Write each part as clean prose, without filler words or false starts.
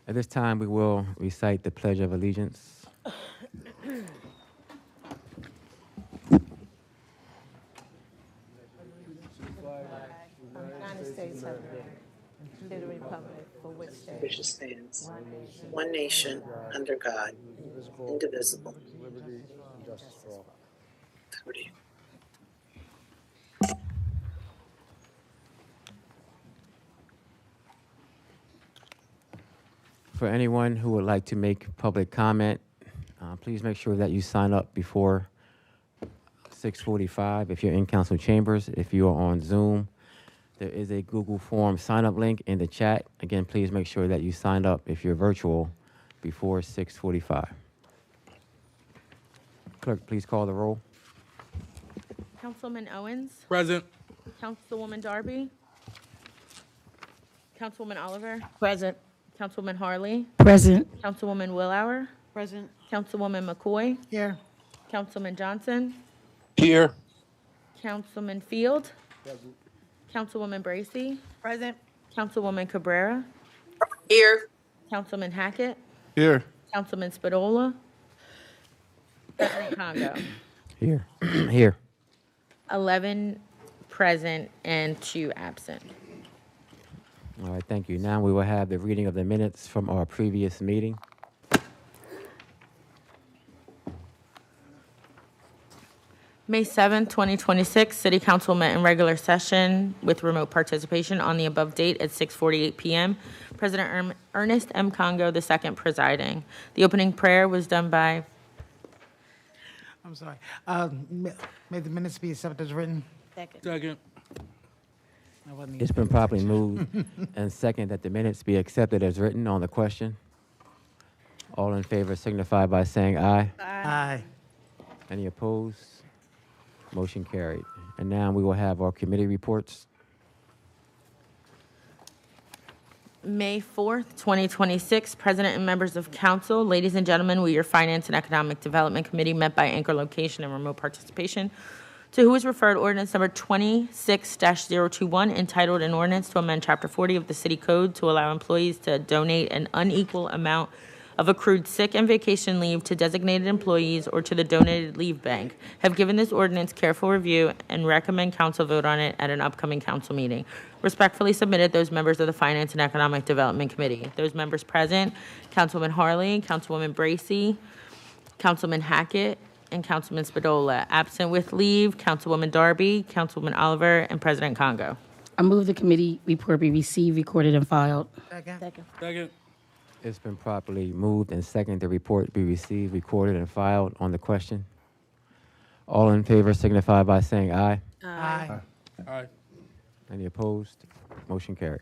At this time, we will recite the Pledge of Allegiance. United States of America, to the republic for which which stands one nation under God, indivisible. Liberty and justice for all. Liberty. For anyone who would like to make public comment, please make sure that you sign up before 6:45 if you're in council chambers. If you are on Zoom, there is a Google Form sign-up link in the chat. Again, please make sure that you sign up if you're virtual before 6:45. Clerk, please call the roll. Councilman Owens, Present. Councilwoman Darby, Councilwoman Oliver, Present. Councilwoman Harley, Present. Councilwoman Willauer, Present. Councilwoman McCoy, Here. Councilman Johnson, Here. Councilman Field, Councilwoman Bracy, Present. Councilwoman Cabrera, Here. Councilman Hackett, Here. Councilman Spadola, President Congo. Here. Here. 11 present and 2 absent. All right, thank you. Now we will have the reading of the minutes from our previous meeting. May 7th, 2026, City Council met in regular session with remote participation on the above date at 6:48 p.m. President Ernest M. Congo II presiding. The opening prayer was done by I'm sorry. May the minutes be accepted as written. Second. I wasn't It's been properly moved and second that the minutes be accepted as written on the question. All in favor signify by saying aye. Aye. Any opposed? Motion carried. And now we will have our committee reports. May 4th, 2026, President and members of council, ladies and gentlemen, we, your Finance and Economic Development Committee, met by anchor location and remote participation, to who is referred ordinance number 26-021, entitled an ordinance to amend Chapter 40 of the City Code to allow employees to donate an unequal amount of accrued sick and vacation leave to designated employees or to the donated leave bank. Have given this ordinance careful review and recommend council vote on it at an upcoming council meeting. Respectfully submitted, those members of the Finance and Economic Development Committee. Those members present, Councilwoman Harley, Councilwoman Bracy, Councilman Hackett, and Councilman Spadola. Absent with leave, Councilwoman Darby, Councilwoman Oliver, and President Congo. I move the committee report be received, recorded, and filed. Second. Second. It's been properly moved and second the report be received, recorded, and filed on the question. All in favor signify by saying aye. Aye. Aye. Any opposed? Motion carried.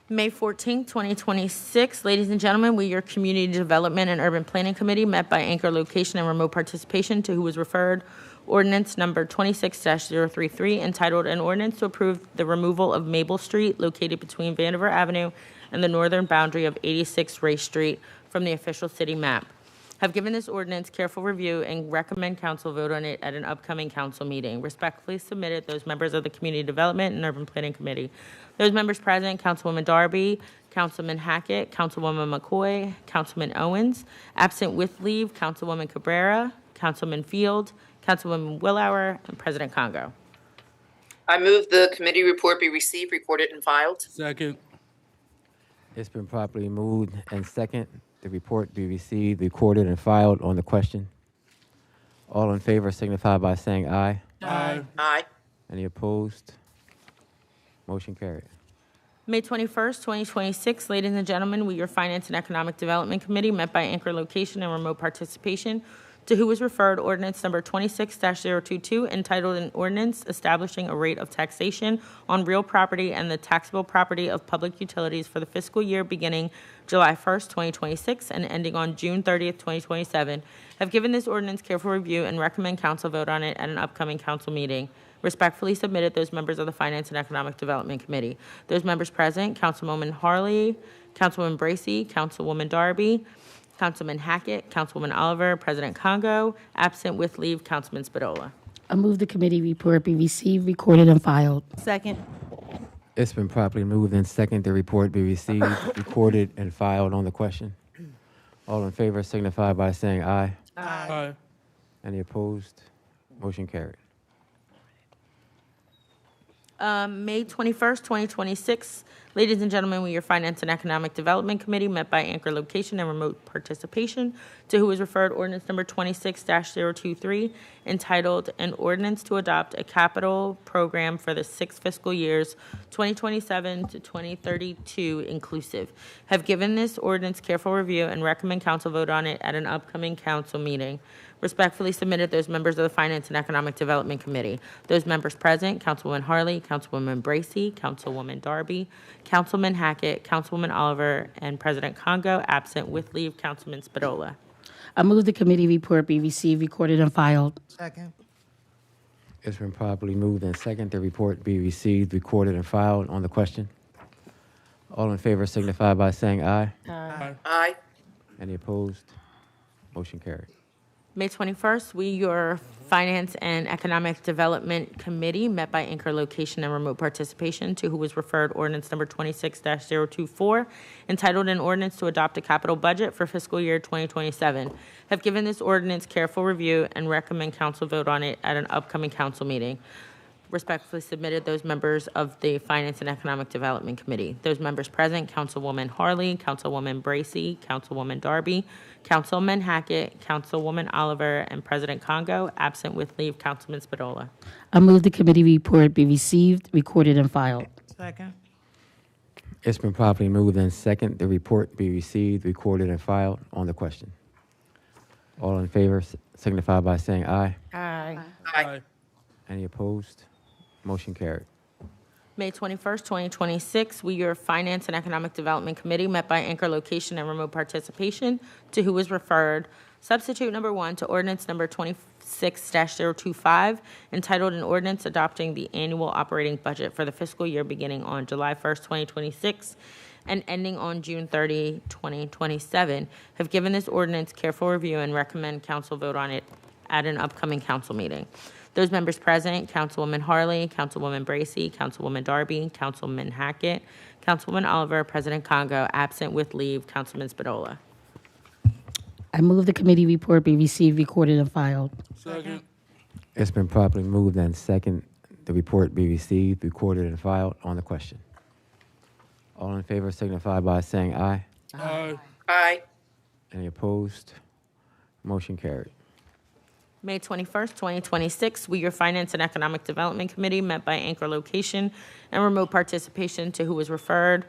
May 14th, 2026. Ladies and gentlemen, we, your Community Development and Urban Planning Committee, met by anchor location and remote participation, to who was referred ordinance number 26-033, entitled an ordinance to approve the removal of Maple Street located between Vandiver Avenue and the northern boundary of 86 Race Street from the official city map. Have given this ordinance careful review and recommend council vote on it at an upcoming council meeting. Respectfully submitted, those members of the Community Development and Urban Planning Committee. Those members present, Councilwoman Darby, Councilman Hackett, Councilwoman McCoy, Councilman Owens. Absent with leave, Councilwoman Cabrera, Councilman Field, Councilwoman Willauer, and President Congo. I move the committee report be received, recorded, and filed. Second. It's been properly moved and second the report be received, recorded, and filed on the question. All in favor signify by saying aye. Aye. Aye. Any opposed? Motion carried. May 21st, 2026, ladies and gentlemen, we, your Finance and Economic Development Committee, met by anchor location and remote participation, to who was referred ordinance number 26-022, entitled an ordinance establishing a rate of taxation on real property and the taxable property of public utilities for the fiscal year beginning July 1st, 2026, and ending on June 30th, 2027. Have given this ordinance careful review and recommend council vote on it at an upcoming council meeting. Respectfully submitted, those members of the Finance and Economic Development Committee. Those members present, Councilwoman Harley, Councilwoman Bracy, Councilwoman Darby, Councilman Hackett, Councilwoman Oliver, President Congo. Absent with leave, Councilman Spadola. I move the committee report be received, recorded, and filed. Second. It's been properly moved and second the report be received, recorded, and filed on the question. All in favor signify by saying aye. Aye. Any opposed? Motion carried. May 21st, 2026. Ladies and gentlemen, we, your Finance and Economic Development Committee, met by anchor location and remote participation, to who is referred ordinance number 26-023, entitled An Ordinance to Adopt a Capital Program for the 6 fiscal years 2027 to 2032 inclusive. Have given this ordinance careful review and recommend council vote on it at an upcoming council meeting. Respectfully submitted, those members of the Finance and Economic Development Committee. Those members present, Councilwoman Harley, Councilwoman Bracy, Councilwoman Darby, Councilman Hackett, Councilwoman Oliver, and President Congo, absent with leave, Councilman Spadola. I move the committee report be received, recorded, and filed. Second. It's been properly moved and second the report be received, recorded, and filed on the question. All in favor signify by saying aye. Aye. Any opposed? Motion carried. May 21st, we, your Finance and Economic Development Committee, met by anchor location and remote participation, to who was referred ordinance number 26-024, entitled An Ordinance to Adopt a Capital Budget for Fiscal Year 2027. Have given this ordinance careful review and recommend council vote on it at an upcoming council meeting. Respectfully submitted, those members of the Finance and Economic Development Committee. Those members present, Councilwoman Harley, Councilwoman Bracy, Councilwoman Darby, Councilman Hackett, Councilwoman Oliver, and President Congo, absent with leave, Councilman Spadola. I move the committee report be received, recorded, and filed. Second. It's been properly moved and second the report be received, recorded, and filed on the question. All in favor signify by saying aye. Aye. Aye. Any opposed? Motion carried. May 21st, 2026, we, your Finance and Economic Development Committee, met by anchor location and remote participation, to who was referred substitute number 1 to ordinance number 26-025, entitled An Ordinance Adopting the Annual Operating Budget for the Fiscal Year beginning on July 1st, 2026, and ending on June 30, 2027. Have given this ordinance careful review and recommend council vote on it at an upcoming council meeting. Those members present, Councilwoman Harley, Councilwoman Bracy, Councilwoman Darby, Councilman Hackett, Councilwoman Oliver, President Congo, absent with leave, Councilman Spadola. I move the committee report be received, recorded, and filed. Second. It's been properly moved and second the report be received, recorded, and filed on the question. All in favor signify by saying aye. Aye. Aye. Any opposed? Motion carried. May 21st, 2026, we, your Finance and Economic Development Committee, met by anchor location and remote participation, to who was referred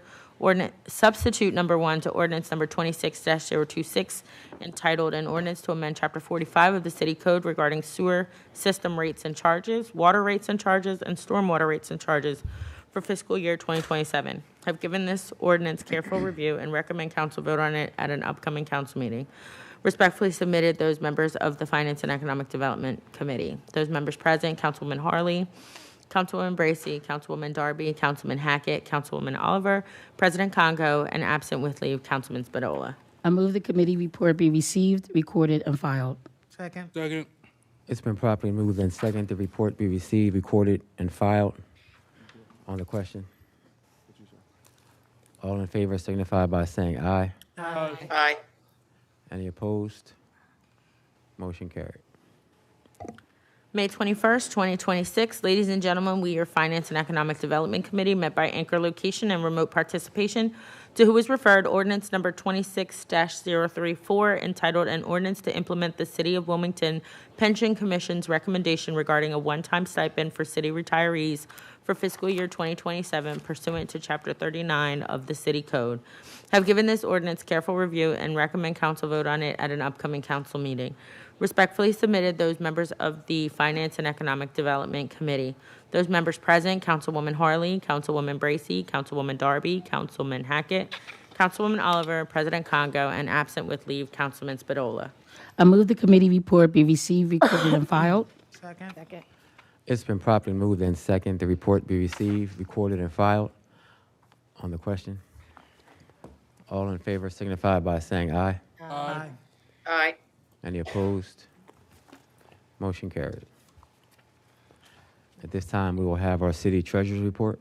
substitute number 1 to ordinance number 26-026, entitled An Ordinance to Amend Chapter 45 of the City Code regarding sewer system rates and charges, water rates and charges, and stormwater rates and charges for fiscal year 2027. Have given this ordinance careful review and recommend council vote on it at an upcoming council meeting. Respectfully submitted, those members of the Finance and Economic Development Committee. Those members present, Councilwoman Harley, Councilwoman Bracy, Councilwoman Darby, Councilman Hackett, Councilwoman Oliver, President Congo, and absent with leave, Councilman Spadola. I move the committee report be received, recorded, and filed. Second. Second. It's been properly moved and second the report be received, recorded, and filed on the question. All in favor signify by saying aye. Aye. Any opposed? Motion carried. May 21st, 2026. Ladies and gentlemen, we, your Finance and Economic Development Committee, met by anchor location and remote participation, to who was referred ordinance number 26-034, entitled An Ordinance to Implement the City of Wilmington Pension Commission's recommendation regarding a one-time stipend for city retirees for fiscal year 2027 pursuant to Chapter 39 of the City Code. Have given this ordinance careful review and recommend council vote on it at an upcoming council meeting. Respectfully submitted, those members of the Finance and Economic Development Committee. Those members present, Councilwoman Harley, Councilwoman Bracy, Councilwoman Darby, Councilman Hackett, Councilwoman Oliver, President Congo, and absent with leave, Councilman Spadola. I move the committee report be received, recorded, and filed. Second. Second. It's been properly moved and second the report be received, recorded, and filed on the question. All in favor signify by saying aye. Aye. Aye. Any opposed? Motion carried. At this time, we will have our city treasurer's report.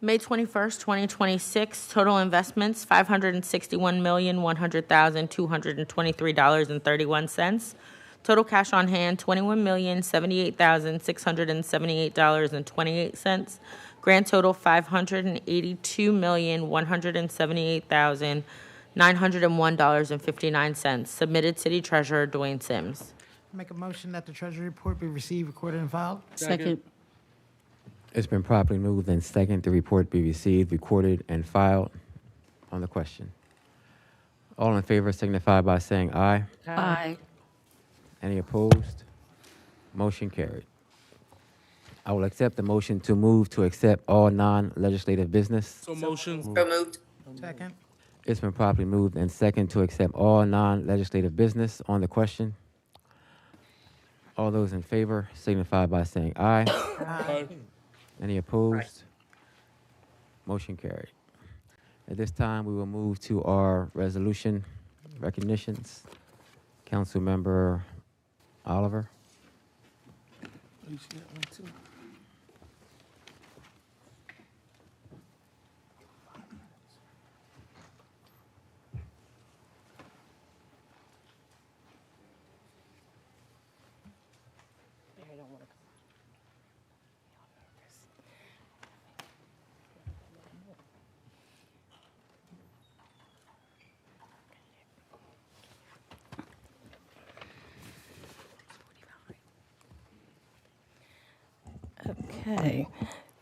May 21st, 2026, total investments, $561,100,223.31. Total cash on hand, $21,078,678.28. Grand total, $582,178,901.59. Submitted City Treasurer Dwayne Sims. Make a motion that the treasury report be received, recorded, and filed. Second. It's been properly moved and second. The report be received, recorded, and filed. On the question. All in favor signify by saying aye. Aye. Any opposed? Motion carried. I will accept the motion to move to accept all non-legislative business. So motion. So moved. Second. It's been properly moved and second to accept all non-legislative business. On the question. All those in favor signify by saying aye. Aye. Any opposed? Motion carried. At this time, we will move to our resolution recognitions. Councilmember Oliver. You see that one too? Okay,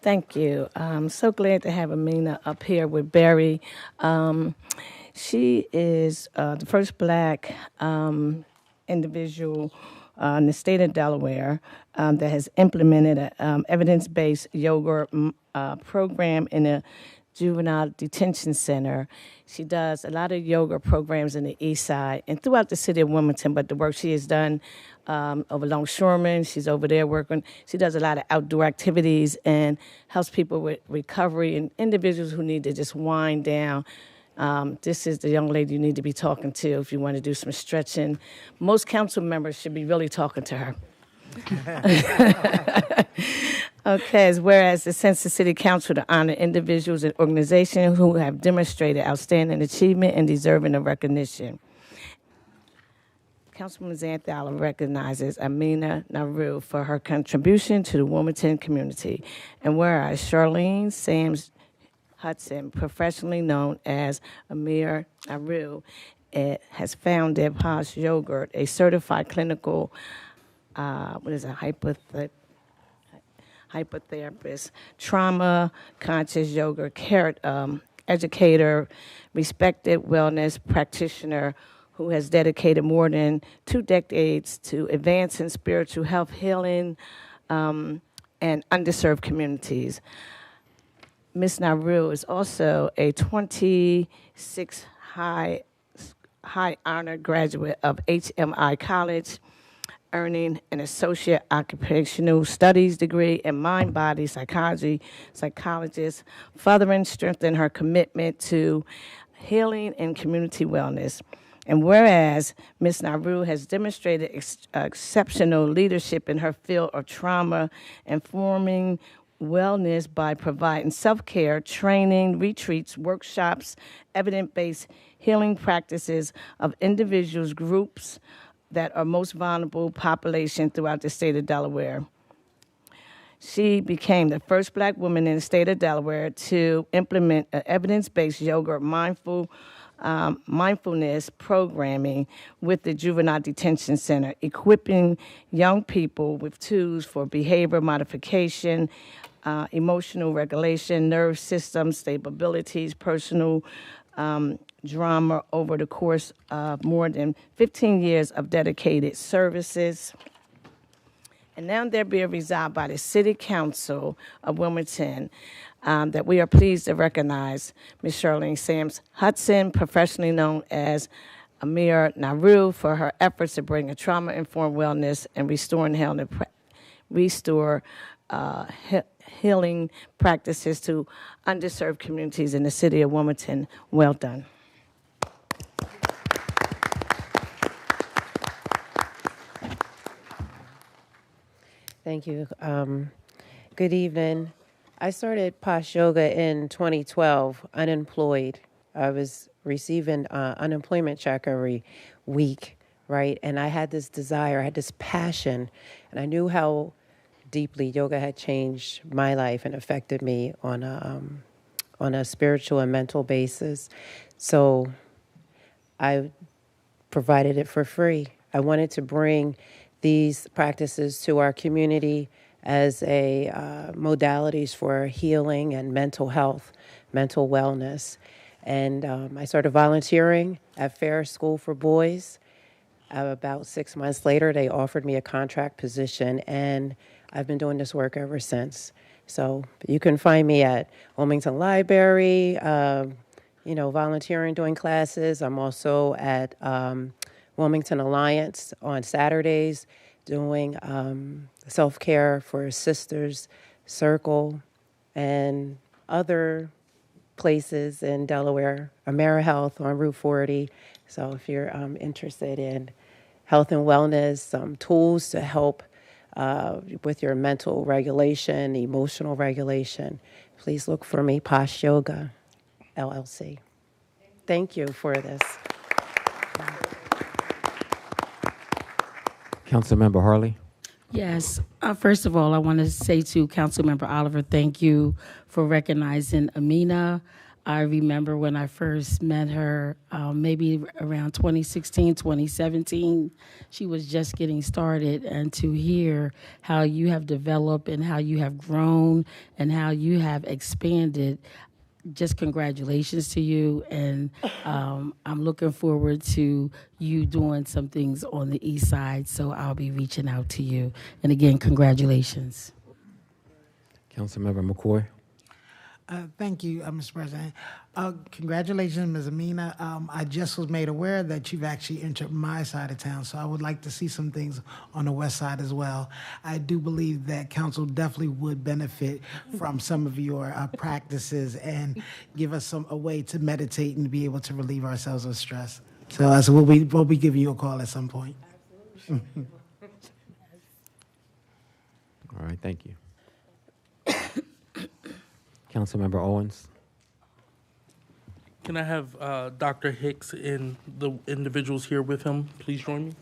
thank you. I'm so glad to have Amina up here with Barry. She is the first Black individual in the state of Delaware that has implemented an evidence-based yoga program in a juvenile detention center. She does a lot of yoga programs in the east side and throughout the city of Wilmington, but the work she has done over Longshoreman, she's over there working. She does a lot of outdoor activities and helps people with recovery and individuals who need to just wind down. This is the young lady you need to be talking to if you want to do some stretching. Most council members should be really talking to her. Okay, whereas the Census City Council to honor individuals and organizations who have demonstrated outstanding achievement and deserving of recognition. Councilwoman Zanthala recognizes Amina Naru for her contribution to the Wilmington community. And whereas Charlene Sams Hudson, professionally known as Amir Naru, has founded Posh Yogurt, a certified clinical hypnotherapist, trauma-conscious yoga educator, respected wellness practitioner who has dedicated more than 2 decades to advancing spiritual health healing and underserved communities. Ms. Naru is also a 26 high honor graduate of HMI College, earning an associate occupational studies degree in mind-body psychologist, furthering strengthen her commitment to healing and community wellness. And whereas Ms. Naru has demonstrated exceptional leadership in her field of trauma, informing wellness by providing self-care, training, retreats, workshops, evidence-based healing practices of individuals, groups that are most vulnerable population throughout the state of Delaware. She became the first Black woman in the state of Delaware to implement an evidence-based yoga mindfulness programming with the Juvenile Detention Center, equipping young people with tools for behavior modification, emotional regulation, nerve system stabilities, personal drama over the course of more than 15 years of dedicated services. And now there be resolved by the City Council of Wilmington that we are pleased to recognize Ms. Charlene Sams Hudson, professionally known as Amir Naru, for her efforts to bring a trauma-informed wellness and restore healing practices to underserved communities in the city of Wilmington. Well done. Thank you. Good evening. I started Posh Yoga in 2012, unemployed. I was receiving unemployment check every week, right? And I had this desire, I had this passion, and I knew how deeply yoga had changed my life and affected me on a spiritual and mental basis. So I provided it for free. I wanted to bring these practices to our community as a modalities for healing and mental health, mental wellness. And I started volunteering at Fair School for Boys. About 6 months later, they offered me a contract position, and I've been doing this work ever since. So you can find me at Wilmington Library, volunteering, doing classes. I'm also at Wilmington Alliance on Saturdays, doing self-care for Sisters Circle and other places in Delaware, AmeriHealth on Route 40. So if you're interested in health and wellness, some tools to help with your mental regulation, emotional regulation, please look for me, Posh Yoga, LLC. Thank you for this. Councilmember Harley. Yes. First of all, I want to say to Councilmember Oliver, thank you for recognizing Amina. I remember when I first met her, maybe around 2016, 2017. She was just getting started, and to hear how you have developed and how you have grown and how you have expanded, just congratulations to you, and I'm looking forward to you doing some things on the east side, so I'll be reaching out to you. And again, congratulations. Councilmember McCoy. Thank you, Mr. President. Congratulations, Ms. Amina. I just was made aware that you've actually entered my side of town, so I would like to see some things on the west side as well. I do believe that council definitely would benefit from some of your practices and give us a way to meditate and be able to relieve ourselves of stress. So we'll be giving you a call at some point. All right, thank you. Councilmember Owens. Can I have Dr. Hicks and the individuals here with him please join me?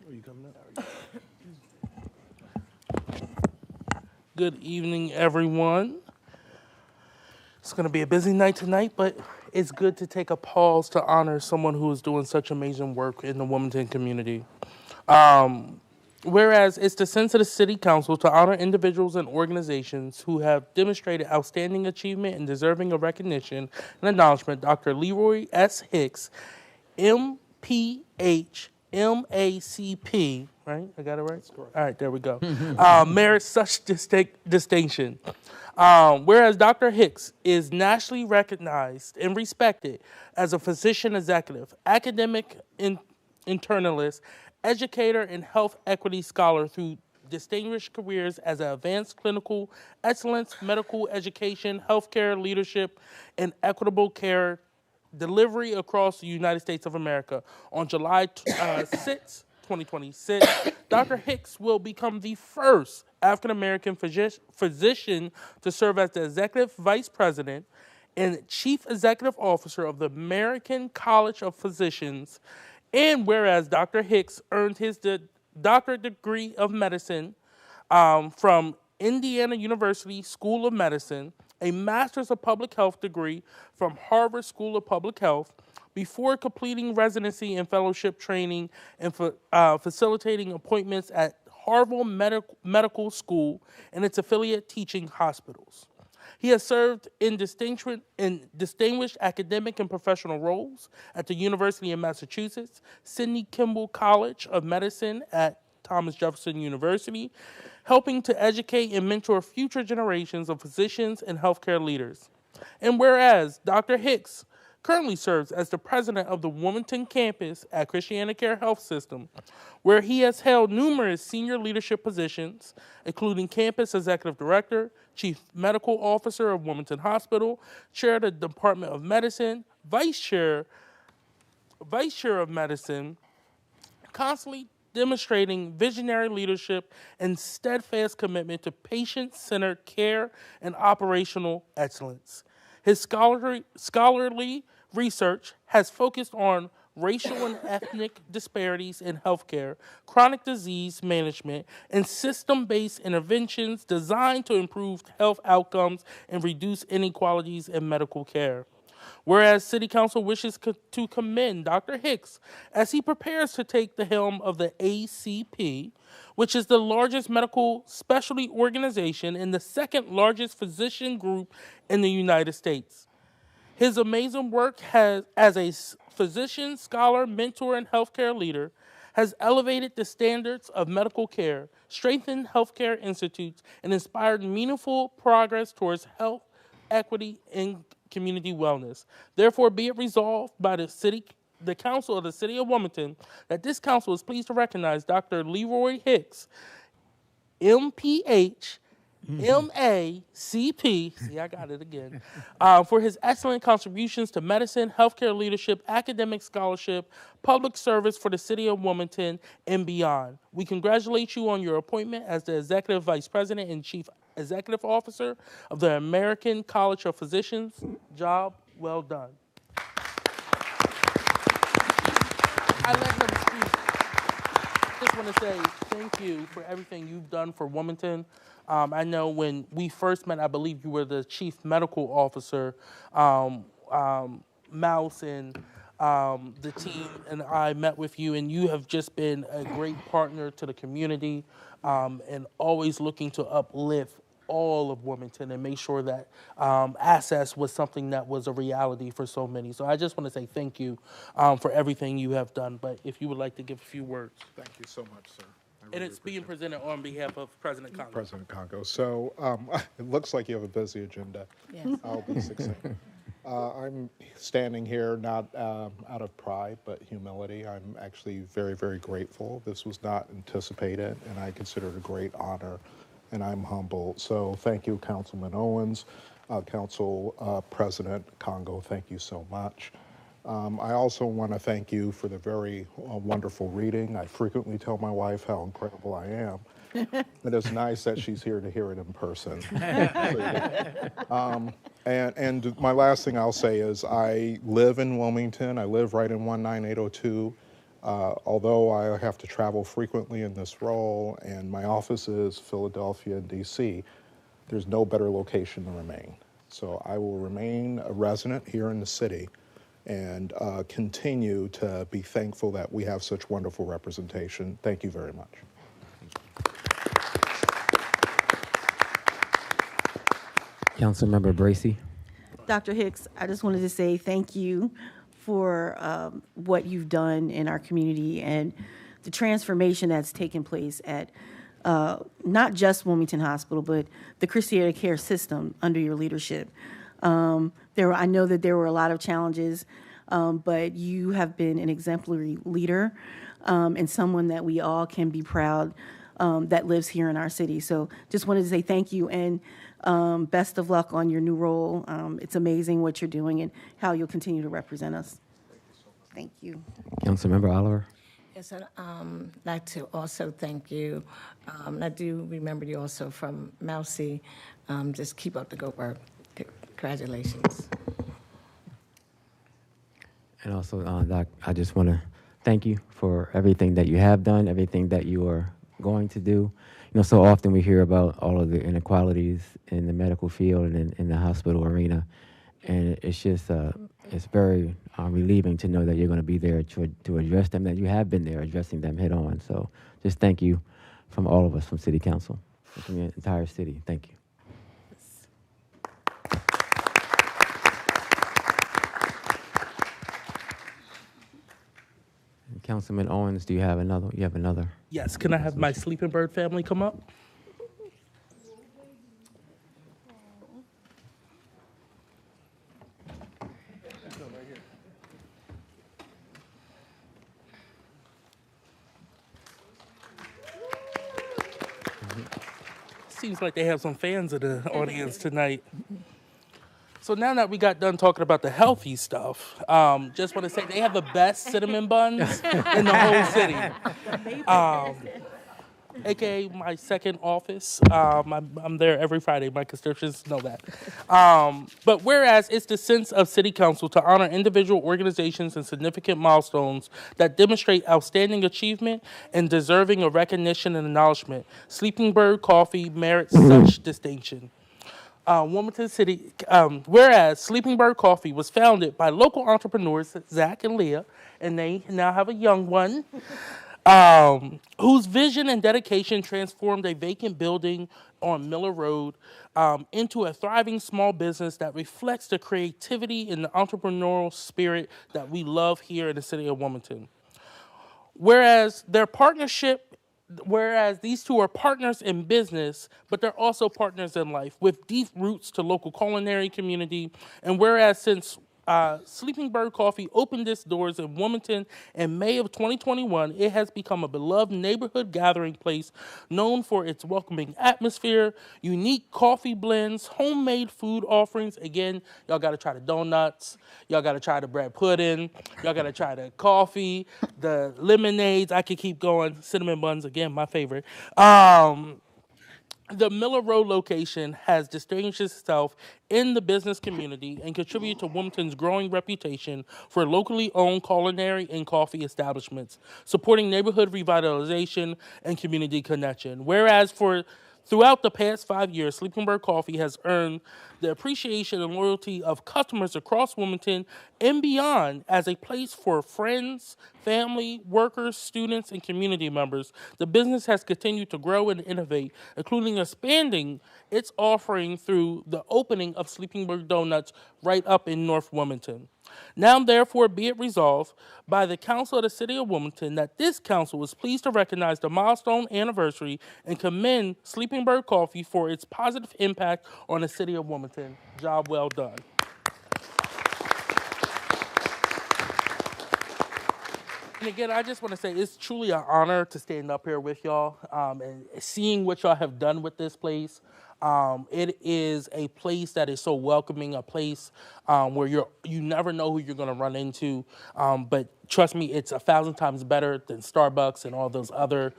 Are you coming up? Good evening, everyone. It's going to be a busy night tonight, but it's good to take a pause to honor someone who is doing such amazing work in the Wilmington community. Whereas it's the sense of the City Council to honor individuals and organizations who have demonstrated outstanding achievement and deserving of recognition and acknowledgement, Dr. Leroy S. Hicks, MPH, MACP, right? I got it right? All right, there we go. Merits such distinction. Whereas Dr. Hicks is nationally recognized and respected as a physician executive, academic internalist, educator, and health equity scholar through distinguished careers as an advanced clinical excellence, medical education, healthcare leadership, and equitable care delivery across the United States of America. On July 6, 2026, Dr. Hicks will become the first African-American physician to serve as the Executive Vice President and Chief Executive Officer of the American College of Physicians. And whereas Dr. Hicks earned his doctorate degree of medicine from Indiana University School of Medicine, a Master's of Public Health degree from Harvard School of Public Health, before completing residency and fellowship training and facilitating appointments at Harvard Medical School and its affiliate teaching hospitals. He has served in distinguished academic and professional roles at the University of Massachusetts, Sidney Kimball College of Medicine at Thomas Jefferson University, helping to educate and mentor future generations of physicians and healthcare leaders. And whereas Dr. Hicks currently serves as the president of the Wilmington campus at Christiana Care Health System, where he has held numerous senior leadership positions, including campus executive director, chief medical officer of Wilmington Hospital, chair of the Department of Medicine, vice chair of medicine, constantly demonstrating visionary leadership and steadfast commitment to patient-centered care and operational excellence. His scholarly research has focused on racial and ethnic disparities in healthcare, chronic disease management, and system-based interventions designed to improve health outcomes and reduce inequalities in medical care. Whereas City Council wishes to commend Dr. Hicks as he prepares to take the helm of the ACP, which is the largest medical specialty organization and the second largest physician group in the United States. His amazing work as a physician, scholar, mentor, and healthcare leader has elevated the standards of medical care, strengthened healthcare institutes, and inspired meaningful progress towards health, equity, and community wellness. Therefore, be it resolved by the Council of the City of Wilmington that this council is pleased to recognize Dr. Leroy Hicks, MPH, MACP, see, I got it again, for his excellent contributions to medicine, healthcare leadership, academic scholarship, public service for the City of Wilmington, and beyond. We congratulate you on your appointment as the Executive Vice President and Chief Executive Officer of the American College of Physicians. Job well done. I let him speak. Just want to say thank you for everything you've done for Wilmington. I know when we first met, I believe you were the Chief Medical Officer. Mouse and the team and I met with you, and you have just been a great partner to the community and always looking to uplift all of Wilmington and make sure that access was something that was a reality for so many. So I just want to say thank you for everything you have done. But if you would like to give a few words. Thank you so much, sir. And it's being presented on behalf of President Congo. President Congo. So it looks like you have a busy agenda. Yes. I'll be succinct. I'm standing here not out of pride, but humility. I'm actually very, very grateful. This was not anticipated, and I consider it a great honor, and I'm humbled. So thank you, Councilman Owens, Council President Congo, thank you so much. I also want to thank you for the very wonderful reading. I frequently tell my wife how incredible I am. And it's nice that she's here to hear it in person. And my last thing I'll say is I live in Wilmington. I live right in 19802. Although I have to travel frequently in this role, and my office is Philadelphia and DC, there's no better location to remain. So I will remain a resident here in the city and continue to be thankful that we have such wonderful representation. Thank you very much. Councilmember Bracy. Dr. Hicks, I just wanted to say thank you for what you've done in our community and the transformation that's taken place at not just Wilmington Hospital, but the Christiana Care System under your leadership. I know that there were a lot of challenges, but you have been an exemplary leader and someone that we all can be proud that lives here in our city. So just wanted to say thank you and best of luck on your new role. It's amazing what you're doing and how you'll continue to represent us. Thank you. Councilmember Oliver. Yes, I'd like to also thank you. I do remember you also from Mousy. Just keep up the good work. Congratulations. And also, Doc, I just want to thank you for everything that you have done, everything that you are going to do. You know, so often we hear about all of the inequalities in the medical field and in the hospital arena, and it's just it's very relieving to know that you're going to be there to address them, that you have been there addressing them head on. So just thank you from all of us from City Council, from the entire city. Thank you. Councilman Owens, do you have another? You have another? Yes, can I have my Sleeping Bird family come up? seems like they have some fans in the audience tonight. So now that we got done talking about the healthy stuff, just want to say they have the best cinnamon buns in the whole city. AKA my second office. I'm there every Friday. My constituents know that. But whereas it's the sense of City Council to honor individual organizations and significant milestones that demonstrate outstanding achievement and deserving of recognition and acknowledgement, Sleeping Bird Coffee merits such distinction. Wilmington City, whereas Sleeping Bird Coffee was founded by local entrepreneurs, Zach and Leah, and they now have a young one, whose vision and dedication transformed a vacant building on Miller Road into a thriving small business that reflects the creativity and the entrepreneurial spirit that we love here in the city of Wilmington. Whereas these two are partners in business, but they're also partners in life with deep roots to local culinary community. And whereas since Sleeping Bird Coffee opened its doors in Wilmington in May of 2021, it has become a beloved neighborhood gathering place known for its welcoming atmosphere, unique coffee blends, homemade food offerings. Again, y'all got to try the donuts. Y'all got to try the bread pudding. Y'all got to try the coffee, the lemonades. I could keep going. Cinnamon buns, again, my favorite. The Miller Road location has distinguished itself in the business community and contributed to Wilmington's growing reputation for locally owned culinary and coffee establishments, supporting neighborhood revitalization and community connection. Whereas throughout the past 5 years, Sleeping Bird Coffee has earned the appreciation and loyalty of customers across Wilmington and beyond as a place for friends, family, workers, students, and community members. The business has continued to grow and innovate, including expanding its offering through the opening of Sleeping Bird Donuts right up in North Wilmington. Now, therefore, be it resolved by the Council of the City of Wilmington that this council is pleased to recognize the milestone anniversary and commend Sleeping Bird Coffee for its positive impact on the City of Wilmington. Job well done. And again, I just want to say it's truly an honor to stand up here with y'all and seeing what y'all have done with this place. It is a place that is so welcoming, a place where you never know who you're going to run into. But trust me, it's 1,000 times better than Starbucks and all those other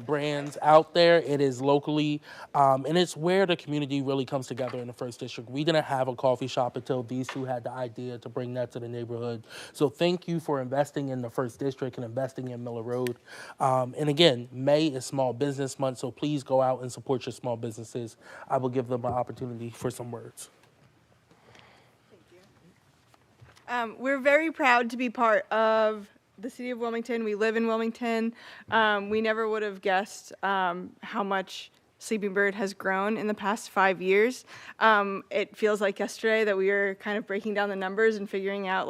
brands out there. It is locally, and it's where the community really comes together in the First District. We didn't have a coffee shop until these two had the idea to bring that to the neighborhood. So thank you for investing in the First District and investing in Miller Road. And again, May is Small Business Month, so please go out and support your small businesses. I will give them an opportunity for some words. We're very proud to be part of the City of Wilmington. We live in Wilmington. We never would have guessed how much Sleeping Bird has grown in the past 5 years. It feels like yesterday that we were kind of breaking down the numbers and figuring out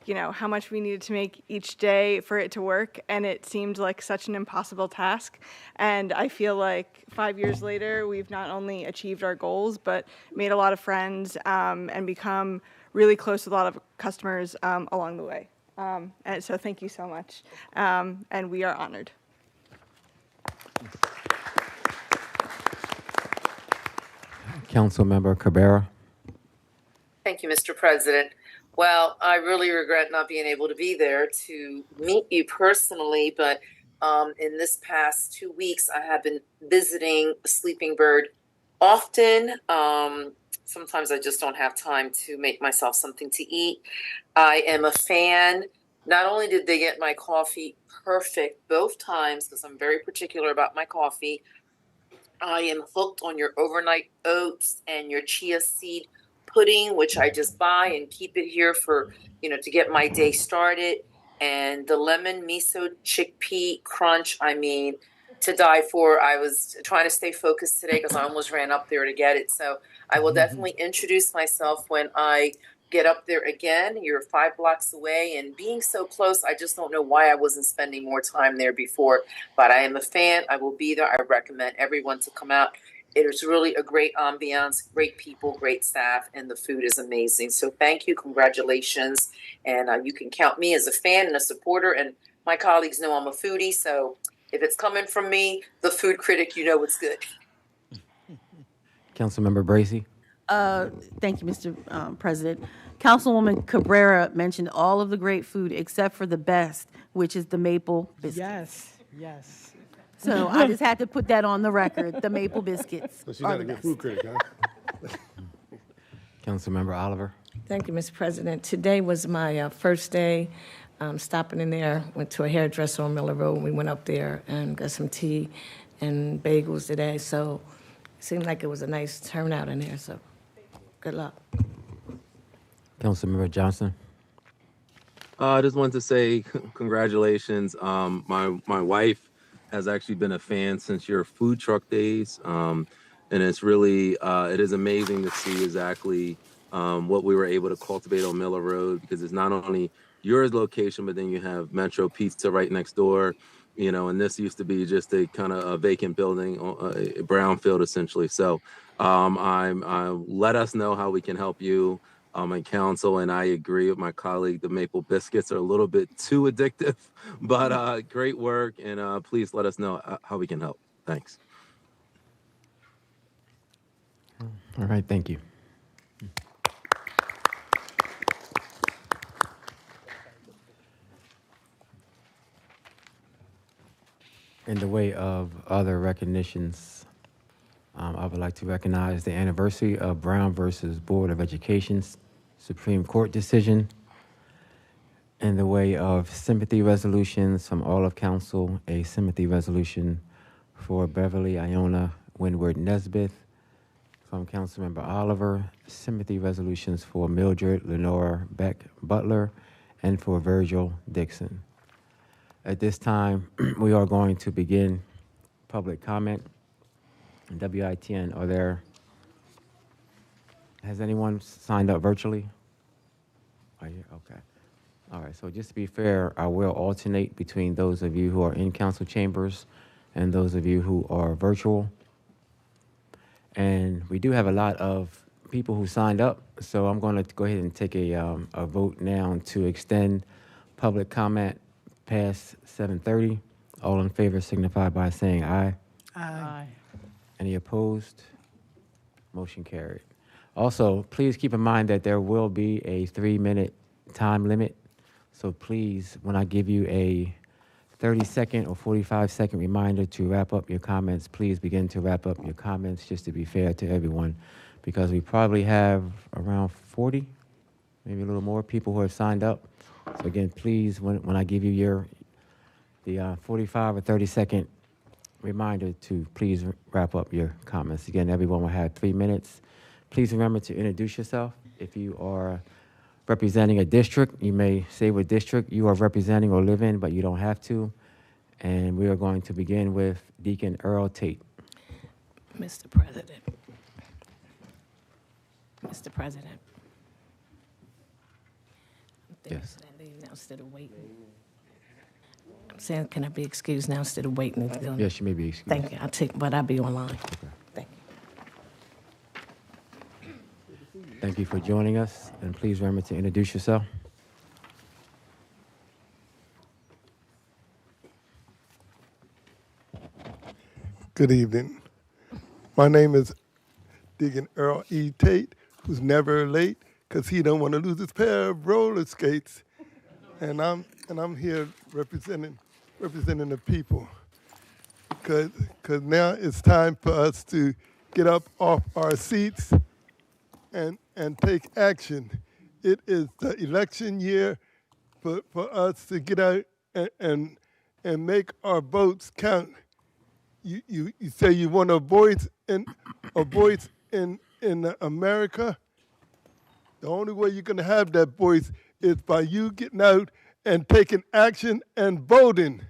how much we needed to make each day for it to work, and it seemed like such an impossible task. And I feel like 5 years later, we've not only achieved our goals, but made a lot of friends and become really close with a lot of customers along the way. And so thank you so much, and we are honored. Councilmember Cabrera. Thank you, Mr. President. Well, I really regret not being able to be there to meet you personally, but in this past 2 weeks, I have been visiting Sleeping Bird often. Sometimes I just don't have time to make myself something to eat. I am a fan. Not only did they get my coffee perfect both times, because I'm very particular about my coffee, I am hooked on your overnight oats and your chia seed pudding, which I just buy and keep it here for, to get my day started. And the lemon miso chickpea crunch, to die for. I was trying to stay focused today because I almost ran up there to get it. So I will definitely introduce myself when I get up there again. You're 5 blocks away, and being so close, I just don't know why I wasn't spending more time there before. But I am a fan. I will be there. I recommend everyone to come out. It is really a great ambiance, great people, great staff, and the food is amazing. So thank you. Congratulations. And you can count me as a fan and a supporter. And my colleagues know I'm a foodie. So if it's coming from me, the food critic, it's good. Councilmember Bracy. Thank you, Mr. President. Councilwoman Cabrera mentioned all of the great food except for the best, which is the maple biscuits. Yes, yes. So I just had to put that on the record. The maple biscuits So she's are not the a good best. food critic, huh? Councilmember Oliver. Thank you, Mr. President. Today was my first day stopping in there. Went to a hairdresser on Miller Road. We went up there and got some tea and bagels today. So it seemed like it was a nice turnout in there. So good luck. Councilmember Johnson. I just wanted to say congratulations. My wife has actually been a fan since your food truck days, and it's really it is amazing to see exactly what we were able to cultivate on Miller Road, because it's not only your location, but then you have Metro Pizza right next door, you know, and this used to be just a kind of a vacant building, a brownfield essentially. So let us know how we can help you. And council, and I agree with my colleague, the maple biscuits are a little bit too addictive, but great work, and please let us know how we can help. Thanks. All right, thank you. In the way of other recognitions, I would like to recognize the anniversary of Brown versus Board of Education's Supreme Court decision. In the way of sympathy resolutions from all of council, a sympathy resolution for Beverly Iona Windward Nesbitt. From Councilmember Oliver, sympathy resolutions for Mildred Lenora Beck Butler and for Virgil Dixon. At this time, we are going to begin public comment. WITN, has anyone signed up virtually? Are you? Okay. All right, so just to be fair, I will alternate between those of you who are in council chambers and those of you who are virtual. And we do have a lot of people who signed up, so I'm going to go ahead and take a vote now to extend public comment past 7:30. All in favor signify by saying aye. Aye. Any opposed? Motion carried. Also, please keep in mind that there will be a 3-minute time limit. So please, when I give you a 30-second or 45-second reminder to wrap up your comments, please begin to wrap up your comments, just to be fair to everyone, because we probably have around 40, maybe a little more people who have signed up. So again, please, when I give you the 45 or 30-second reminder to please wrap up your comments. Again, everyone will have 3 minutes. Please remember to introduce yourself. If you are representing a district, you may say what district you are representing or live in, but you don't have to. And we are going to begin with Deacon Earl Tate. Mr. President. Mr. President. Yes. Now instead of waiting. I'm saying, can I be excused now instead of waiting? Yes, you may be excused. Thank you. But I'll be online. Okay. Thank you. Thank you for joining us, and please remember to introduce yourself. Good evening. My name is Deacon Earl E. Tate, who's never late because he don't want to lose his pair of roller skates. And I'm here representing the people, because now it's time for us to get up off our seats and take action. It is the election year for us to get out and make our votes count. You say you want a voice in America. The only way you're gonna have that voice is by you getting out and taking action and voting.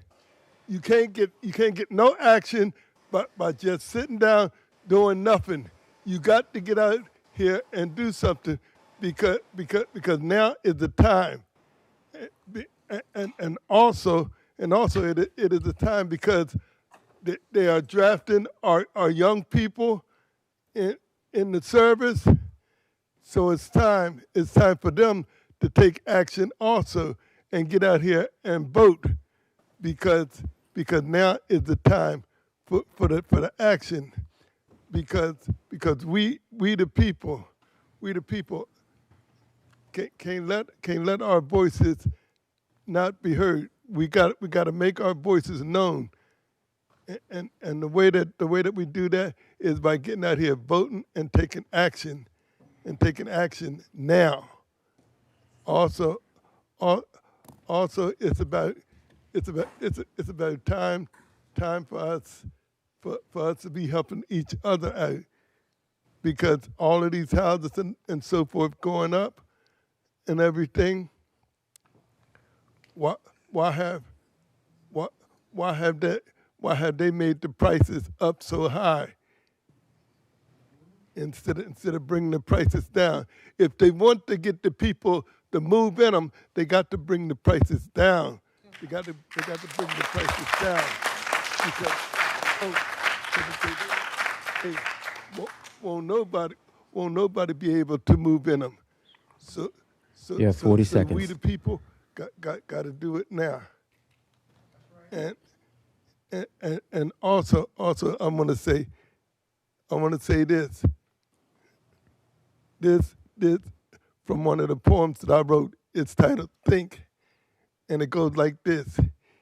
You can't get no action by just sitting down doing nothing. You got to get out here and do something, because now is the time. And also it is the time because they are drafting our young people in the service. So it's time for them to take action also and get out here and vote, because now is the time for the action. because we the people can't let our voices not be heard. We got to make our voices known, and the way that we do that is by getting out here, voting, and taking action now. Also, it's about time for us to be helping each other out, because all of these houses and so forth going up and everything. Why have they made the prices up so high instead of bringing the prices down? If they want to get the people to move in them, they got to bring the prices down. They got to bring the prices down, because won't nobody be able to move in them. So 40 seconds. We the people got to do it now. And also I want to say this. This from one of the poems that I wrote. It's titled "Think," and it goes like this: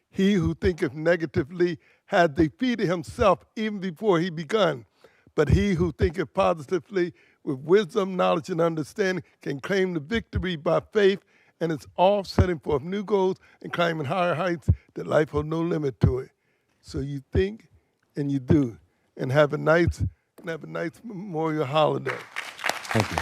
"He who thinketh negatively has defeated himself even before he begun. But he who thinketh positively with wisdom, knowledge, and understanding can claim the victory by faith, and it's all setting forth new goals and climbing higher heights that life holds no limit to it." So you think and you do, and have a nice Memorial holiday. Thank you.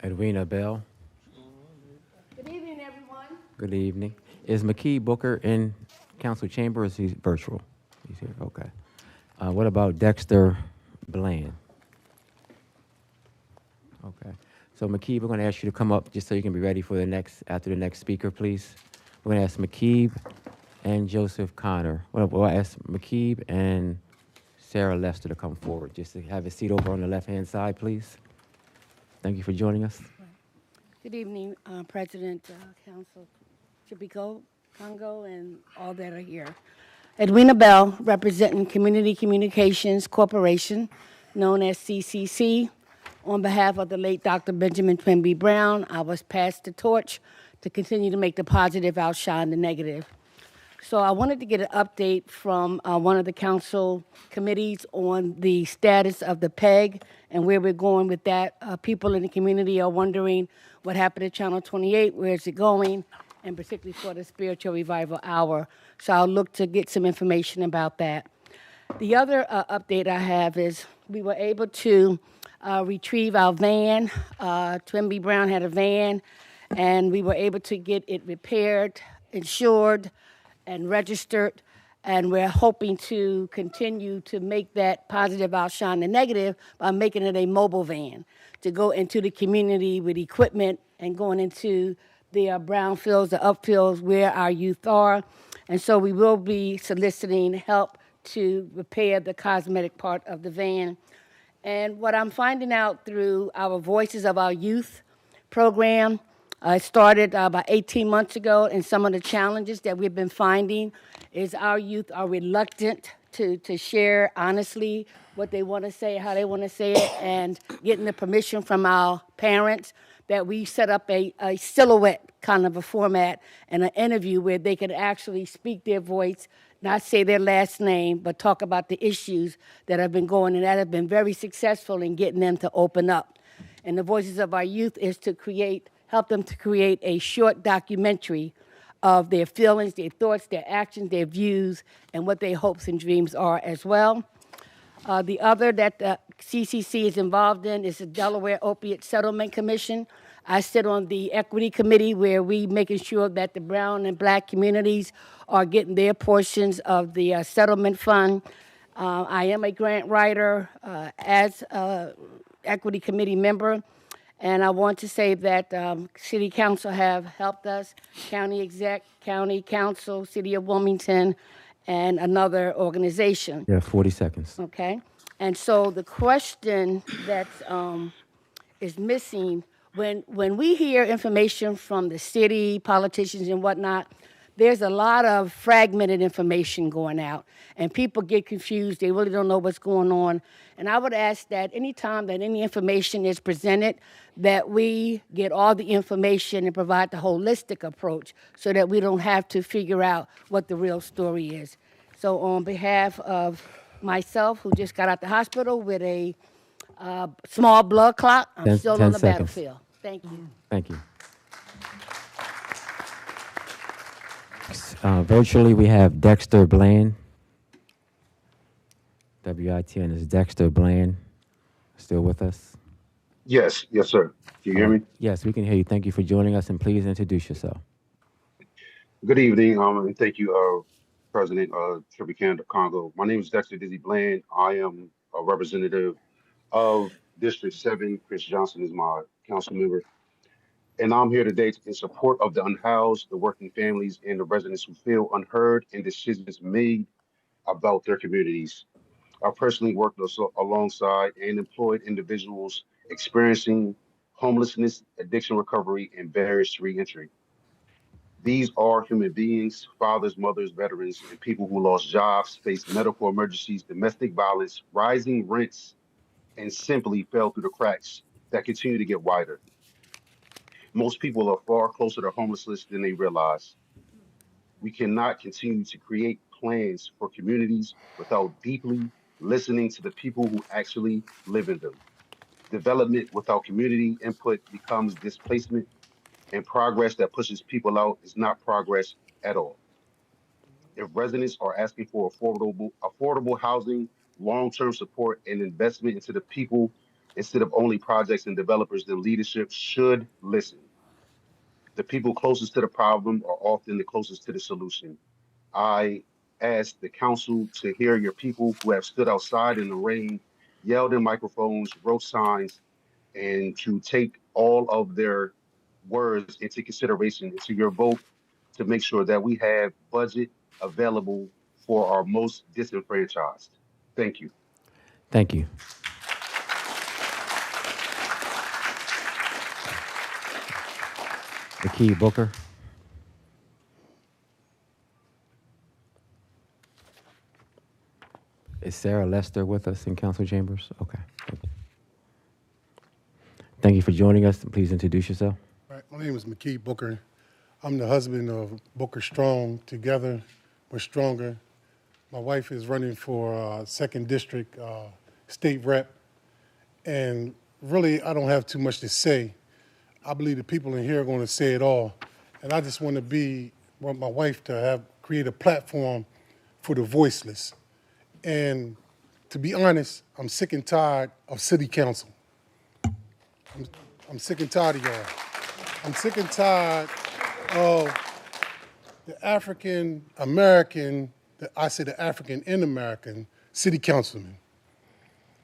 Edwina Bell. Good evening, everyone. Good evening. Is McKee Booker in council chamber, or is he virtual? He's here, okay. What about Dexter Bland? Okay. So McKee, we're gonna ask you to come up just so you can be ready for after the next speaker, please. We're gonna ask McKee and Joseph Connor. We'll ask McKee and Sarah Lester to come forward, just to have a seat over on the left-hand side, please. Thank you for joining us. Good evening, President, Council Chipiko, Congo, and all that are here. Edwina Bell, representing Community Communications Corporation, known as CCC. On behalf of the late Dr. Benjamin Twinby Brown, I was passed the torch to continue to make the positive outshine the negative. So I wanted to get an update from one of the council committees on the status of the PEG and where we're going with that. People in the community are wondering what happened to Channel 28, where is it going, and particularly for the Spiritual Revival Hour. So I'll look to get some information about that. The other update I have is we were able to retrieve our van. Twinby Brown had a van, and we were able to get it repaired, insured, and registered, and we're hoping to continue to make that positive outshine the negative by making it a mobile van to go into the community with equipment and going into the brownfields, the upfields where our youth are. And so we will be soliciting help to repair the cosmetic part of the van. And what I'm finding out through our Voices of Our Youth program, it started about 18 months ago, and some of the challenges that we've been finding is our youth are reluctant to share honestly what they want to say, how they want to say it, and getting the permission from our parents, that we set up a silhouette kind of a format and an interview where they could actually speak their voice, not say their last name, but talk about the issues that have been going, and that have been very successful in getting them to open up. And the Voices of Our Youth is to help them to create a short documentary of their feelings, their thoughts, their actions, their views, and what their hopes and dreams are as well. The other that the CCC is involved in is the Delaware Opiate Settlement Commission. I sit on the equity committee where we making sure that the brown and black communities are getting their portions of the settlement fund. I am a grant writer as an equity committee member. And I want to say that City Council have helped us, County Exec, County Council, City of Wilmington, and another organization. Yeah, 40 seconds. Okay. And so the question that is missing when we hear information from the city, politicians and whatnot, there's a lot of fragmented information going out, and people get confused. They really don't know what's going on. And I would ask that anytime that any information is presented, that we get all the information and provide the holistic approach so that we don't have to figure out what the real story is. So on behalf of myself, who just got out the hospital with a small blood clot, I'm still 10 on the seconds. battlefield. Thank you. Thank you. Virtually, we have Dexter Bland. WITN is Dexter Bland. Still with us? Yes, yes, sir. Can you hear me? Yes, we can hear you. Thank you for joining us, and please introduce yourself. Good evening, and thank you, President Tribhuvan of Congo. My name is Dexter Dizzy Bland. I am a representative of District 7. Chris Johnson is my council member. And I'm here today in support of the unhoused, the working families, and the residents who feel unheard and decisions made about their communities. I personally worked alongside and employed individuals experiencing homelessness, addiction recovery, and barriers to reentry. These are human beings, fathers, mothers, veterans, and people who lost jobs, faced medical emergencies, domestic violence, rising rents, and simply fell through the cracks that continue to get wider. Most people are far closer to homelessness than they realize. We cannot continue to create plans for communities without deeply listening to the people who actually live in them. Development without community input becomes displacement, and progress that pushes people out is not progress at all. If residents are asking for affordable housing, long-term support, and investment into the people instead of only projects and developers, then leadership should listen. The people closest to the problem are often the closest to the solution. I ask the council to hear your people who have stood outside in the rain, yelled in microphones, wrote signs, and to take all of their words into consideration into your vote to make sure that we have budget available for our most disenfranchised. Thank you. Thank you. McKee Booker. Is Sarah Lester with us in council chambers? Okay. Thank you for joining us. Please introduce yourself. Right. My name is McKee Booker. I'm the husband of Booker Strong. Together, we're stronger. My wife is running for 2nd District state rep. And really, I don't have too much to say. I believe the people in here are going to say it all. And I just want my wife to create a platform for the voiceless. And to be honest, I'm sick and tired of city council. I'm sick and tired of y'all. I'm sick and tired of the African American, the African and American city councilman.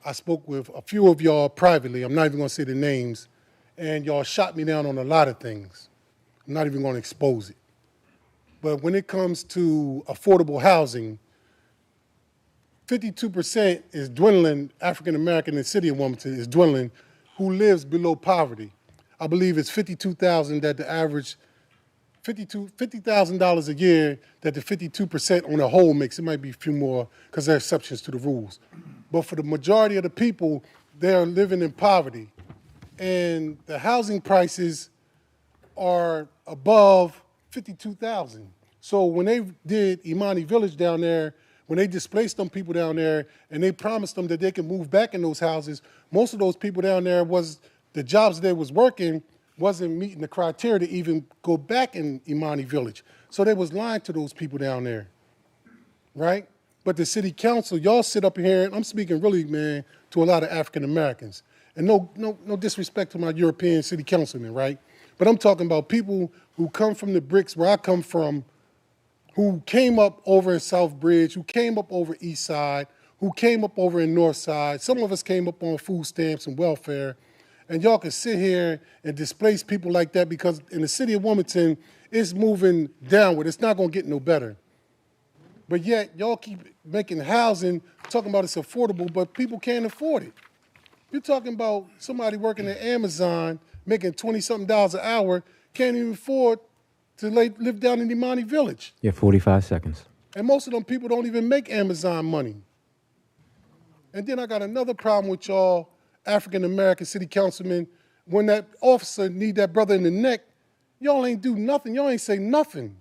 I spoke with a few of y'all privately. I'm not even going to say the names. And y'all shot me down on a lot of things. I'm not even going to expose it. But when it comes to affordable housing, 52% is dwindling, African American in the city of Wilmington is dwindling, who lives below poverty. I believe it's $52,000 that the average, $50,000 a year that the 52% on the whole makes. It might be a few more because there are exceptions to the rules. But for the majority of the people, they're living in poverty. And the housing prices are above $52,000. So when they did Imani Village down there, when they displaced them people down there and they promised them that they could move back in those houses, most of those people down there the jobs they was working wasn't meeting the criteria to even go back in Imani Village. So they was lying to those people down there, right? But the city council, y'all sit up here, and I'm speaking really, man, to a lot of African Americans. And no disrespect to my European city councilmen, right? But I'm talking about people who come from the bricks where I come from, who came up over in South Bridge, who came up over East Side, who came up over in North Side. Some of us came up on food stamps and welfare. And y'all can sit here and displace people like that because in the city of Wilmington, it's moving downward. It's not going to get no better. But yet, y'all keep making housing, talking about it's affordable, but people can't afford it. You're talking about somebody working at Amazon making 20-something dollars an hour can't even afford to live down in Imani Village. Yeah, 45 seconds. And most of them people don't even make Amazon money. And then I got another problem with y'all African-American city councilmen. When that officer need that brother in the neck, y'all ain't do nothing. Y'all ain't say nothing.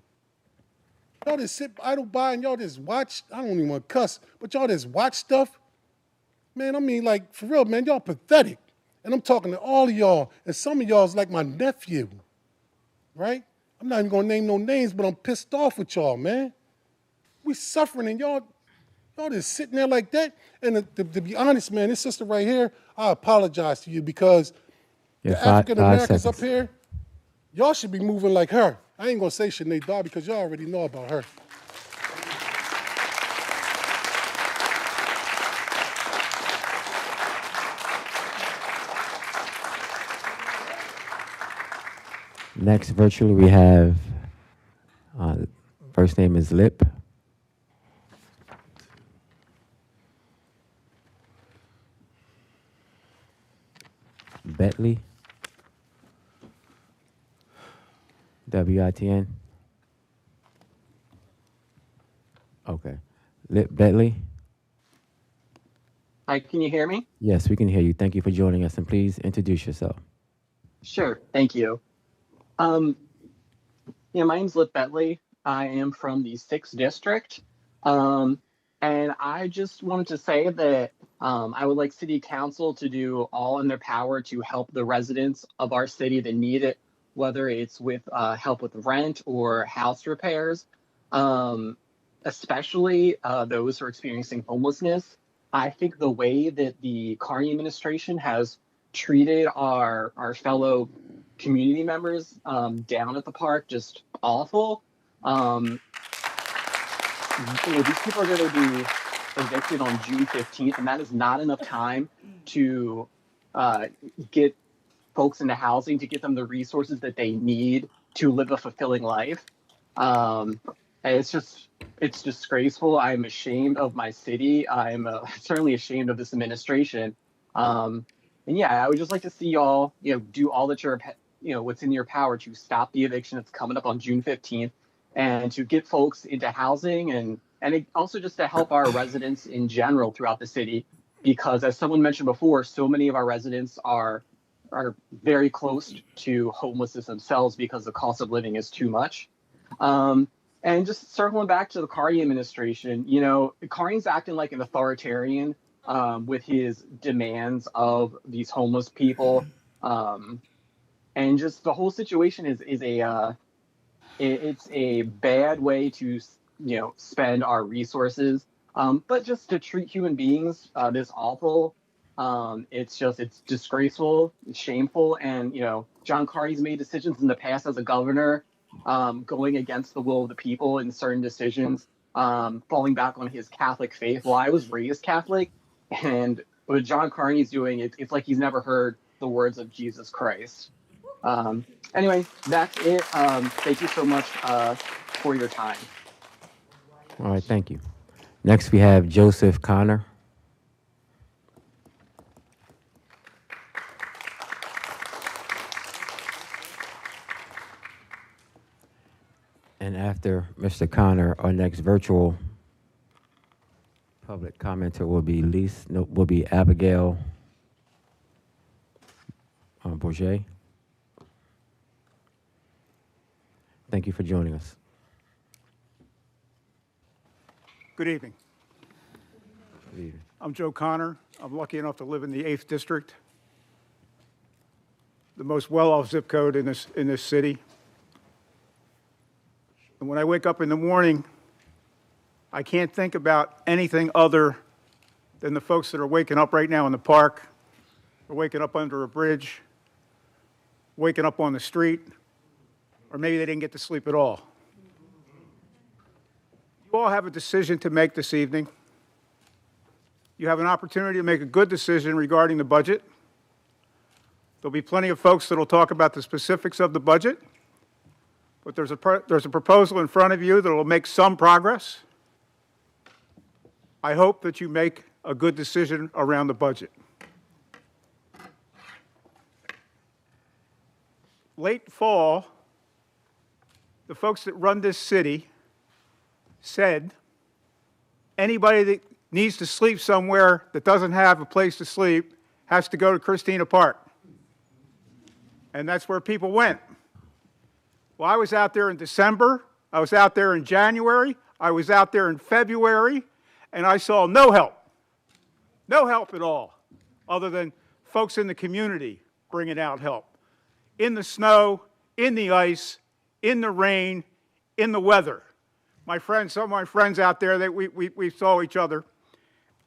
Y'all just sit idle by and y'all just watch. I don't even want to cuss, but y'all just watch stuff. Man, I mean, like, for real, man, y'all pathetic. And I'm talking to all of y'all, and some of y'all is like my nephew, right? I'm not even going to name no names, but I'm pissed off with y'all, man. We suffering, and y'all just sitting there like that. And to be honest, man, this sister right here, I apologize to you because Yeah, the African-Americans up seconds. here, y'all should be moving like her. I ain't going to say Sinead Dar because y'all already know about her. Next, virtually, we have, first name is Lip. Betley. WITN. Okay. Lip Betley. Hi, can you hear me? Yes, we can hear you. Thank you for joining us, and please introduce yourself. Sure, thank you. My name's Lip Betley. I am from the 6th District. And I just wanted to say that I would like City Council to do all in their power to help the residents of our city that need it, whether it's with help with rent or house repairs, especially those who are experiencing homelessness. I think the way that the Carney administration has treated our fellow community members down at the park, just awful. These people are going to be evicted on June 15th, and that is not enough time to get folks into housing, to get them the resources that they need to live a fulfilling life. And it's disgraceful. I'm ashamed of my city. I'm certainly ashamed of this administration. And yeah, I would just like to see y'all, do all that what's in your power to stop the eviction that's coming up on June 15th, and to get folks into housing, and also just to help our residents in general throughout the city, because as someone mentioned before, so many of our residents are very close to homelessness themselves because the cost of living is too much. And just circling back to the Carney administration, Carney's acting like an authoritarian with his demands of these homeless people. And just the whole situation is it's a bad way to spend our resources, but just to treat human beings this awful. It's disgraceful, it's shameful, and John Carney's made decisions in the past as a governor, going against the will of the people in certain decisions, falling back on his Catholic faith. Well, I was raised Catholic, and what John Carney's doing, it's like he's never heard the words of Jesus Christ. Anyway, that's it. Thank you so much for your time. All right, thank you. Next, we have Joseph Connor. And after Mr. Connor, our next virtual public commenter will be Abigail Bourget. Thank you for joining us. Good evening. Good evening. I'm Joe Connor. I'm lucky enough to live in the 8th District, the most well-off zip code in this city. And when I wake up in the morning, I can't think about anything other than the folks that are waking up right now in the park, or waking up under a bridge, waking up on the street, or maybe they didn't get to sleep at all. You all have a decision to make this evening. You have an opportunity to make a good decision regarding the budget. There'll be plenty of folks that will talk about the specifics of the budget, but there's a proposal in front of you that will make some progress. I hope that you make a good decision around the budget. late fall, the folks that run this city said anybody that needs to sleep somewhere that doesn't have a place to sleep has to go to Christina Park. And that's where people went. Well, I was out there in December, I was out there in January, I was out there in February, and I saw no help. No help at all, other than folks in the community bringing out help. In the snow, in the ice, in the rain, in the weather. My friends, some of my friends out there, we saw each other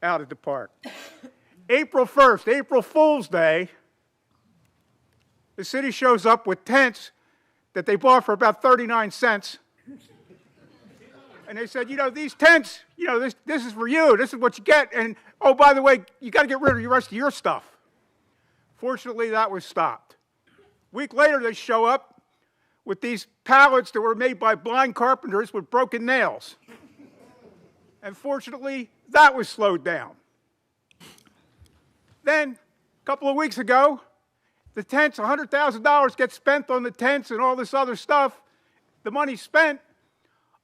out at the park. April 1st, April Fool's Day, the city shows up with tents that they bought for about 39 cents. And they said, you know, these tents, you know, this is for you. This is what you get. And, oh, by the way, you got to get rid of the rest of your stuff. Fortunately, that was stopped. A week later, they show up with these pallets that were made by blind carpenters with broken nails. And fortunately, that was slowed down. Then, a couple of weeks ago, the tents, $100,000 gets spent on the tents and all this other stuff. The money's spent.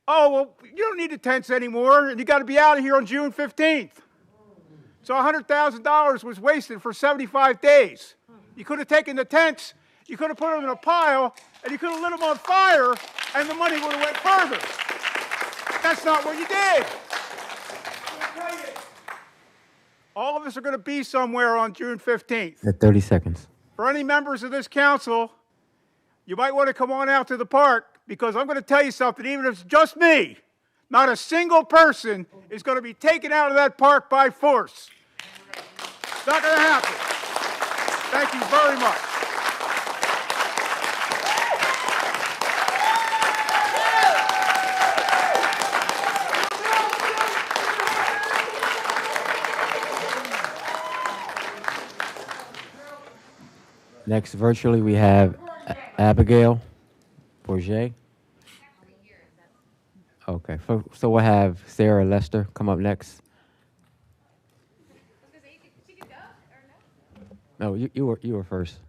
Oh, well, you don't need the tents anymore, and you got to be out of here on June 15th. So $100,000 was wasted for 75 days. You could have taken the tents, you could have put them in a pile, and you could have lit them on fire, and the money would have went further. That's not what you did. All of us are going to be somewhere on June 15th. At 30 seconds. For any members of this council, you might want to come on out to the park, because I'm going to tell you something, even if it's just me, not a single person is going to be taken out of that park by force. It's not going to happen. Thank you very much. Next, virtually, we have Abigail Bourget. Okay, so we'll have Sarah Lester come up next. No, you were first.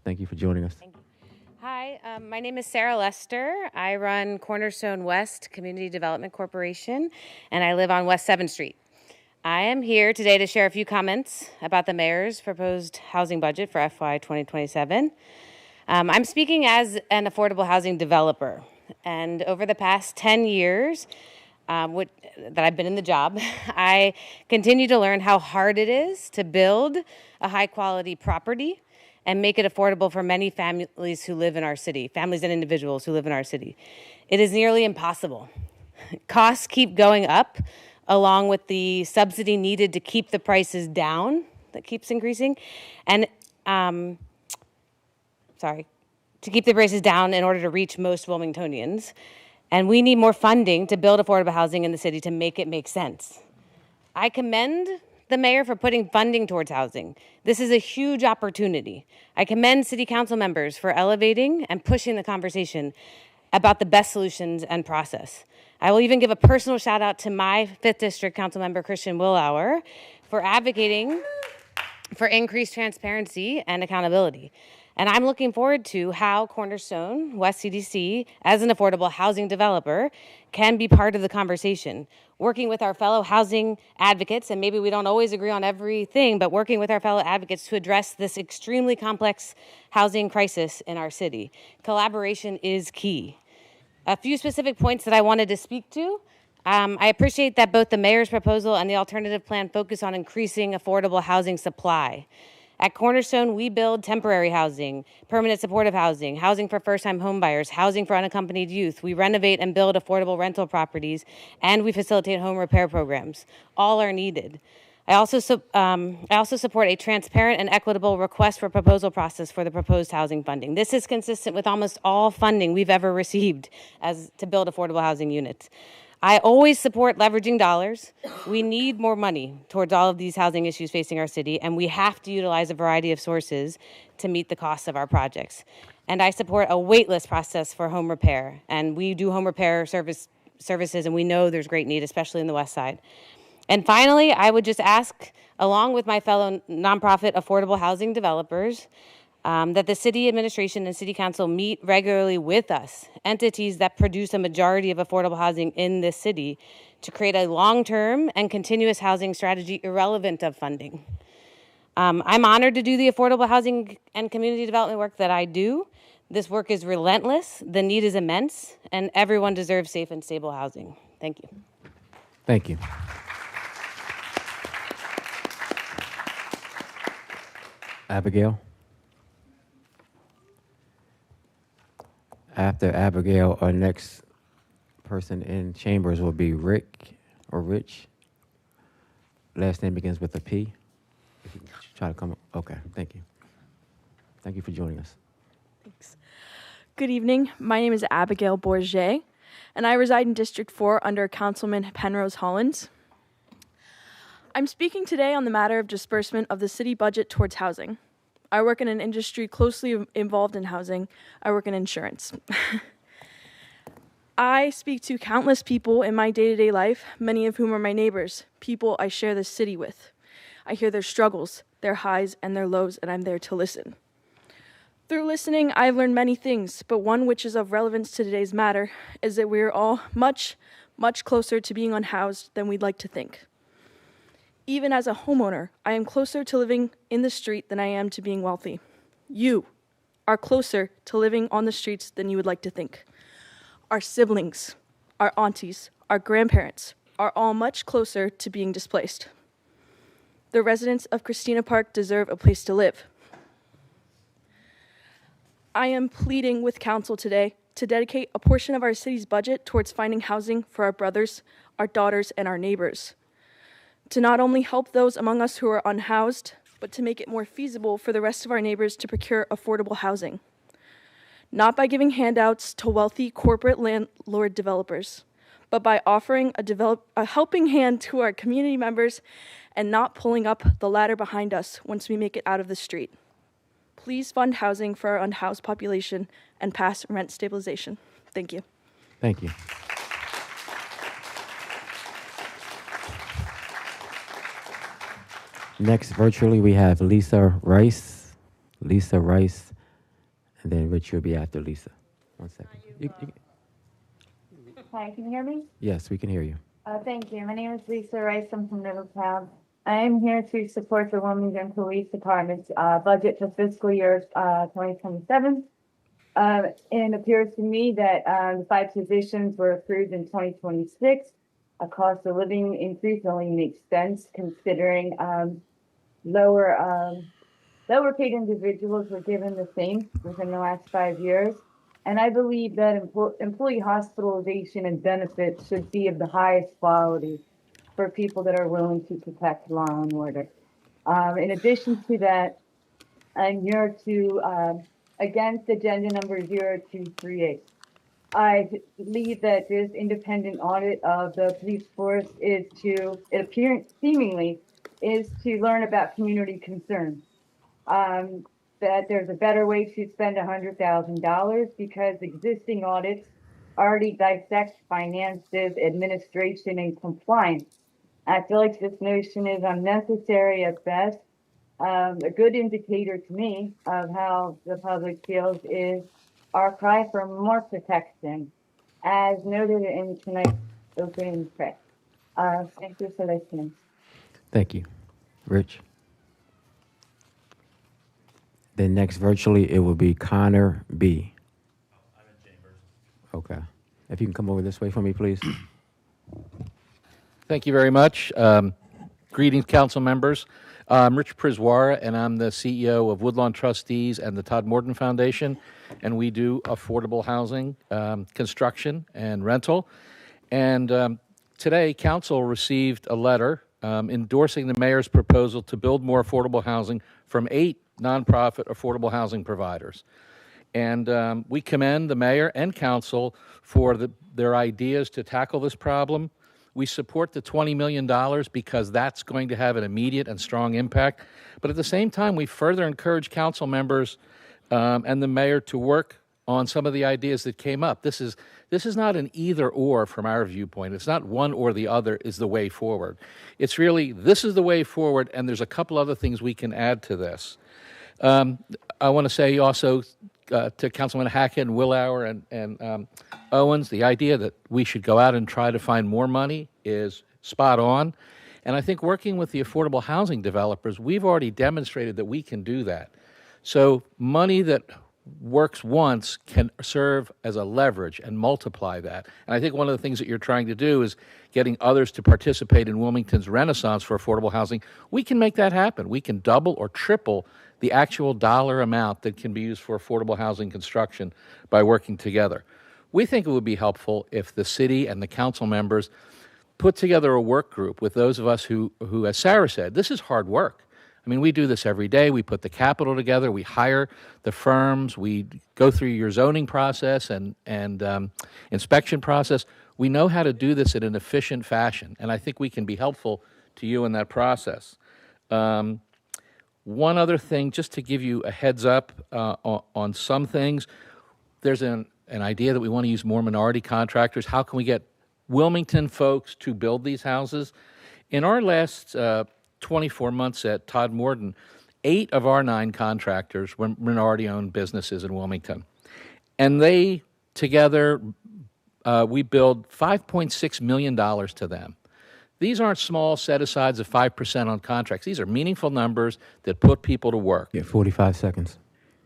Thank you for joining us. Hi, my name is Sarah Lester. I run Cornerstone West Community Development Corporation, and I live on West 7th Street. I am here today to share a few comments about the mayor's proposed housing budget for FY 2027. I'm speaking as an affordable housing developer, and over the past 10 years that I've been in the job, I continue to learn how hard it is to build a high-quality property and make it affordable for many families who live in our city, families and individuals who live in our city. It is nearly impossible. Costs keep going up, along with the subsidy needed to keep the prices down, that keeps increasing, and to keep the prices down in order to reach most Wilmingtonians. And we need more funding to build affordable housing in the city to make it make sense. I commend the mayor for putting funding towards housing. This is a huge opportunity. I commend city council members for elevating and pushing the conversation about the best solutions and process. I will even give a personal shout out to my 5th District Council member, Christian Willauer, for advocating for increased transparency and accountability. And I'm looking forward to how Cornerstone West CDC, as an affordable housing developer, can be part of the conversation, working with our fellow housing advocates, and maybe we don't always agree on everything, but working with our fellow advocates to address this extremely complex housing crisis in our city. Collaboration is key. A few specific points that I wanted to speak to. I appreciate that both the mayor's proposal and the alternative plan focus on increasing affordable housing supply. At Cornerstone, we build temporary housing, permanent supportive housing, housing for first-time homebuyers, housing for unaccompanied youth. We renovate and build affordable rental properties, and we facilitate home repair programs. All are needed. I also support a transparent and equitable request for proposal process for the proposed housing funding. This is consistent with almost all funding we've ever received to build affordable housing units. I always support leveraging dollars. We need more money towards all of these housing issues facing our city, and we have to utilize a variety of sources to meet the costs of our projects. And I support a waitlist process for home repair, and we do home repair services services, and we know there's great need, especially in the West Side. And finally, I would just ask, along with my fellow nonprofit affordable housing developers, that the city administration and city council meet regularly with us, entities that produce a majority of affordable housing in this city, to create a long-term and continuous housing strategy irrelevant of funding. I'm honored to do the affordable housing and community development work that I do. This work is relentless, the need is immense, and everyone deserves safe and stable housing. Thank you. Thank you. Abigail? After Abigail, our next person in chambers will be Rick or Rich. Last name begins with a P. If you try to come up. Okay, thank you. Thank you for joining us. Thanks. Good evening. My name is Abigail Bourget, and I reside in District 4 under Councilman Penrose Hollins. I'm speaking today on the matter of disbursement of the city budget towards housing. I work in an industry closely involved in housing. I work in insurance. I speak to countless people in my day-to-day life, many of whom are my neighbors, people I share this city with. I hear their struggles, their highs and their lows, and I'm there to listen. Through listening, I've learned many things, but one which is of relevance to today's matter is that we're all much, much closer to being unhoused than we'd like to think. Even as a homeowner, I am closer to living in the street than I am to being wealthy. You are closer to living on the streets than you would like to think. Our siblings, our aunties, our grandparents are all much closer to being displaced. The residents of Christina Park deserve a place to live. I am pleading with council today to dedicate a portion of our city's budget towards finding housing for our brothers, our daughters, and our neighbors. To not only help those among us who are unhoused, but to make it more feasible for the rest of our neighbors to procure affordable housing. Not by giving handouts to wealthy corporate landlord developers, but by offering a helping hand to our community members and not pulling up the ladder behind us once we make it out of the street. Please fund housing for our unhoused population and pass rent stabilization. Thank you. Thank you. Next, virtually, we have Lisa Rice. Lisa Rice, and then Rich will be after Lisa. 1 second. Hi, can you hear me? Yes, we can hear you. Thank you. My name is Lisa Rice. I'm from Middletown. I am here to support the Wilmington Police Department's budget for fiscal year 2027. And it appears to me that the 5 positions were approved in 2026. A cost of living increase only makes sense considering lower paid individuals were given the same within the last 5 years. And I believe that employee hospitalization and benefits should be of the highest quality for people that are willing to protect law and order. In addition to that, I'm here to against agenda number 0238. I believe that this independent audit of the police force is to, it appears seemingly, is to learn about community concerns. That there's a better way to spend $100,000 because existing audits already dissect finances, administration, and compliance. I feel like this notion is unnecessary at best. A good indicator to me of how the public feels is our cry for more protection, as noted in tonight's opening prayer. Thank you for listening. Thank you. Rich? Then next, virtually, it will be Connor B. I'm in chambers. Okay. If you can come over this way for me, please. Thank you very much. Greetings, council members. I'm Rich Priswara, and I'm the CEO of Woodlawn Trustees and the Todd Morton Foundation, and we do affordable housing, construction, and rental. And today, council received a letter endorsing the mayor's proposal to build more affordable housing from 8 nonprofit affordable housing providers. And we commend the mayor and council for their ideas to tackle this problem. We support the $20 million because that's going to have an immediate and strong impact. But at the same time, we further encourage council members and the mayor to work on some of the ideas that came up. This is not an either or from our viewpoint. It's not one or the other is the way forward. It's really this is the way forward, and there's a couple other things we can add to this. I want to say also to Councilman Hackett and Willauer and Owens, the idea that we should go out and try to find more money is spot on. And I think working with the affordable housing developers, we've already demonstrated that we can do that. So money that works once can serve as a leverage and multiply that. And I think one of the things that you're trying to do is getting others to participate in Wilmington's renaissance for affordable housing. We can make that happen. We can double or triple the actual dollar amount that can be used for affordable housing construction by working together. We think it would be helpful if the city and the council members put together a work group with those of us who, as Sarah said, this is hard work. I mean, we do this every day. We put the capital together. We hire the firms. We go through your zoning process and inspection process. We know how to do this in an efficient fashion, and I think we can be helpful to you in that process. One other thing, just to give you a heads up on some things, there's an idea that we want to use more minority contractors. How can we get Wilmington folks to build these houses? In our last 24 months at Todd Morton, 8 of our 9 contractors were minority-owned businesses in Wilmington. And they, together, we billed $5.6 million to them. These aren't small set-asides of 5% on contracts. These are meaningful numbers that put people to work. Yeah, 45 seconds.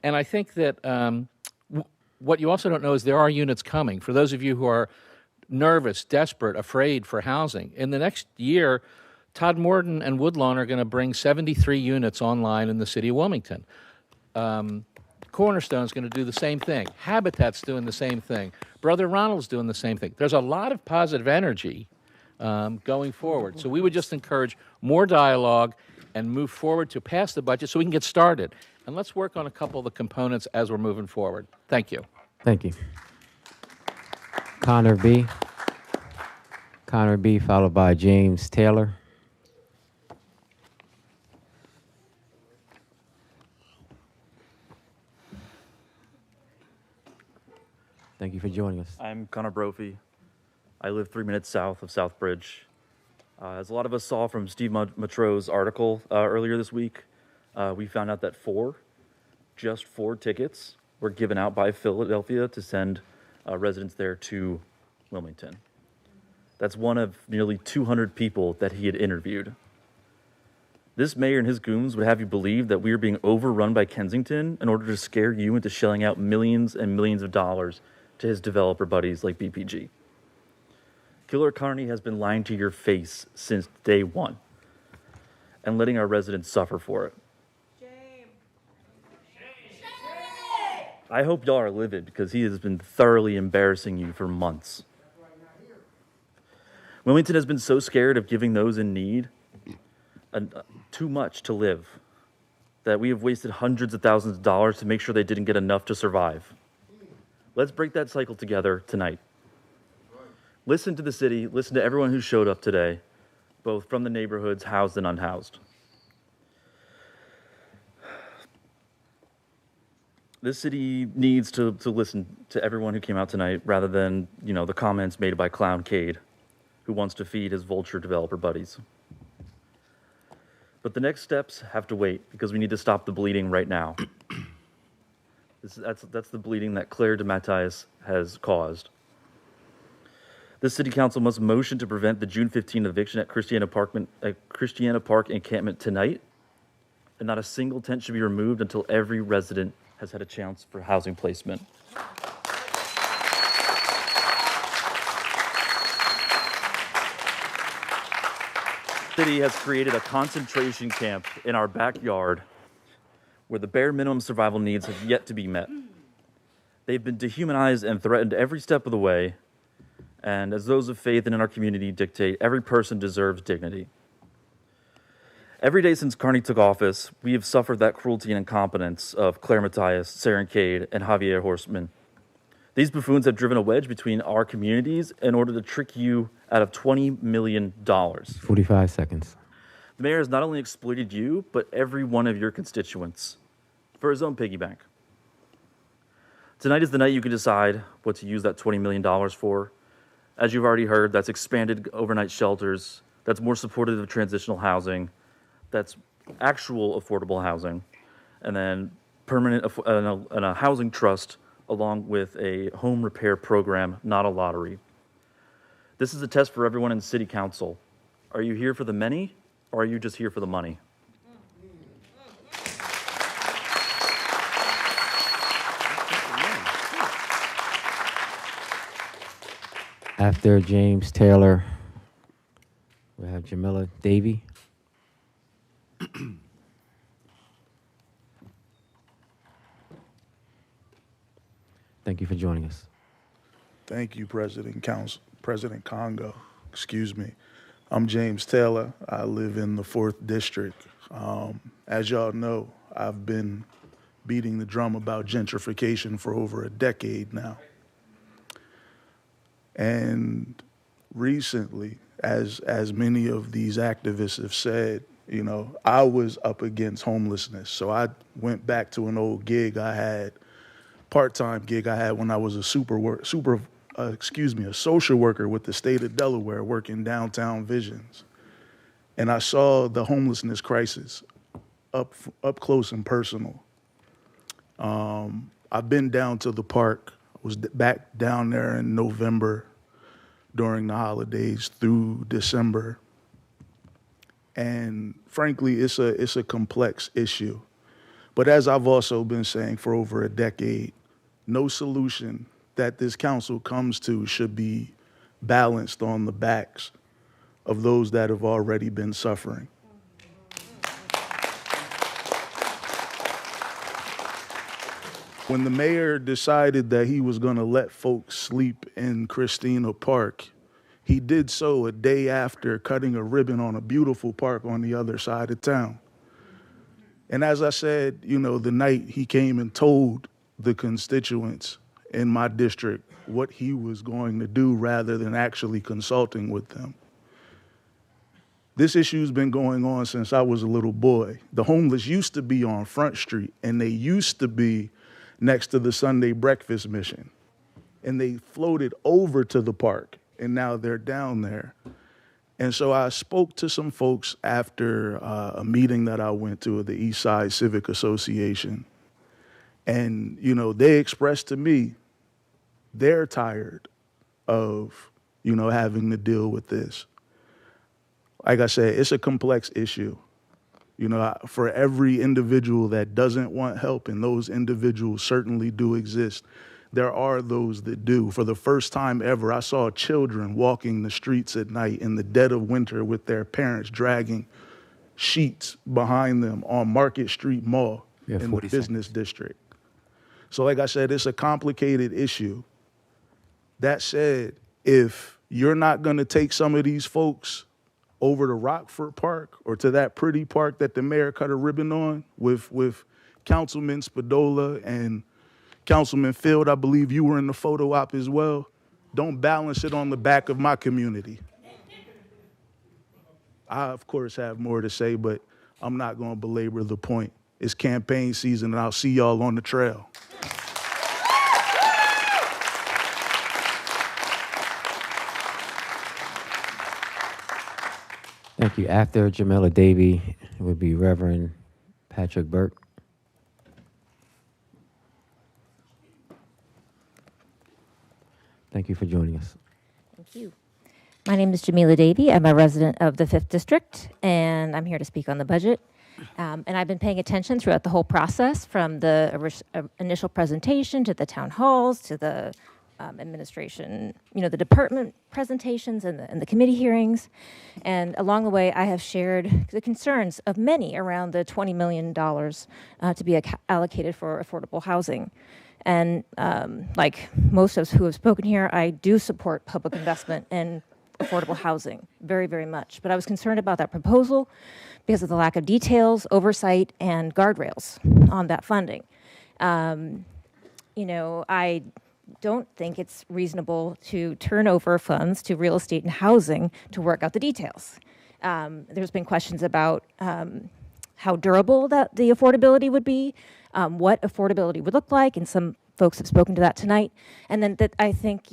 And I think that what you also don't know is there are units coming. For those of you who are nervous, desperate, afraid for housing, in the next year, Todd Morton and Woodlawn are going to bring 73 units online in the city of Wilmington. Cornerstone's going to do the same thing. Habitat's doing the same thing. Brother Ronald's doing the same thing. There's a lot of positive energy going forward. So we would just encourage more dialogue and move forward to pass the budget so we can get started. And let's work on a couple of the components as we're moving forward. Thank you. Thank you. Connor B. Connor B. followed by James Taylor. Thank you for joining us. I'm Connor Brophy. I live 3 minutes south of Southbridge. As a lot of us saw from Steve Matro's article earlier this week, we found out that just four tickets were given out by Philadelphia to send residents there to Wilmington. That's one of nearly 200 people that he had interviewed. This mayor and his goons would have you believe that we are being overrun by Kensington in order to scare you into shelling out millions and millions of dollars to his developer buddies like BPG. Killer Carney has been lying to your face since day one and letting our residents suffer for it. I hope y'all are livid because he has been thoroughly embarrassing you for months. Wilmington has been so scared of giving those in need too much to live that we have wasted hundreds of thousands of dollars to make sure they didn't get enough to survive. Let's break that cycle together tonight. Listen to the city, listen to everyone who showed up today, both from the neighborhoods, housed and unhoused. This city needs to listen to everyone who came out tonight rather than, the comments made by Clown Cade, who wants to feed his vulture developer buddies. But the next steps have to wait because we need to stop the bleeding right now. That's the bleeding that Claire DeMatteis has caused. This city council must motion to prevent the June 15 eviction at Christiana Park encampment tonight, and not a single tent should be removed until every resident has had a chance for housing placement. The city has created a concentration camp in our backyard where the bare minimum survival needs have yet to be met. They've been dehumanized and threatened every step of the way, and as those of faith and in our community dictate, every person deserves dignity. Every day since Carney took office, we have suffered that cruelty and incompetence of Claire Mattias, Saren Cade, and Javier Horstman. These buffoons have driven a wedge between our communities in order to trick you out of $20 million. 45 seconds. The mayor has not only exploited you, but every one of your constituents for his own piggy bank. Tonight is the night you can decide what to use that $20 million for. As you've already heard, that's expanded overnight shelters, that's more supportive of transitional housing, that's actual affordable housing, and then permanent and a housing trust along with a home repair program, not a lottery. This is a test for everyone in City Council. Are you here for the many, or are you just here for the money? After James Taylor, we have Jamila Davy. Thank you for joining us. Thank you, President Congo. Excuse me. I'm James Taylor. I live in the 4th District. As y'all know, I've been beating the drum about gentrification for over a decade now. And recently, as many of these activists have said, you know, I was up against homelessness. So I went back to an old gig I had, part-time gig I had when I was a social worker with the state of Delaware working downtown Visions. And I saw the homelessness crisis up close and personal. I've been down to the park, was back down there in November during the holidays through December. And frankly, it's a complex issue. But as I've also been saying for over a decade, no solution that this council comes to should be balanced on the backs of those that have already been suffering. When the mayor decided that he was going to let folks sleep in Christina Park, he did so a day after cutting a ribbon on a beautiful park on the other side of town. And as I said, you know, the night he came and told the constituents in my district what he was going to do rather than actually consulting with them. This issue's been going on since I was a little boy. The homeless used to be on Front Street, and they used to be next to the Sunday breakfast mission. And they floated over to the park, and now they're down there. And so I spoke to some folks after a meeting that I went to at the East Side Civic Association. And, you know, they expressed to me they're tired of, you know, having to deal with this. Like I said, it's a complex issue. You know, for every individual that doesn't want help, and those individuals certainly do exist, there are those that do. For the first time ever, I saw children walking the streets at night in the dead of winter with their parents dragging sheets behind them on Market Street Mall in the business district. So like I said, it's a complicated issue. That said, if you're not going to take some of these folks over to Rockford Park or to that pretty park that the mayor cut a ribbon on with Councilman Spadola and Councilman Field, I believe you were in the photo op as well, don't balance it on the back of my community. I, of course, have more to say, but I'm not going to belabor the point. It's campaign season, and I'll see y'all on the trail. Thank you. After Jamila Davy, it would be Reverend Patrick Burke. Thank you for joining us. Thank you. My name is Jamila Davy. I'm a resident of the 5th District, and I'm here to speak on the budget. And I've been paying attention throughout the whole process, from the initial presentation to the town halls to the administration, you know, the department presentations and the committee hearings. And along the way, I have shared the concerns of many around the $20 million to be allocated for affordable housing. And like most of us who have spoken here, I do support public investment in affordable housing very, very much. But I was concerned about that proposal because of the lack of details, oversight, and guardrails on that funding. You know, I don't think it's reasonable to turn over funds to real estate and housing to work out the details. There's been questions about how durable that the affordability would be, what affordability would look like, and some folks have spoken to that tonight. And then that I think,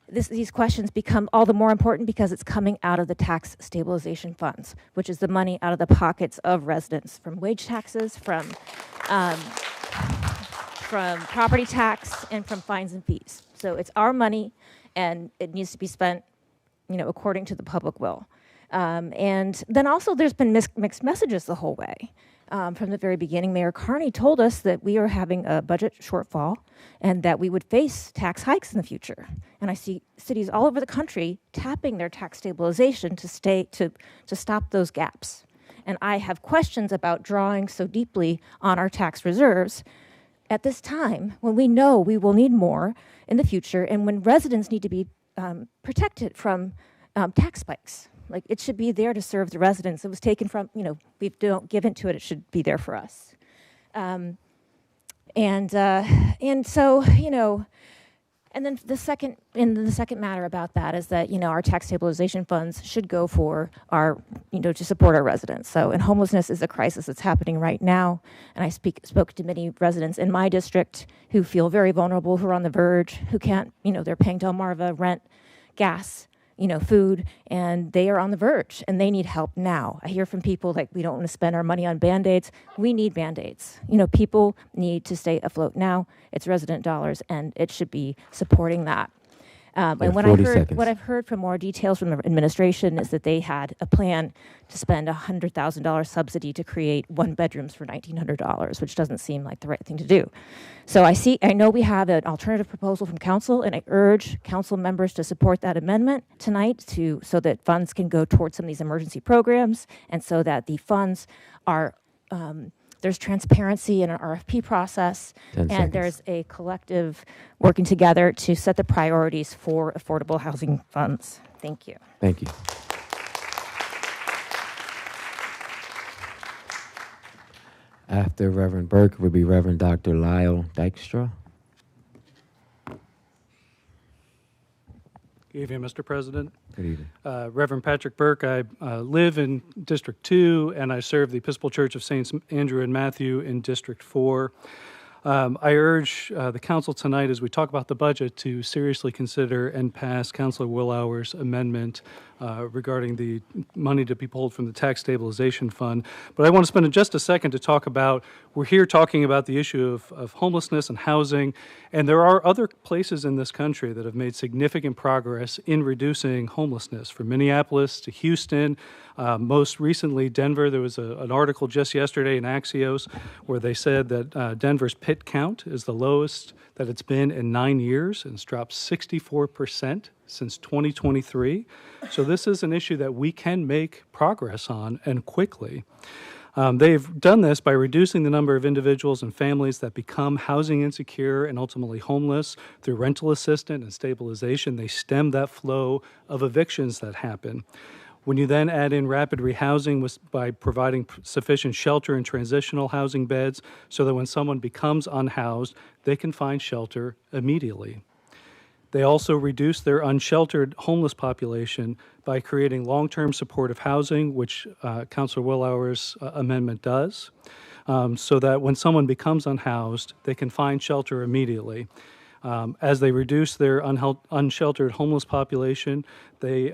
these questions become all the more important because it's coming out of the tax stabilization funds, which is the money out of the pockets of residents from wage taxes, from property tax, and from fines and fees. So it's our money, and it needs to be spent, according to the public will. And then also there's been mixed messages the whole way. From the very beginning, Mayor Carney told us that we are having a budget shortfall and that we would face tax hikes in the future. And I see cities all over the country tapping their tax stabilization to stop those gaps. And I have questions about drawing so deeply on our tax reserves at this time when we know we will need more in the future and when residents need to be protected from tax spikes. Like, it should be there to serve the residents. It was taken from, we don't give into it. It should be there for us. And so, and then the second matter about that is that, our tax stabilization funds should go for our, to support our residents. So, and homelessness is a crisis that's happening right now. And I spoke to many residents in my district who feel very vulnerable, who are on the verge, who can't, they're paying Delmarva rent, gas, food, and they are on the verge and they need help now. I hear from people like, we don't want to spend our money on Band-Aids. We need Band-Aids. People need to stay afloat now. It's resident dollars and it should be supporting that. And what I've heard from more details from the administration is that they had a plan to spend a $100,000 subsidy to create 1 bedrooms for $1,900, which doesn't seem like the right thing to do. So I know we have an alternative proposal from council, and I urge council members to support that amendment tonight so that funds can go towards some of these emergency programs, and so that the funds are there's transparency in an RFP process, and there's a collective working together to set the priorities for affordable housing funds. Thank you. Thank you. After Reverend Burke will be Reverend Dr. Lyle Dykstra. Good evening, Mr. President. Good evening. Reverend Patrick Burke. I live in District 2, and I serve the Episcopal Church of Saints Andrew and Matthew in District 4. I urge the council tonight, as we talk about the budget, to seriously consider and pass Councilor Willauer's amendment regarding the money to be pulled from the Tax Stabilization Fund. But I want to spend just a second to talk about, we're here talking about the issue of homelessness and housing, and there are other places in this country that have made significant progress in reducing homelessness, from Minneapolis to Houston. Most recently, Denver. There was an article just yesterday in Axios where they said that Denver's pit count is the lowest that it's been in 9 years, and it's dropped 64% since 2023. So this is an issue that we can make progress on, and quickly. They've done this by reducing the number of individuals and families that become housing insecure and ultimately homeless through rental assistance and stabilization. They stem that flow of evictions that happen. When you then add in rapid rehousing by providing sufficient shelter and transitional housing beds so that when someone becomes unhoused, they can find shelter immediately. They also reduce their unsheltered homeless population by creating long-term supportive housing, which Councilor Willauer's amendment does, so that when someone becomes unhoused, they can find shelter immediately. As they reduce their unsheltered homeless population, they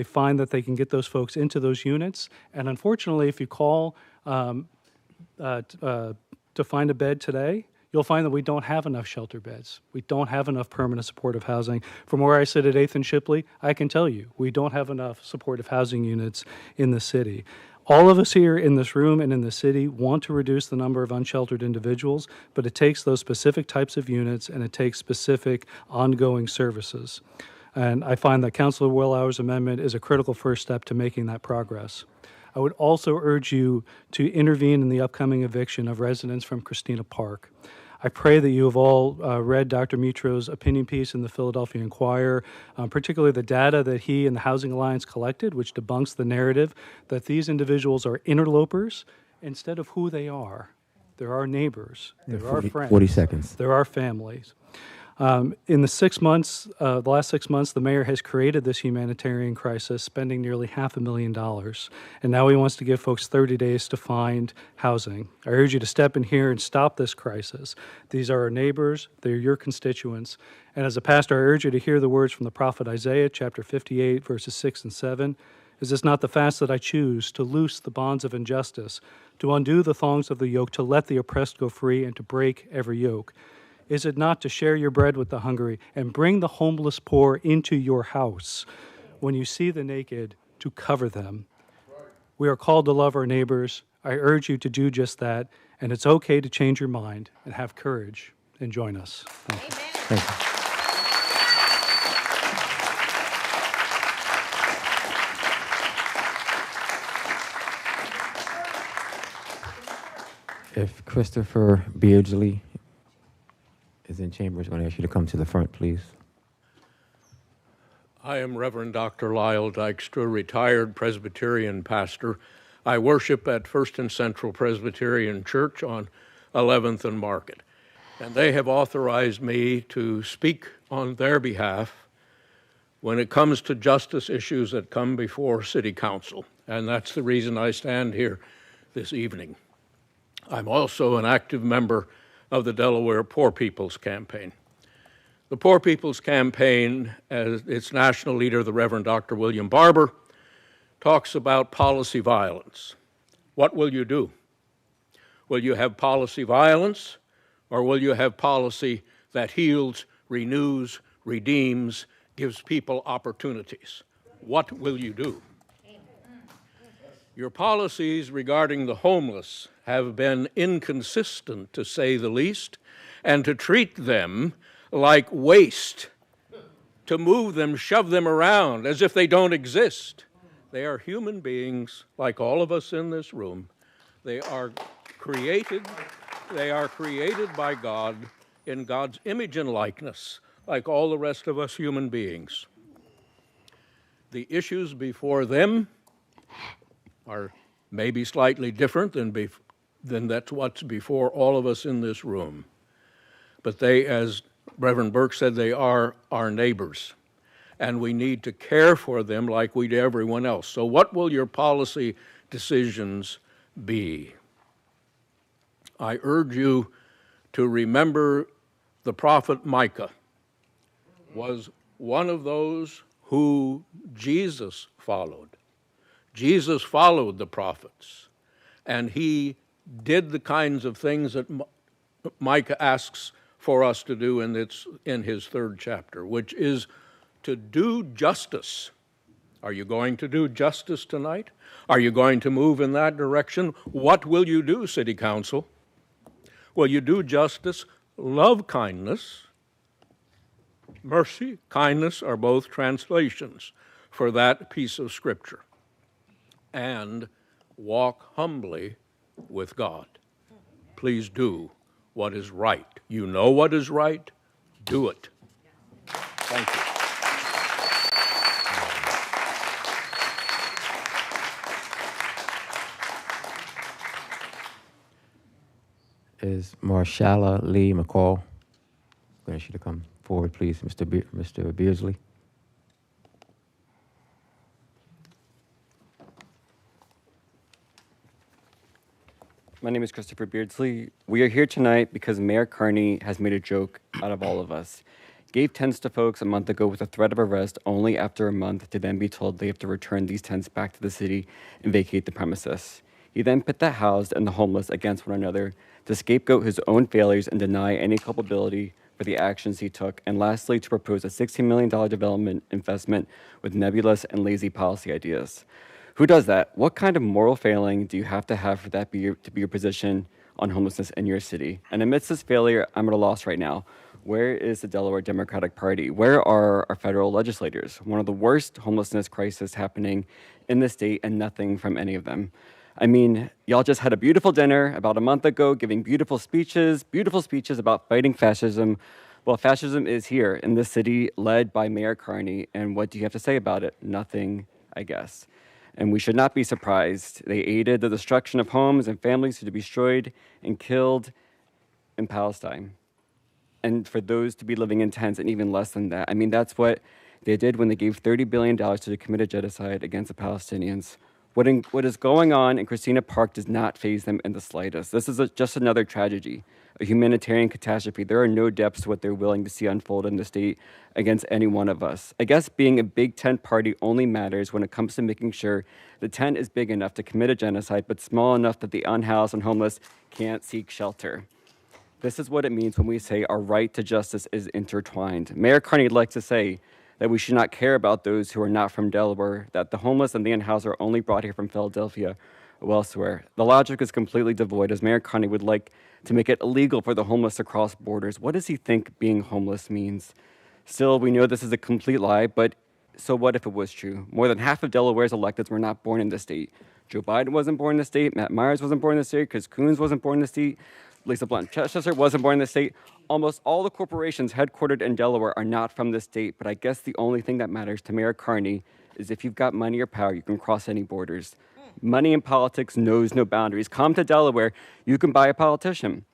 find that they can get those folks into those units. And unfortunately, if you call to find a bed today, you'll find that we don't have enough shelter beds. We don't have enough permanent supportive housing. From where I sit at 8th and Shipley, I can tell you, we don't have enough supportive housing units in the city. All of us here in this room and in the city want to reduce the number of unsheltered individuals, but it takes those specific types of units and it takes specific ongoing services. And I find that Councilor Willauer's amendment is a critical first step to making that progress. I would also urge you to intervene in the upcoming eviction of residents from Christina Park. I pray that you have all read Dr. Mitro's opinion piece in the Philadelphia Inquirer, particularly the data that he and the Housing Alliance collected, which debunks the narrative that these individuals are interlopers instead of who they are. There are neighbors, there are friends, 40 seconds. There are families. In the 6 months, the last 6 months, the mayor has created this humanitarian crisis, spending nearly $500,000. And now he wants to give folks 30 days to find housing. I urge you to step in here and stop this crisis. These are our neighbors, they're your constituents. And as a pastor, I urge you to hear the words from the prophet Isaiah, chapter 58, verses 6 and 7. Is this not the fast that I choose, to loose the bonds of injustice, to undo the thongs of the yoke, to let the oppressed go free, and to break every yoke? Is it not to share your bread with the hungry and bring the homeless poor into your house? When you see the naked, to cover them. We are called to love our neighbors. I urge you to do just that, and it's okay to change your mind and have courage and join us. Thank you. Thank you. If Christopher Beardsley is in chambers, I'm going to ask you to come to the front, please. I am Reverend Dr. Lyle Dykstra, retired Presbyterian pastor. I worship at First and Central Presbyterian Church on 11th and Market. And they have authorized me to speak on their behalf when it comes to justice issues that come before City Council. And that's the reason I stand here this evening. I'm also an active member of the Delaware Poor People's Campaign. The Poor People's Campaign, as its national leader, the Reverend Dr. William Barber, talks about policy violence. What will you do? Will you have policy violence, or will you have policy that heals, renews, redeems, gives people opportunities? What will you do? Your policies regarding the homeless have been inconsistent, to say the least, and to treat them like waste, to move them, shove them around as if they don't exist. They are human beings like all of us in this room. They are created by God in God's image and likeness, like all the rest of us human beings. The issues before them are maybe slightly different than that's what's before all of us in this room. But they, as Reverend Burke said, they are our neighbors, and we need to care for them like we do everyone else. So what will your policy decisions be? I urge you to remember the prophet Micah was one of those who Jesus followed. Jesus followed the prophets, and he did the kinds of things that Micah asks for us to do in his 3rd chapter, which is to do justice. Are you going to do justice tonight? Are you going to move in that direction? What will you do, City Council? Will you do justice, love kindness? Mercy, kindness are both translations for that piece of Scripture. And walk humbly with God. Please do what is right. You know what is right, do it. Thank you. Is Marshala Lee McCall? I'm going to ask you to come forward, please, Mr. Beardsley. My name is Christopher Beardsley. We are here tonight because Mayor Carney has made a joke out of all of us. Gave tents to folks a month ago with a threat of arrest only after a month to then be told they have to return these tents back to the city and vacate the premises. He then pit the housed and the homeless against one another to scapegoat his own failures and deny any culpability for the actions he took. And lastly, to propose a $16 million development investment with nebulous and lazy policy ideas. Who does that? What kind of moral failing do you have for that to be your position on homelessness in your city? And amidst this failure, I'm at a loss right now. Where is the Delaware Democratic Party? Where are our federal legislators? One of the worst homelessness crises happening in the state, and nothing from any of them. I mean, y'all just had a beautiful dinner about a month ago, giving beautiful speeches about fighting fascism. Well, fascism is here in this city, led by Mayor Carney, and what do you have to say about it? Nothing, I guess. And we should not be surprised. They aided the destruction of homes and families to be destroyed and killed in Palestine. and for those to be living in tents and even less than that. I mean, that's what they did when they gave $30 billion to the committed genocide against the Palestinians. What is going on in Christina Park does not faze them in the slightest. This is just another tragedy, a humanitarian catastrophe. There are no depths to what they're willing to see unfold in the state against any one of us. I guess being a big tent party only matters when it comes to making sure the tent is big enough to commit a genocide, but small enough that the unhoused and homeless can't seek shelter. This is what it means when we say our right to justice is intertwined. Mayor Carney likes to say that we should not care about those who are not from Delaware, that the homeless and the unhoused are only brought here from Philadelphia or elsewhere. The logic is completely devoid, as Mayor Carney would like to make it illegal for the homeless to cross borders. What does he think being homeless means? Still, we know this is a complete lie, but so what if it was true? More than half of Delaware's electeds were not born in the state. Joe Biden wasn't born in the state, Matt Myers wasn't born in the state, Chris Coons wasn't born in the state, Lisa Blunt Chester wasn't born in the state. Almost all the corporations headquartered in Delaware are not from the state, but I guess the only thing that matters to Mayor Carney is if you've got money or power, you can cross any borders. Money in politics knows no boundaries. Come to Delaware, you can buy a politician.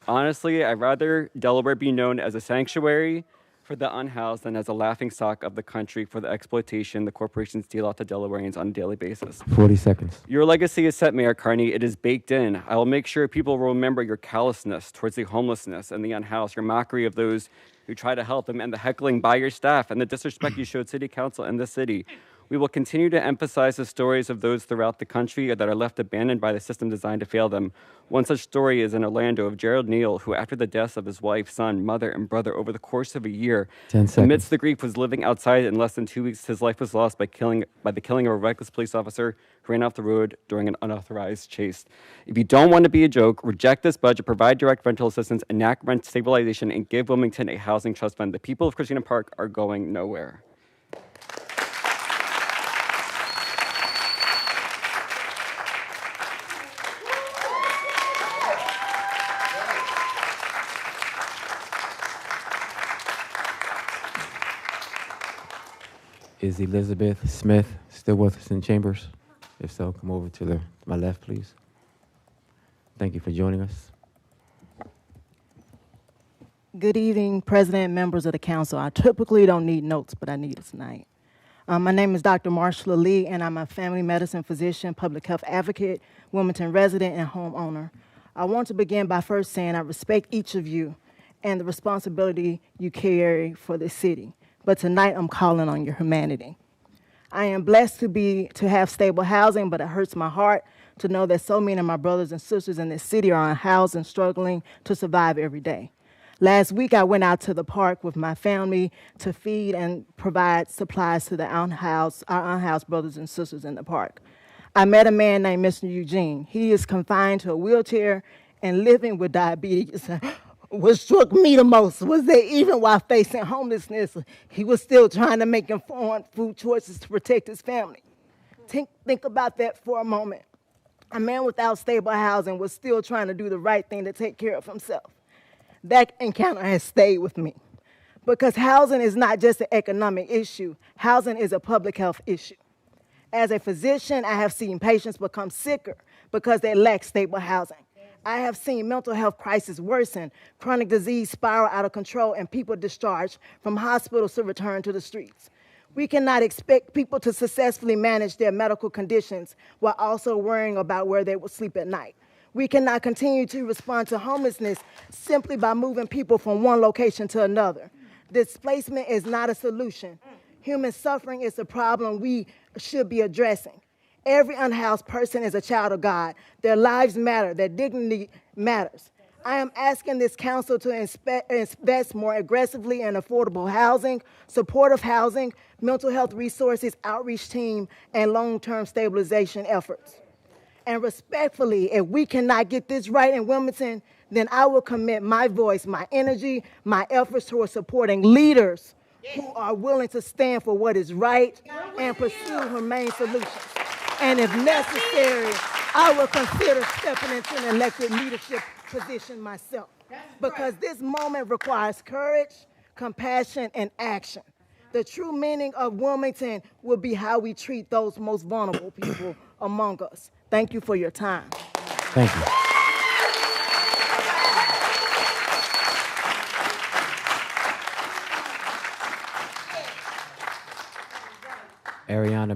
Honestly, I'd rather Delaware be known as a sanctuary for the unhoused than as a laughingstock of the country for the exploitation the corporations deal out to Delawareans on a daily basis. 40 seconds. Your legacy is set, Mayor Carney. It is baked in. I will make sure people will remember your callousness towards the homelessness and the unhoused, your mockery of those who try to help them, and the heckling by your staff and the disrespect you showed City Council and the city. We will continue to emphasize the stories of those throughout the country that are left abandoned by the system designed to fail them. One such story is in Orlando of Gerald Neal, who after the deaths of his wife, son, mother, and brother over the course of a year, 10 seconds. amidst the grief, was living outside. In less than 2 weeks, his life was lost by the killing of a reckless police officer who ran off the road during an unauthorized chase. If you don't want to be a joke, reject this budget, provide direct rental assistance, enact rent stabilization, and give Wilmington a housing trust fund. The people of Christina Park are going nowhere. Is Elizabeth Smith still with us in chambers? If so, come over to my left, please. Thank you for joining us. Good evening, President and members of the council. I typically don't need notes, but I need it tonight. My name is Dr. Marshall Lee, and I'm a family medicine physician, public health advocate, Wilmington resident, and homeowner. I want to begin by first saying I respect each of you and the responsibility you carry for this city. But tonight I'm calling on your humanity. I am blessed to have stable housing, but it hurts my heart to know that so many of my brothers and sisters in this city are unhoused and struggling to survive every day. Last week I went out to the park with my family to feed and provide supplies to our unhoused brothers and sisters in the park. I met a man named Mr. Eugene. He is confined to a wheelchair and living with diabetes. What struck me the most was that even while facing homelessness, he was still trying to make informed food choices to protect his family. Think about that for a moment. A man without stable housing was still trying to do the right thing to take care of himself. That encounter has stayed with me because housing is not just an economic issue. Housing is a public health issue. As a physician, I have seen patients become sicker because they lack stable housing. I have seen mental health crises worsen, chronic disease spiral out of control, and people discharged from hospitals to return to the streets. We cannot expect people to successfully manage their medical conditions while also worrying about where they will sleep at night. We cannot continue to respond to homelessness simply by moving people from one location to another. Displacement is not a solution. Human suffering is a problem we should be addressing. Every unhoused person is a child of God. Their lives matter. Their dignity matters. I am asking this council to invest more aggressively in affordable housing, supportive housing, mental health resources, outreach team, and long-term stabilization efforts. And respectfully, if we cannot get this right in Wilmington, then I will commit my voice, my energy, my efforts towards supporting leaders who are willing to stand for what is right and pursue humane solutions. And if necessary, I will consider stepping into an elected leadership position myself. Because this moment requires courage, compassion, and action. The true meaning of Wilmington will be how we treat those most vulnerable people among us. Thank you for your time. Thank you.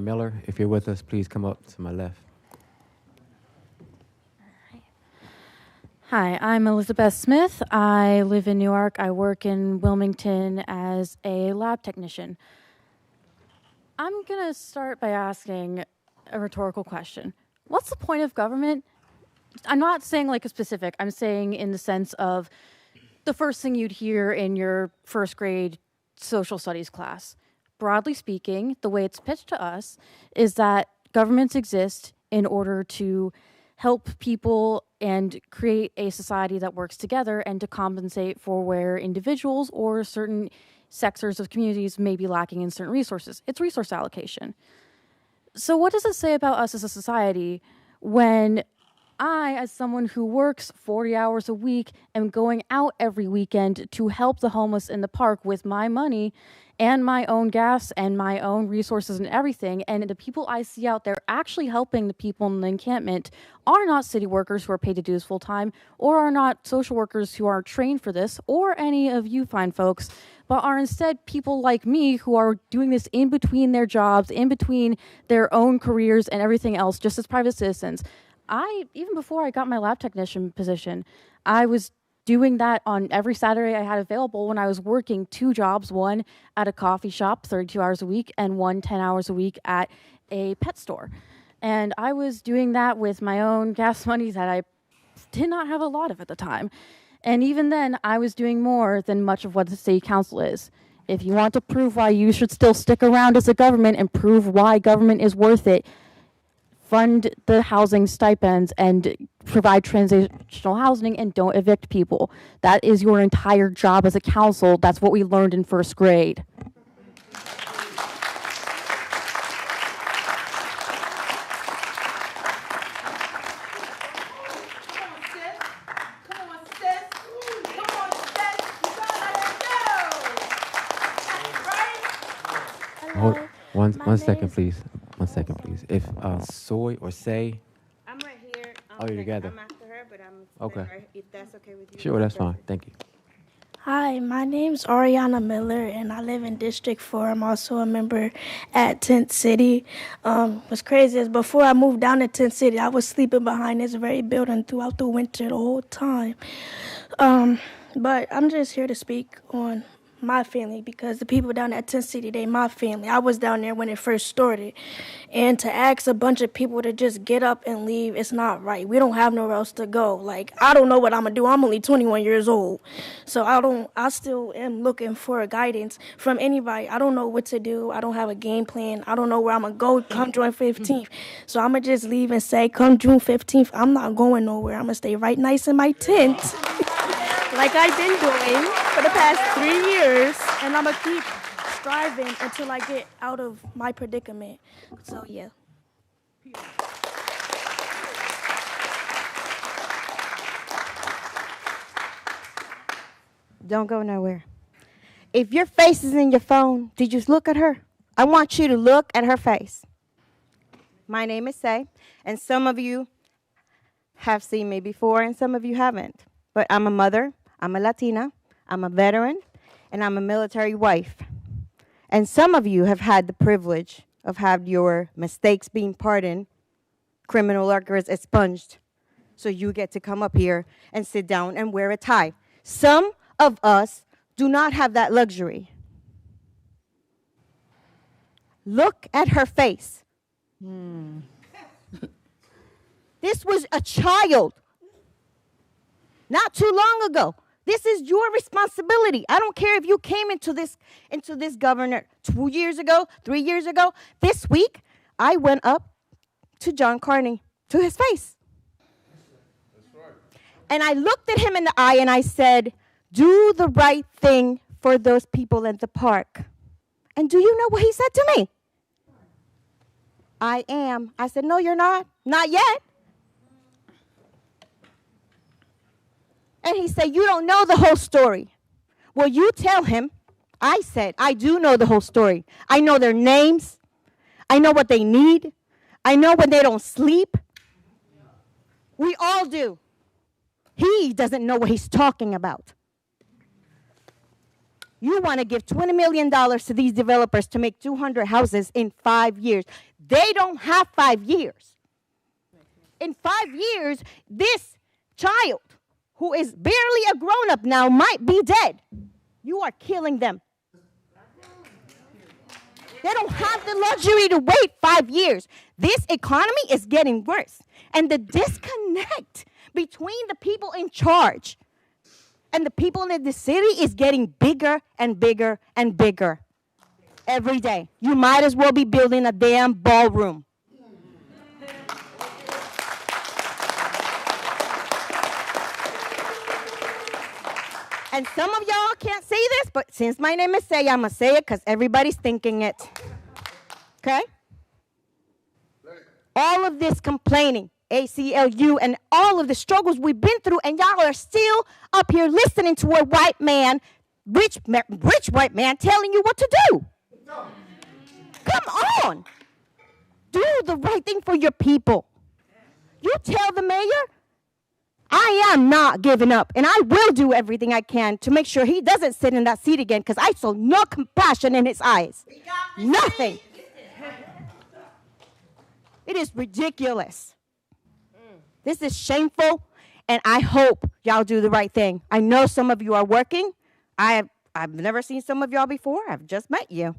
Miller. If you're with us, please come up to my left. Hi, I'm Elizabeth Smith. I live in Newark. I work in Wilmington as a lab technician. I'm going to start by asking a rhetorical question. What's the point of government? I'm not saying like a specific, I'm saying in the sense of the first thing you'd hear in your first grade social studies class. Broadly speaking, the way it's pitched to us is that governments exist in order to help people and create a society that works together and to compensate for where individuals or certain sectors of communities may be lacking in certain resources. It's resource allocation. So what does it say about us as a society when I, as someone who works 40 hours a week, am going out every weekend to help the homeless in the park with my money and my own gas and my own resources and everything, and the people I see out there actually helping the people in the encampment are not city workers who are paid to do this full time, or are not social workers who are trained for this, or any of you fine folks, but are instead people like me who are doing this in between their jobs, in between their own careers and everything else, just as private citizens. Even before I got my lab technician position, I was doing that on every Saturday I had available when I was working 2 jobs, one at a coffee shop, 32 hours a week, and one 10 hours a week at a pet store. And I was doing that with my own gas money that I did not have a lot of at the time. And even then, I was doing more than much of what the city council is. If you want to prove why you should still stick around as a government and prove why government is worth it, fund the housing stipends and provide transitional housing and don't evict people. That is your entire job as a council. That's what we learned in first grade. Hold one second, please. 1 second, please. If soy or say. I'm right here. Oh, you're together. I'm after her, but I'm Okay. right, if that's okay with you. Sure, that's fine. Thank you. Hi, my name's Ariana Miller, and I live in District 4. I'm also a member at Tent City. What's crazy is before I moved down to Tent City, I was sleeping behind this very building throughout the winter the whole time. But I'm just here to speak on my family because the people down at Tent City, they my family. I was down there when it first started. And to ask a bunch of people to just get up and leave, it's not right. We don't have nowhere else to go. Like, I don't know what I'm going to do. I'm only 21 years old. So I still am looking for guidance from anybody. I don't know what to do. I don't have a game plan. I don't know where I'm going to go come June 15th. So I'm going to just leave and say, come June 15th, I'm not going nowhere. I'm going to stay right nice in my tent. Like I've been doing for the past 3 years, and I'm going to keep striving until I get out of my predicament. So, yeah. Don't go nowhere. If your face is in your phone, did you look at her? I want you to look at her face. My name is Say, and some of you have seen me before, and some of you haven't. But I'm a mother. I'm a Latina, I'm a veteran, and I'm a military wife. And some of you have had the privilege of having your mistakes being pardoned, criminal records expunged. So you get to come up here and sit down and wear a tie. Some of us do not have that luxury. Look at her face. This was a child not too long ago. This is your responsibility. I don't care if you came into this governor 2 years ago, 3 years ago. This week, I went up to John Carney, to his face. That's right. And I looked at him in the eye and I said, do the right thing for those people in the park. And do you know what he said to me? I am. I said, no, you're not. Not yet. And he said, you don't know the whole story. Well, you tell him. I said, I do know the whole story. I know their names. I know what they need. I know when they don't sleep. We all do. He doesn't know what he's talking about. You want to give $20 million to these developers to make 200 houses in 5 years. They don't have 5 years. In 5 years, this child, who is barely a grown-up now, might be dead. You are killing them. They don't have the luxury to wait 5 years. This economy is getting worse. And the disconnect between the people in charge and the people in the city is getting bigger and bigger and bigger every day. You might as well be building a damn ballroom. And some of y'all can't say this, but since my name is Say, I'm going to say it because everybody's thinking it. Okay? All of this complaining, ACLU, and all of the struggles we've been through, and y'all are still up here listening to a white man, rich white man, telling you what to do. Come on. Do the right thing for your people. You tell the mayor, I am not giving up, and I will do everything I can to make sure he doesn't sit in that seat again, because I saw no compassion in his eyes. Nothing. It is ridiculous. This is shameful, and I hope y'all do the right thing. I know some of you are working. I've never seen some of y'all before. I've just met you.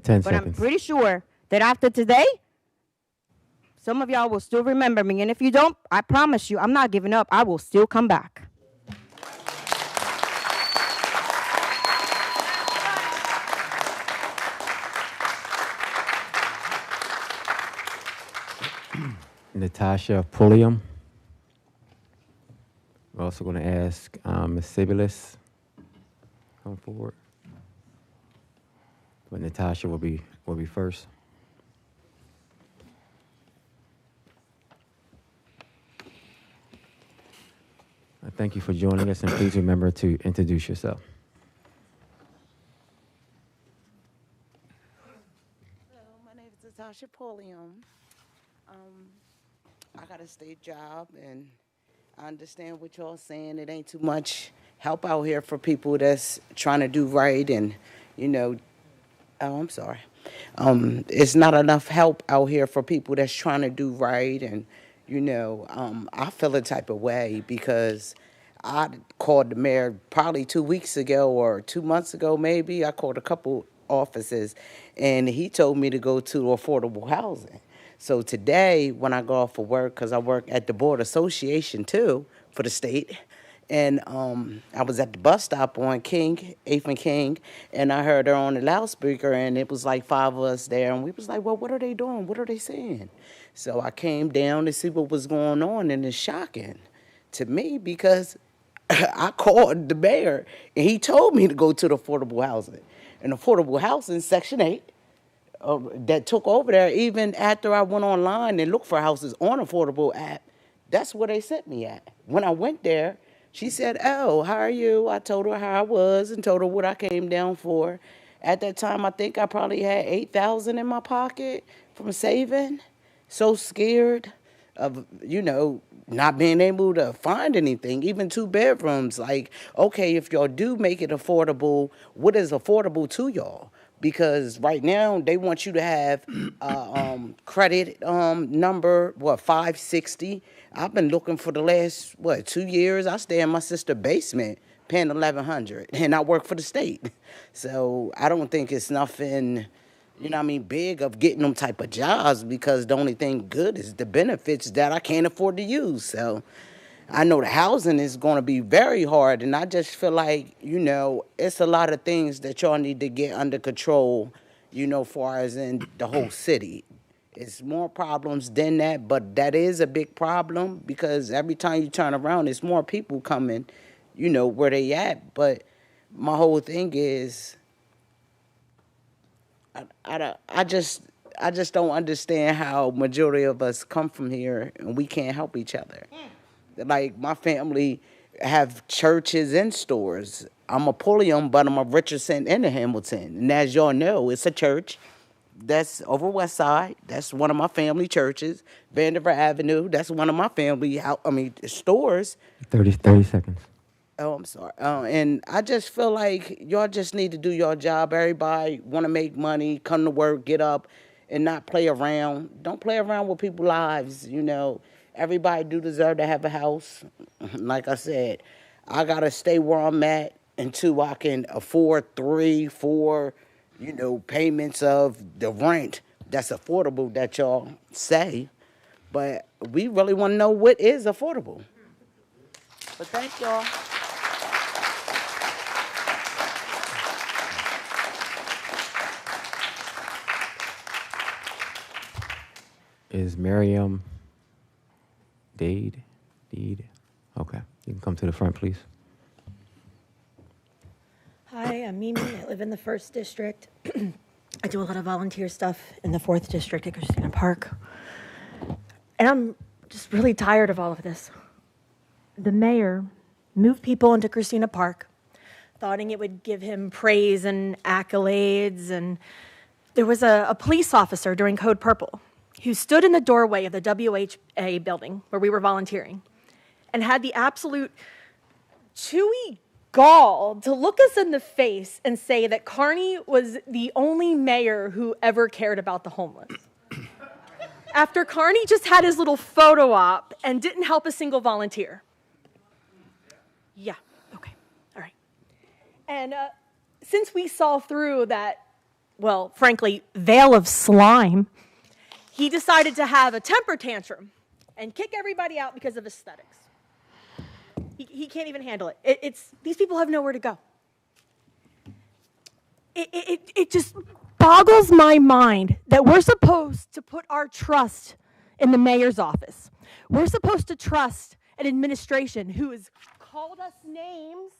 10 but seconds. I'm pretty sure that after today, some of y'all will still remember me. And if you don't, I promise you, I'm not giving up. I will still come back. Natasha Pulliam. We're also going to ask Ms. Sibilis come forward. But Natasha will be first. Thank you for joining us, and please remember to introduce yourself. Hello, my name is Natasha Pulliam. I got a state job, and I understand what y'all saying. It ain't too much help out here for people that's trying to do right, and, you know, oh, I'm sorry. It's not enough help out here for people that's trying to do right, and, you know, I feel a type of way because I called the mayor probably 2 weeks ago or 2 months ago maybe. I called a couple offices, and he told me to go to affordable housing. So today, when I go off for work, because I work at the Board Association too for the state, and I was at the bus stop on King, 8th and King, and I heard her on the loudspeaker, and it was like 5 of us there, and we was like, well, what are they doing? What are they saying? So I came down to see what was going on, and it's shocking to me because I called the mayor, and he told me to go to the affordable housing. And affordable housing, Section 8, that took over there, even after I went online and looked for houses on affordable app, that's where they sent me at. When I went there, she said, oh, how are you? I told her how I was and told her what I came down for. At that time, I think I probably had $8,000 in my pocket from saving. So scared of, you know, not being able to find anything, even 2 bedrooms. Like, okay, if y'all do make it affordable, what is affordable to y'all? Because right now they want you to have credit number, 560. I've been looking for the last, 2 years. I stay in my sister's basement paying $1,100, and I work for the state. So I don't think it's nothing, you know what I mean, big of getting them type of jobs, because the only thing good is the benefits that I can't afford to use. So I know the housing is going to be very hard, and I just feel like, you know, it's a lot of things that y'all need to get under control, you know, far as in the whole city. It's more problems than that, but that is a big problem because every time you turn around, it's more people coming, you know, where they at. But my whole thing is, I just don't understand how majority of us come from here and we can't help each other. Like, my family have churches and stores. I'm a Pulliam, but I'm a Richardson and a Hamilton. And as y'all know, it's a church that's over West Side. That's one of my family churches. Vanderbilt Avenue, that's one of my family stores. 30 seconds. Oh, I'm sorry. And I just feel like y'all just need to do your job. Everybody want to make money, come to work, get up, and not play around. Don't play around with people's lives, you know. Everybody do deserve to have a house. Like I said, I got to stay where I'm at until I can afford 3, 4, you know, payments of the rent that's affordable that y'all say. But we really want to know what is affordable. But thank y'all. Is Miriam Dade? Okay, you can come to the front, please. Hi, I'm Mimi. I live in the 1st District. I do a lot of volunteer stuff in the 4th District at Christina Park. And I'm just really tired of all of this. The mayor moved people into Christina Park, thoughting it would give him praise and accolades. And there was a police officer during Code Purple who stood in the doorway of the WHA building where we were volunteering and had the absolute chewy gall to look us in the face and say that Kearney was the only mayor who ever cared about the homeless. After Kearney just had his little photo op and didn't help a single volunteer. Yeah, okay, all right. And since we saw through that, well, frankly, veil of slime, he decided to have a temper tantrum and kick everybody out because of aesthetics. He can't even handle it. These people have nowhere to go. It just boggles my mind that we're supposed to put our trust in the mayor's office. We're supposed to trust an administration who has called us names,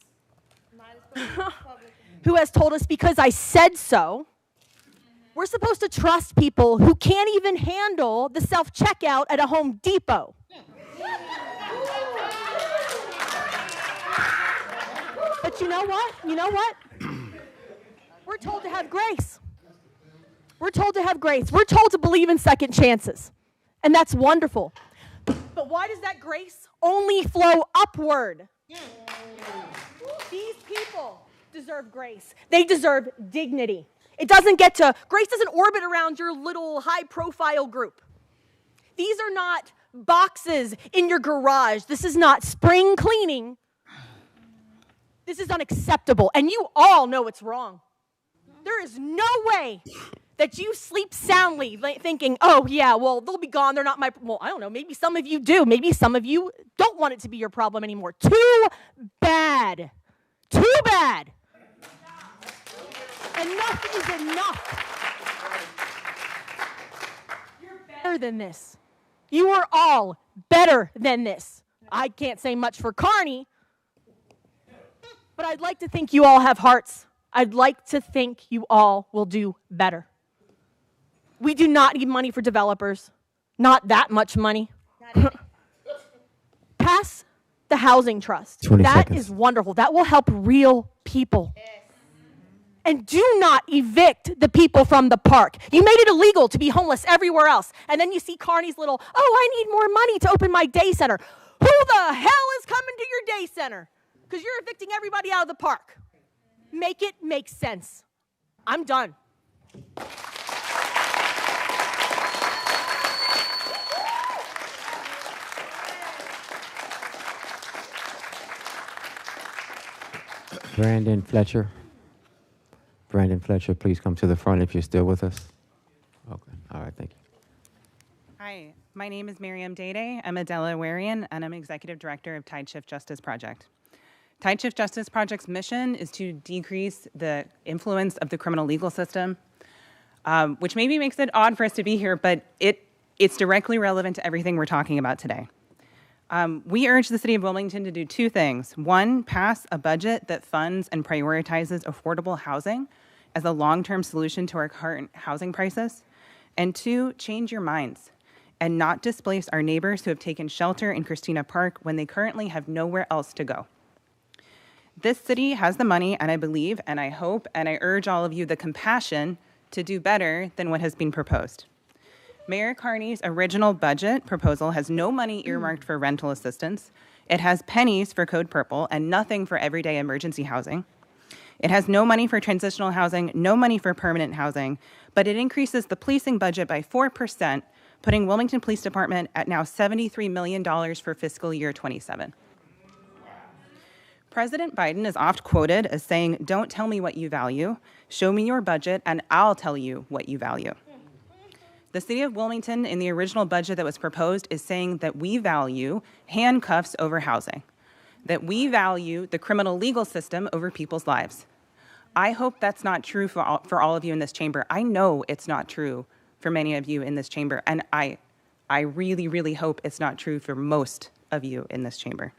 who has told us because I said so. We're supposed to trust people who can't even handle the self-checkout at a Home Depot. But you know what? You know what? We're told to have grace. We're told to have grace. We're told to believe in second chances. And that's wonderful. But why does that grace only flow upward? These people deserve grace. They deserve dignity. It doesn't get to, grace doesn't orbit around your little high-profile group. These are not boxes in your garage. This is not spring cleaning. This is unacceptable, and you all know it's wrong. There is no way that you sleep soundly thinking, oh, yeah, well, they'll be gone. They're not my, well, I don't know. Maybe some of you do. Maybe some of you don't want it to be your problem anymore. Too bad. Too bad. Enough is enough. You're better than this. You are all better than this. I can't say much for Kearney, but I'd like to think you all have hearts. I'd like to think you all will do better. We do not need money for developers. Not that much money. Pass the housing trust. 20 that seconds. is wonderful. That will help real people. And do not evict the people from the park. You made it illegal to be homeless everywhere else. And then you see Kearney's little, oh, I need more money to open my day center. Who the hell is coming to your day center? Because you're evicting everybody out of the park. Make it make sense. I'm done. Brandon Fletcher. Brandon Fletcher, please come to the front if you're still with us. Okay, all right, thank you. Hi, my name is Miriam Dede. I'm a Delawarean, and I'm Executive Director of Tide Shift Justice Project. Tide Shift Justice Project's mission is to decrease the influence of the criminal legal system, which maybe makes it odd for us to be here, but it's directly relevant to everything we're talking about today. We urge the City of Wilmington to do two things. One, pass a budget that funds and prioritizes affordable housing as a long-term solution to our current housing crisis. And two, change your minds and not displace our neighbors who have taken shelter in Christina Park when they currently have nowhere else to go. This city has the money, and I believe, and I hope, and I urge all of you the compassion to do better than what has been proposed. Mayor Kearney's original budget proposal has no money earmarked for rental assistance It has pennies for Code Purple and nothing for everyday emergency housing. It has no money for transitional housing, no money for permanent housing, but it increases the policing budget by 4%, putting Wilmington Police Department at now $73 million for fiscal year 27. President Biden is oft quoted as saying, "Don't tell me what you value, show me your budget and I'll tell you what you value." The city of Wilmington in the original budget that was proposed is saying that we value handcuffs over housing, that we value the criminal legal system over people's lives. I hope that's not true for all of you in this chamber. I know it's not true for many of you in this chamber, and I really, really hope it's not true for most of you in this chamber.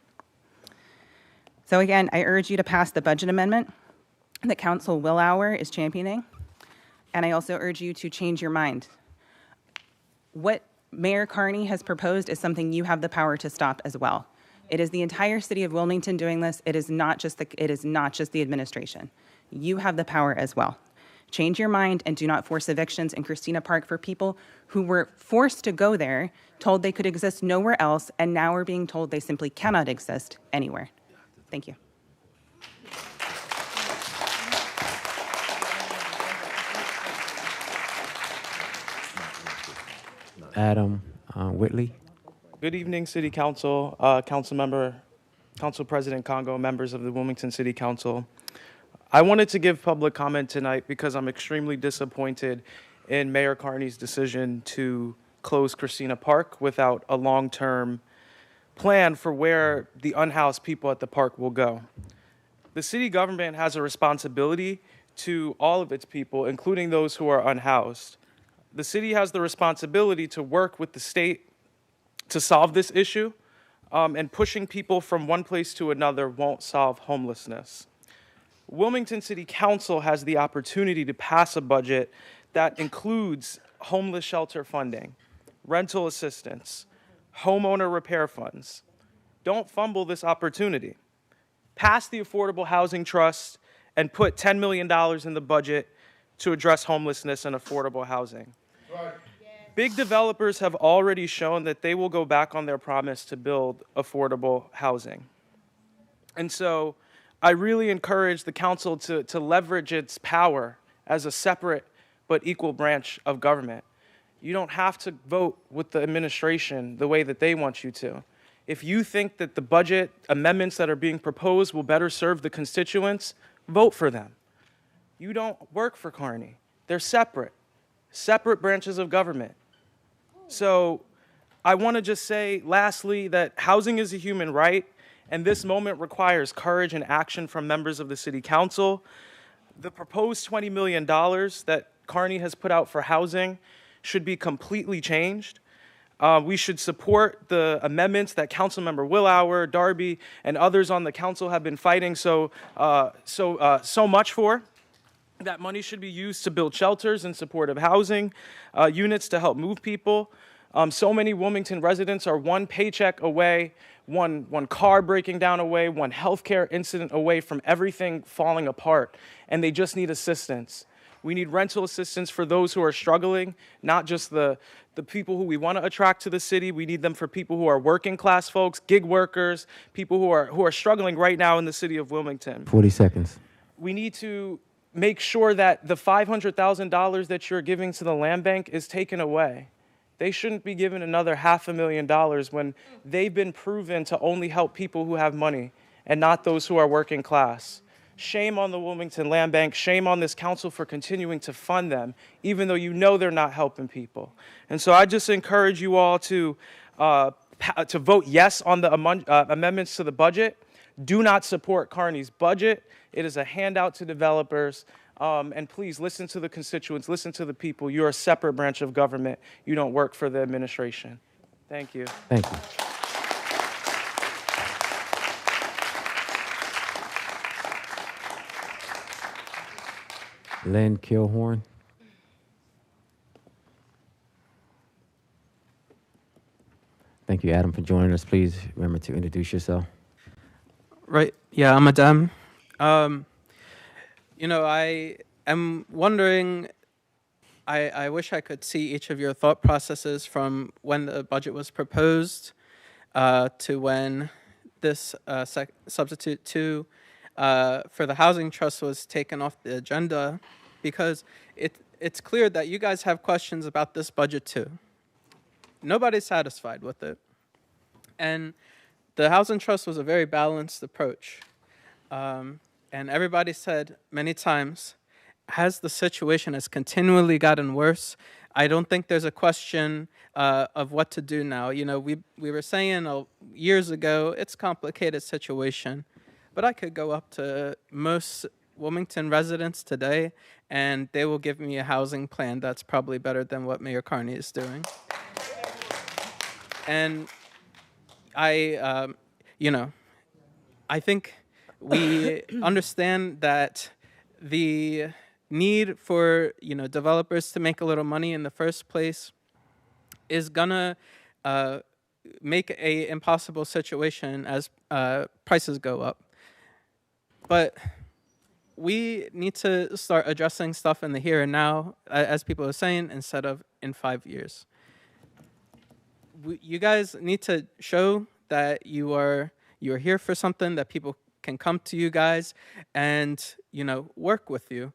So again, I urge you to pass the budget amendment that Council Willauer is championing, and I also urge you to change your mind. What Mayor Carney has proposed is something you have the power to stop as well. It is the entire city of Wilmington doing this. It is not just the administration. You have the power as well. Change your mind and do not force evictions in Christina Park for people who were forced to go there, told they could exist nowhere else, and now are being told they simply cannot exist anywhere. Thank you. Adam Whitley. Good evening, City Council, Council President Congo, members of the Wilmington City Council. I wanted to give public comment tonight because I'm extremely disappointed in Mayor Carney's decision to close Christina Park without a long-term plan for where the unhoused people at the park will go. The city government has a responsibility to all of its people, including those who are unhoused. The city has the responsibility to work with the state to solve this issue, and pushing people from one place to another won't solve homelessness. Wilmington City Council has the opportunity to pass a budget that includes homeless shelter funding, rental assistance, homeowner repair funds. Don't fumble this opportunity. Pass the Affordable Housing Trust and put $10 million in the budget to address homelessness and affordable housing. Right. Big developers have already shown that they will go back on their promise to build affordable housing. And so I really encourage the council to leverage its power as a separate but equal branch of government. You don't have to vote with the administration the way that they want you to. If you think that the budget amendments that are being proposed will better serve the constituents, vote for them. You don't work for Carney. They're separate branches of government. So I want to just say, lastly, that housing is a human right, and this moment requires courage and action from members of the City Council. The proposed $20 million that Carney has put out for housing should be completely changed. We should support the amendments that Councilmember Willauer, Darby, and others on the council have been fighting so much for. That money should be used to build shelters and supportive housing units to help move people. So many Wilmington residents are one paycheck away, one car breaking down away, one healthcare incident away from everything falling apart, and they just need assistance. We need rental assistance for those who are struggling, not just the people who we want to attract to the city. We need them for people who are working class folks, gig workers, people who are struggling right now in the city of Wilmington. 40 seconds. We need to make sure that the $500,000 that you're giving to the land bank is taken away. They shouldn't be given another $500,000 when they've been proven to only help people who have money and not those who are working class. Shame on the Wilmington Land Bank, shame on this council for continuing to fund them, even though you know they're not helping people. And so I just encourage you all to vote yes on the amendments to the budget. Do not support Carney's budget. It is a handout to developers. And please listen to the constituents, listen to the people. You're a separate branch of government. You don't work for the administration. Thank you. Thank you. Lynn Kilhorn. Thank you, Adam, for joining us. Please remember to introduce yourself. Right. Yeah, I'm Adam. I am wondering, I wish I could see each of your thought processes from when the budget was proposed to when this substitute 2 for the housing trust was taken off the agenda because it's clear that you guys have questions about this budget too. Nobody's satisfied with it. And the housing trust was a very balanced approach. And everybody said many times, as the situation has continually gotten worse, I don't think there's a question of what to do now. You know, we were saying years ago, it's a complicated situation. But I could go up to most Wilmington residents today, and they will give me a housing plan that's probably better than what Mayor Carney is doing. And I think we understand that the need for developers to make a little money in the first place is gonna make a impossible situation as prices go up. But we need to start addressing stuff in the here and now, as people are saying, instead of in 5 years. You guys need to show that you're here for something, that people can come to you guys and work with you.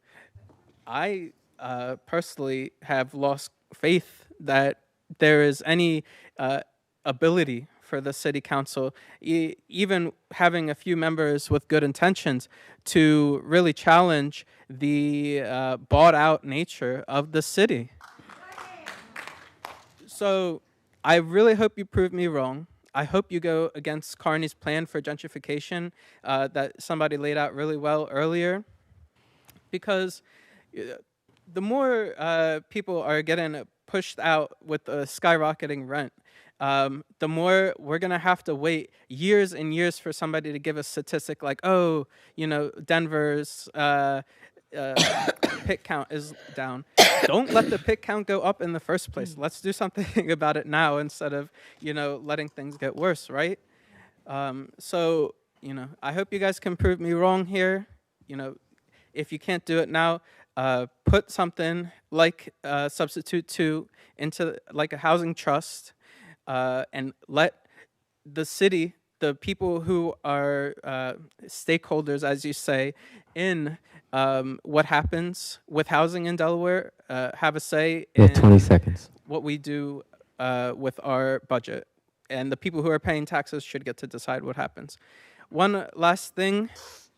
I personally have lost faith that there is any ability for the city council, even having a few members with good intentions, to really challenge the bought out nature of the city. So I really hope you prove me wrong. I hope you go against Carney's plan for gentrification that somebody laid out really well earlier, because the more people are getting pushed out with a skyrocketing rent, the more we're going to have to wait years and years for somebody to give a statistic like, oh, Denver's pit count is down. Don't let the pit count go up in the first place. Let's do something about it now instead of, letting things get worse, right? So, I hope you guys can prove me wrong here. If you can't do it now, put something like substitute 2 into like a housing trust, and let the city, the people who are stakeholders, as you say, in what happens with housing in Delaware, have a say in 20 seconds. what we do with our budget. And the people who are paying taxes should get to decide what happens. One last thing,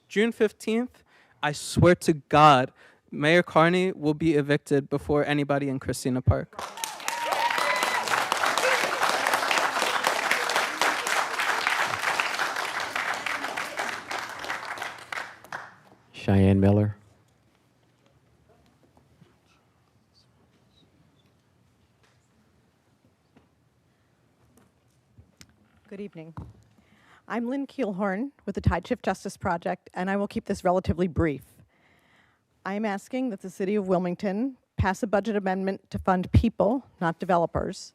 June 15th, I swear to God, Mayor Carney will be evicted before anybody in Christina Park. Cheyenne Miller. Good evening. I'm Lynn Keelhorn with the Tide Shift Justice Project, and I will keep this relatively brief. I am asking that the City of Wilmington pass a budget amendment to fund people, not developers,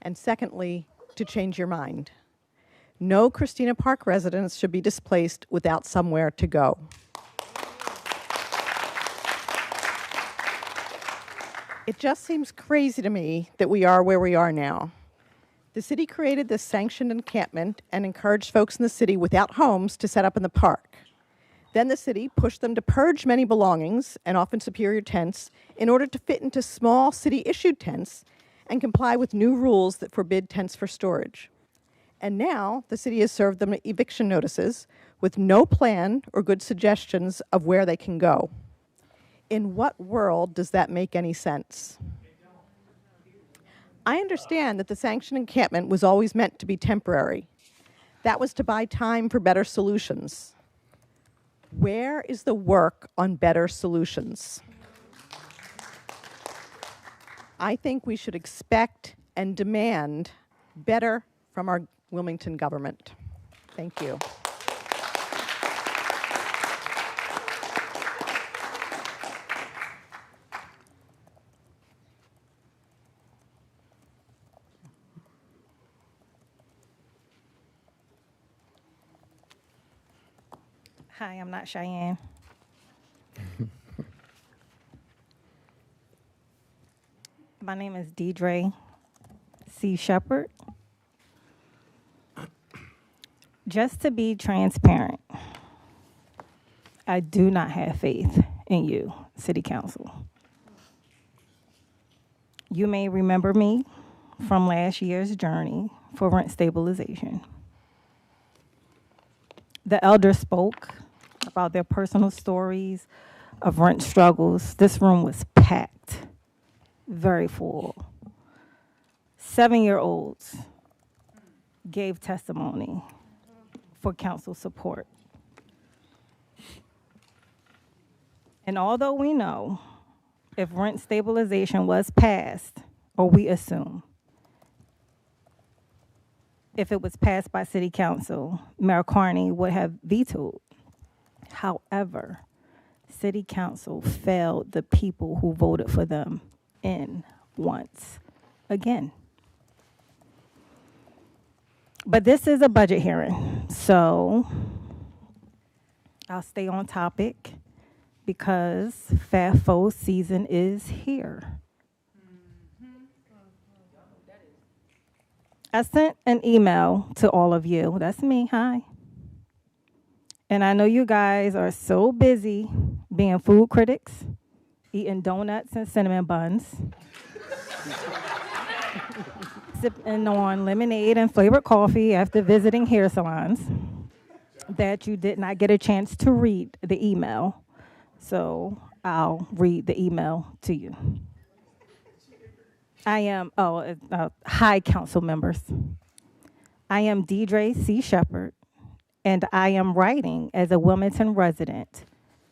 and secondly, to change your mind. No Christina Park residents should be displaced without somewhere to go. It just seems crazy to me that we are where we are now. The city created this sanctioned encampment and encouraged folks in the city without homes to set up in the park. Then the city pushed them to purge many belongings, and often superior tents, in order to fit into small city-issued tents and comply with new rules that forbid tents for storage. And now the city has served them eviction notices with no plan or good suggestions of where they can go. In what world does that make any sense? I understand that the sanctioned encampment was always meant to be temporary. That was to buy time for better solutions. Where is the work on better solutions? I think we should expect and demand better from our Wilmington government. Thank you. Hi, I'm not Cheyenne. My name is Deidre C. Shepard. Just to be transparent, I do not have faith in you, City Council. You may remember me from last year's journey for rent stabilization. The elders spoke about their personal stories of rent struggles. This room was packed, very full. 7-year-olds gave testimony for council support. And although we know if rent stabilization was passed, or we assume, if it was passed by City Council, Mayor Carney would have vetoed. However, City Council failed the people who voted for them in once again. But this is a budget hearing, so I'll stay on topic because FAFO season is here. I sent an email to all of you. That's me, hi. And I know you guys are so busy being food critics, eating donuts and cinnamon buns, sipping on lemonade and flavored coffee after visiting hair salons, that you did not get a chance to read the email. So I'll read the email to you. Hi, council members. I am Deidre C. Shepard, and I am writing as a Wilmington resident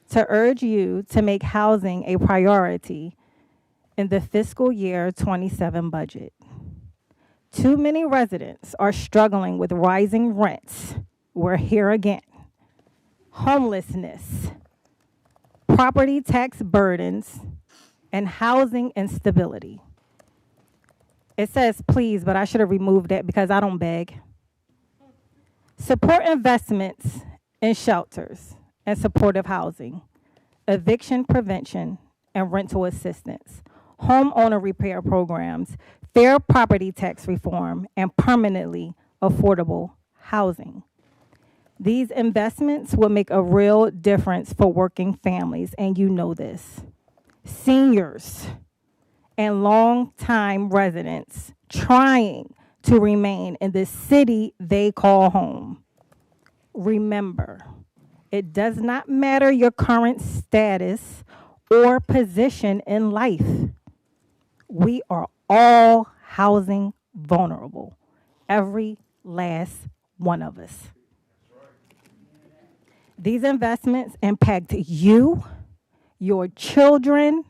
to urge you to make housing a priority in the fiscal year 27 budget. Too many residents are struggling with rising rents. We're here again. Homelessness, property tax burdens, and housing instability. It says please, but I should have removed that because I don't beg. Support investments in shelters and supportive housing, eviction prevention and rental assistance, homeowner repair programs, fair property tax reform, and permanently affordable housing. These investments will make a real difference for working families, and you know this. Seniors and long-time residents trying to remain in the city they call home. Remember, it does not matter your current status or position in life. We are all housing vulnerable, every last one of us. These investments impact you, your children,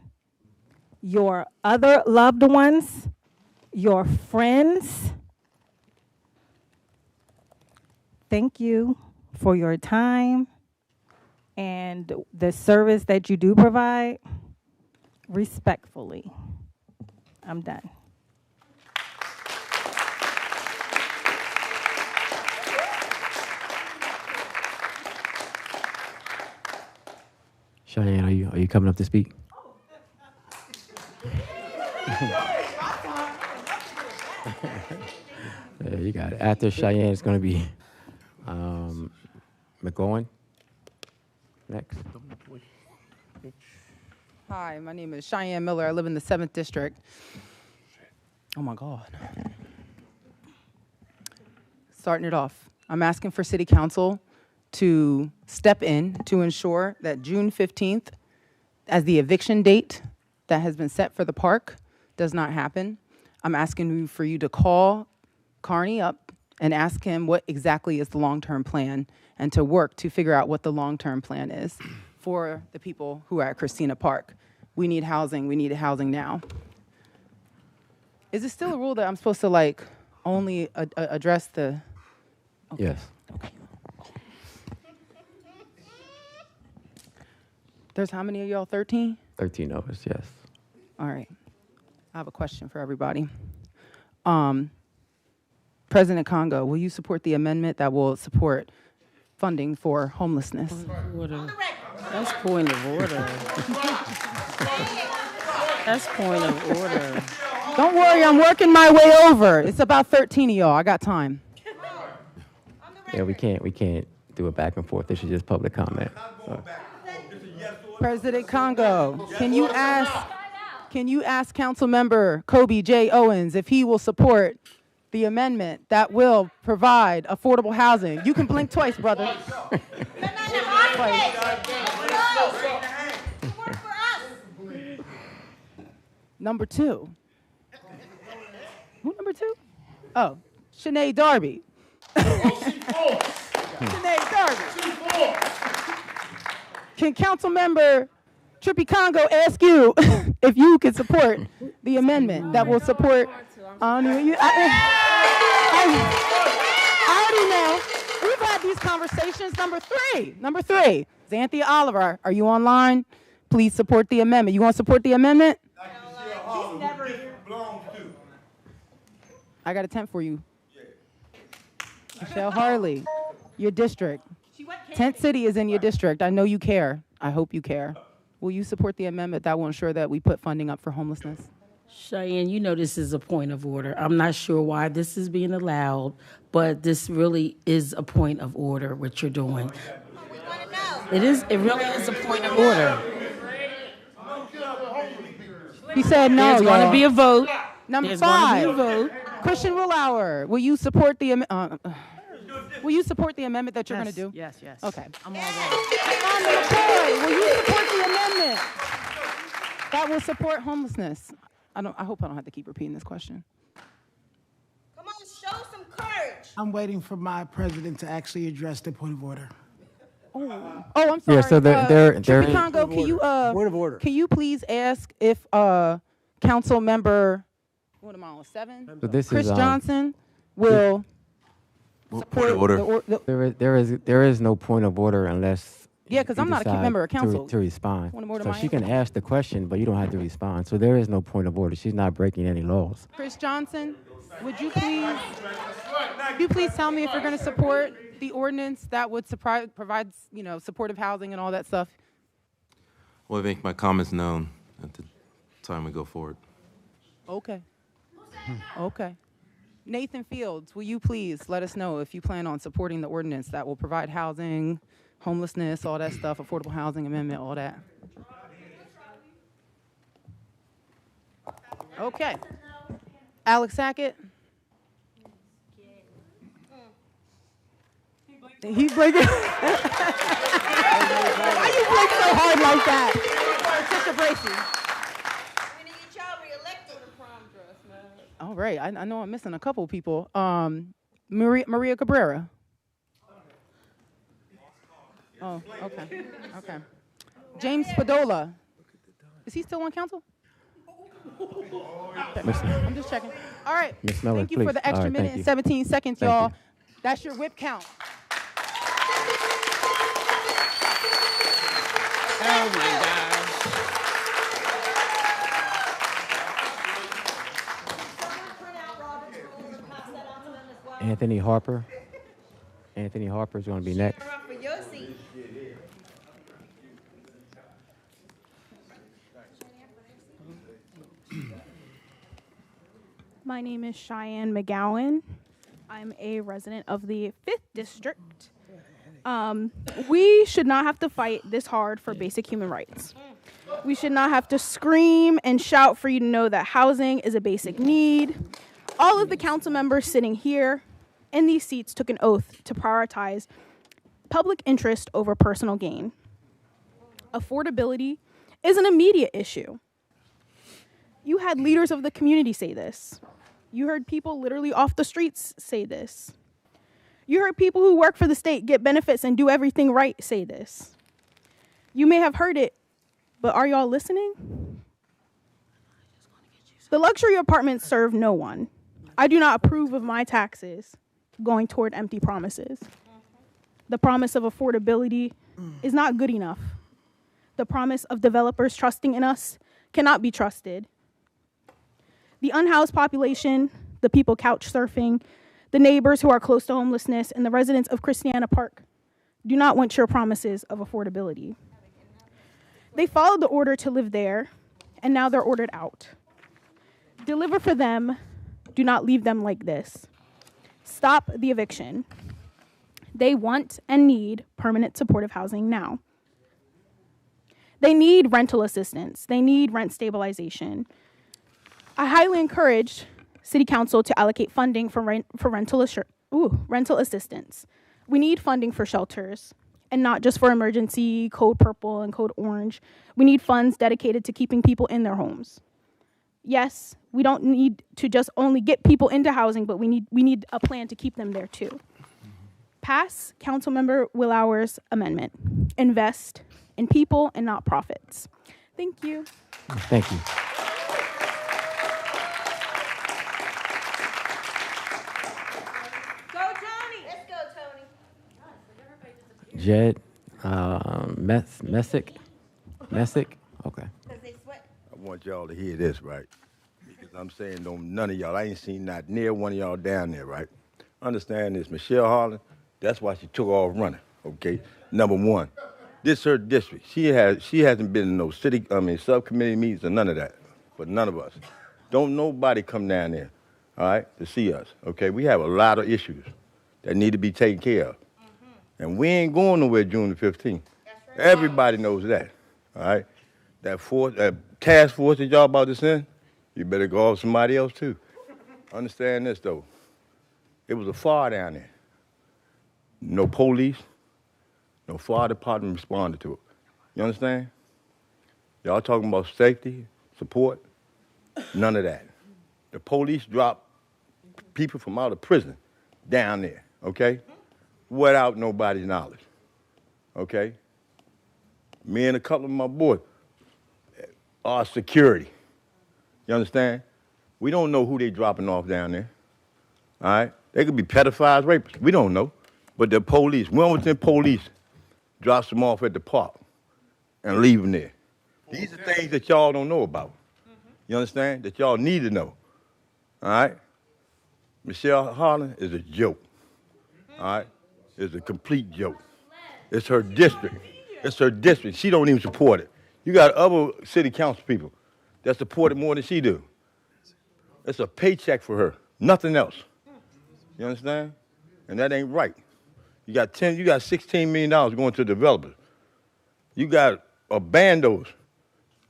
your other loved ones, your friends. Thank you for your time and the service that you do provide. Respectfully, I'm done. Cheyenne, are you coming up to speak? Yeah, you got it. After Cheyenne, it's going to be McGowan next. Hi, my name is Cheyenne Miller. I live in the 7th District. Oh my God. Starting it off, I'm asking for City Council to step in to ensure that June 15th, as the eviction date that has been set for the park, does not happen. I'm asking for you to call Carney up and ask him what exactly is the long-term plan and to work to figure out what the long-term plan is for the people who are at Christina Park. We need housing. We need housing now. Is it still a rule that I'm supposed to only address the? Okay. Yes. Okay. There's how many of y'all? 13? 13 of us, yes. All right. I have a question for everybody. President Congo, will you support the amendment that will support funding for homelessness? That's point of order. That's point of order. Don't worry, I'm working my way over. It's about 13 of y'all. I got time. Yeah, we can't do it back and forth. This is just public comment. So. President Congo, can you ask Councilmember Kobe J. Owens if he will support the amendment that will provide affordable housing? You can blink twice, brother. Number two. Who number two? Oh, Shanae Darby. Shanae Darby. Can Councilmember Trippy Congo ask you if you can support the amendment that will support? I already know. We've had these conversations. Number three. Xanthia Oliver, are you online? Please support the amendment. You want to support the amendment? I got a tent for you. Michelle Harley, your district. Tent City is in your district. I know you care. I hope you care. Will you support the amendment that will ensure that we put funding up for homelessness? Cheyenne, you know this is a point of order. I'm not sure why this is being allowed, but this really is a point of order, what you're doing. It really is a point of order. He said no. There's going to be a vote. Number 5, Christian Willauer, will you support the amendment that you're going to do? Yes. Okay. I'm all ready. Amanda McCoy, will you support the amendment that will support homelessness? I hope I don't have to keep repeating this question. Come on, show some courage. I'm waiting for my president to actually address the point of order. Oh, I'm sorry. Yeah, so Trippy Congo, can you point of order. Can you please ask if council member, what am I on, 7? So this Chris is, Johnson will Point of order. There is no point of order unless because I'm not a member of council. to respond. Point of order, So my she can ask the question, but you don't have to respond. So there is no point of order. She's not breaking any laws. Chris Johnson, would you please tell me if you're going to support the ordinance that would provide supportive housing and all that stuff? Well, make my comments known at the time we go forward. Okay. Nathan Fields, will you please let us know if you plan on supporting the ordinance that will provide housing, homelessness, all that stuff, affordable housing amendment, all that? Okay. Alex Sackett? He's blinking. Why you blink so hard like that? Patricia Bracey. All right, I know I'm missing a couple people. Maria Cabrera. Oh, okay. James Spadola. Is he still on council? I'm just checking. All right. Ms. Miller, Thank you for the extra minute and 17 seconds, y'all. That's your whip count. Oh, my gosh. Anthony Harper. Anthony Harper is going to be next. My name is Cheyenne McGowan. I'm a resident of the 5th District. We should not have to fight this hard for basic human rights. We should not have to scream and shout for you to know that housing is a basic need. All of the council members sitting here in these seats took an oath to prioritize public interest over personal gain. Affordability is an immediate issue. You had leaders of the community say this. You heard people literally off the streets say this. You heard people who work for the state, get benefits, and do everything right say this. You may have heard it, but are y'all listening? The luxury apartments serve no one. I do not approve of my taxes going toward empty promises. The promise of affordability is not good enough. The promise of developers trusting in us cannot be trusted. The unhoused population, the people couch surfing, the neighbors who are close to homelessness, and the residents of Christiana Park do not want your promises of affordability. They followed the order to live there, and now they're ordered out. Deliver for them. Do not leave them like this. Stop the eviction. They want and need permanent supportive housing now. They need rental assistance. They need rent stabilization. I highly encourage City Council to allocate funding for rental assistance. We need funding for shelters, and not just for emergency code purple and code orange. We need funds dedicated to keeping people in their homes. Yes, we don't need to just only get people into housing, but we need a plan to keep them there too. Pass Councilmember Willauer's amendment. Invest in people and not profits. Thank you. Thank you. Go, Tony. Let's go, Tony. Jed, Messick? Okay. I want y'all to hear this, right? Because I'm saying none of y'all, I ain't seen not near one of y'all down there, right? Understand this, Michelle Harlan, that's why she took off running, okay? Number one, this is her district. She hasn't been in no subcommittee meetings or none of that, for none of us. Don't nobody come down there, all right, to see us, okay? We have a lot of issues that need to be taken care of. And we ain't going nowhere June the 15th. Everybody knows that, all right? That task force that y'all about to send, you better go off somebody else too. Understand this though. It was a fire down there. No police, no fire department responded to it. You understand? Y'all talking about safety, support, none of that. The police dropped people from out of prison down there, okay? Without nobody's knowledge, okay? Me and a couple of my boys are security. You understand? We don't know who they dropping off down there, all right? They could be pedophiles, rapists. We don't know. But the police, Wilmington police, drops them off at the park and leave them there. These are things that y'all don't know about. You understand? That y'all need to know, all right? Michelle Harlan is a joke, all right? It's a complete joke. It's her district. It's her district. She don't even support it. You got other city council people that support it more than she do. It's a paycheck for her, nothing else. You understand? And that ain't right. You got $16 million going to developers. You got bandos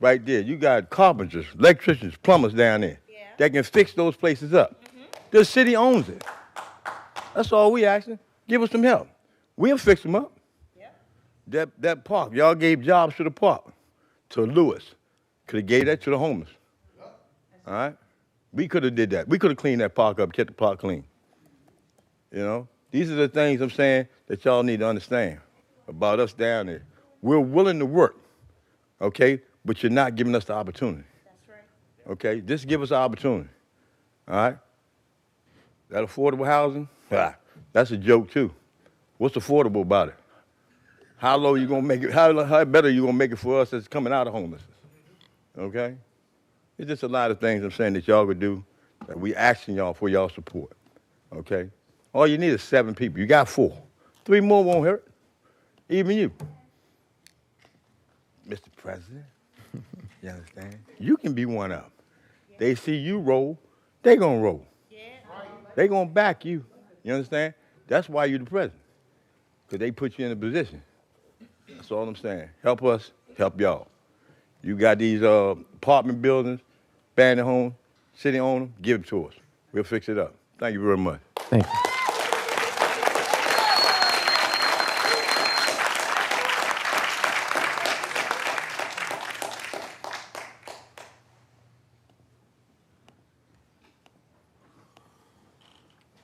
right there. You got carpenters, electricians, plumbers down there that can fix those places up. The city owns it. That's all we asking. Give us some help. We'll fix them up. That park, y'all gave jobs to the park, to Lewis. Could have gave that to the homeless. All right? We could have did that. We could have cleaned that park up, kept the park clean. You know? These are the things I'm saying that y'all need to understand about us down there. We're willing to work, okay? But you're not giving us the opportunity. That's right. Okay? Just give us the opportunity. All right? That affordable housing, that's a joke too. What's affordable about it? How low you gonna make it? How better you gonna make it for us that's coming out of homelessness? Okay? It's just a lot of things I'm saying that y'all could do that we asking y'all for y'all support. Okay? All you need is 7 people. You got 4. 3 more won't hurt. Even you. Mr. President, you understand? You can be one of them. They see you roll, they gonna roll. They gonna back you. You understand? That's why you're the president. Because they put you in a position. That's all I'm saying. Help us, help y'all. You got these apartment buildings, abandoned homes, city own them, give them to us. We'll fix it up. Thank you very much. Thank you.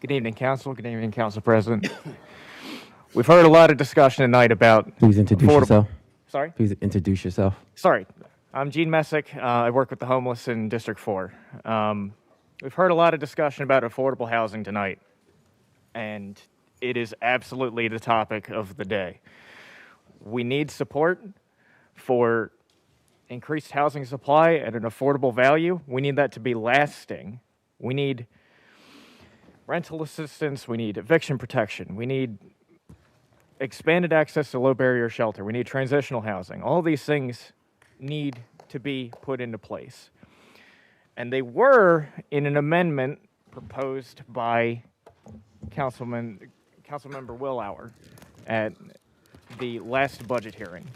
Good evening, Council. Good evening, Council President. We've heard a lot of discussion tonight about Please introduce yourself. Sorry? Please introduce yourself. Sorry. I'm Gene Messick. I work with the homeless in District 4. We've heard a lot of discussion about affordable housing tonight, and it is absolutely the topic of the day. We need support for increased housing supply at an affordable value. We need that to be lasting. We need rental assistance. We need eviction protection. We need expanded access to low barrier shelter. We need transitional housing. All these things need to be put into place. And they were in an amendment proposed by Councilman Councilmember Willauer at the last budget hearing.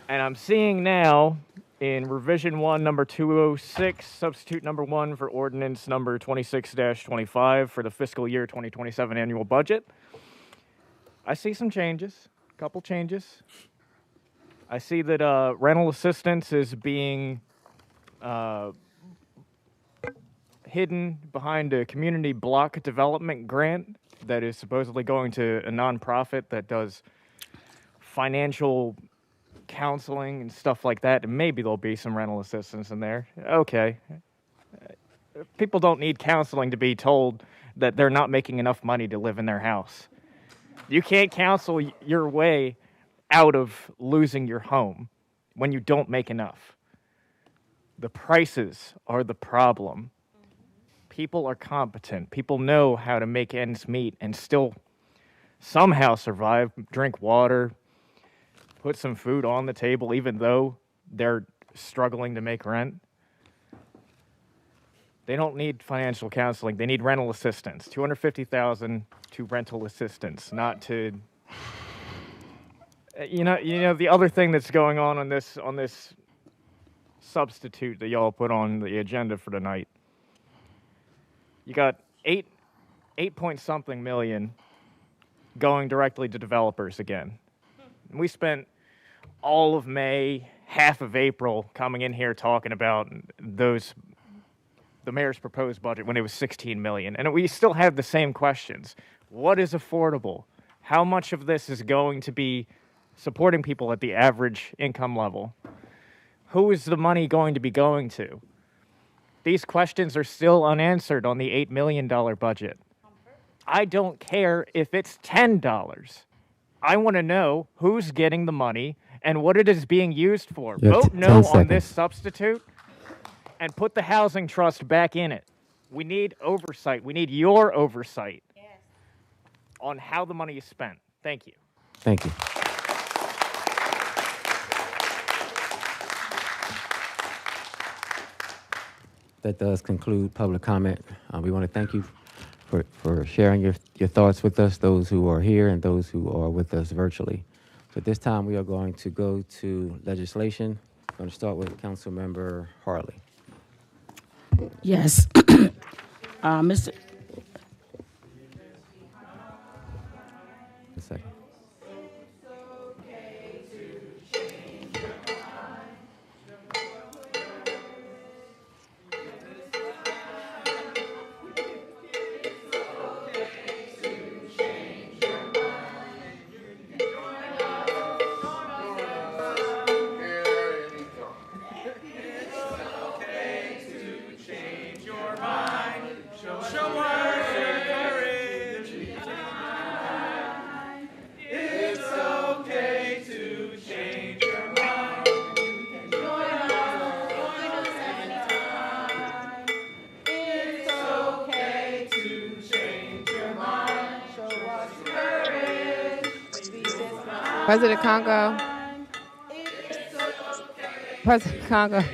And I'm seeing now in revision 1, number 206, substitute number 1 for ordinance number 26-25 for the fiscal year 2027 annual budget. I see some changes, a couple changes. I see that rental assistance is being hidden behind a community block development grant that is supposedly going to a nonprofit that does financial counseling and stuff like that, and maybe there'll be some rental assistance in there. Okay. People don't need counseling to be told that they're not making enough money to live in their house. You can't counsel your way out of losing your home when you don't make enough. The prices are the problem. People are competent. People know how to make ends meet and still somehow survive, drink water, put some food on the table, even though they're struggling to make rent. They don't need financial counseling. They need rental assistance. $250,000 to rental assistance, not to. You know the other thing that's going on this substitute that y'all put on the agenda for tonight. You got 8 point something million going directly to developers again. We spent all of May, half of April coming in here talking about the mayor's proposed budget when it was 16 million. And we still have the same questions. What is affordable? How much of this is going to be supporting people at the average income level? Who is the money going to be going to? These questions are still unanswered on the $8 million budget. I don't care if it's $10. I want to know who's getting the money and what it is being used for. Vote no on this substitute and put the housing trust back in it. We need oversight. We need your oversight on how the money is spent. Thank you. Thank you. That does conclude public comment. We want to thank you for sharing your thoughts with us, those who are here and those who are with us virtually. So at this time, we are going to go to legislation. I'm going to start with Councilmember Harley. Yes. Mr. A second. President Congo. President Congo.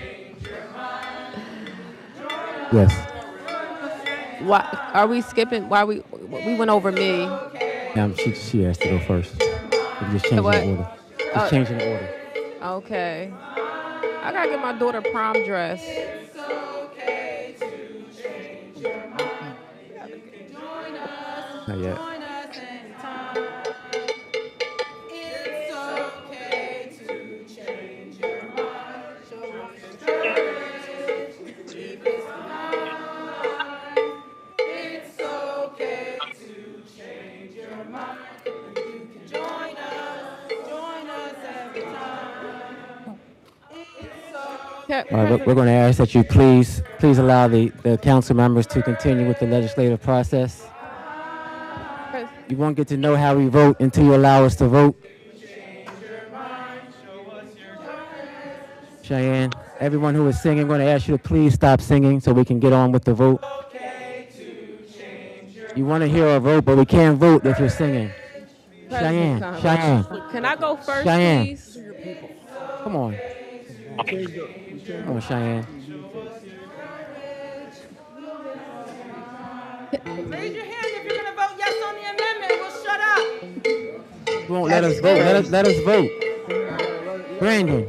Yes. Why are we skipping? Why we went over me? She asked to go first. We're just changing the order. Just changing the order. Okay. I gotta get my daughter prom dress. Not yet. All right, we're going to ask that you please allow the council members to continue with the legislative process. You won't get to know how we vote until you allow us to vote. Cheyenne, everyone who is singing, I'm going to ask you to please stop singing so we can get on with the vote. You want to hear our vote, but we can't vote if you're singing. Cheyenne. Can I go first, Cheyenne. please? Come on. Come on, Cheyenne. Raise your hand if you're going to vote yes on won't let us vote. Let us vote. Brandon.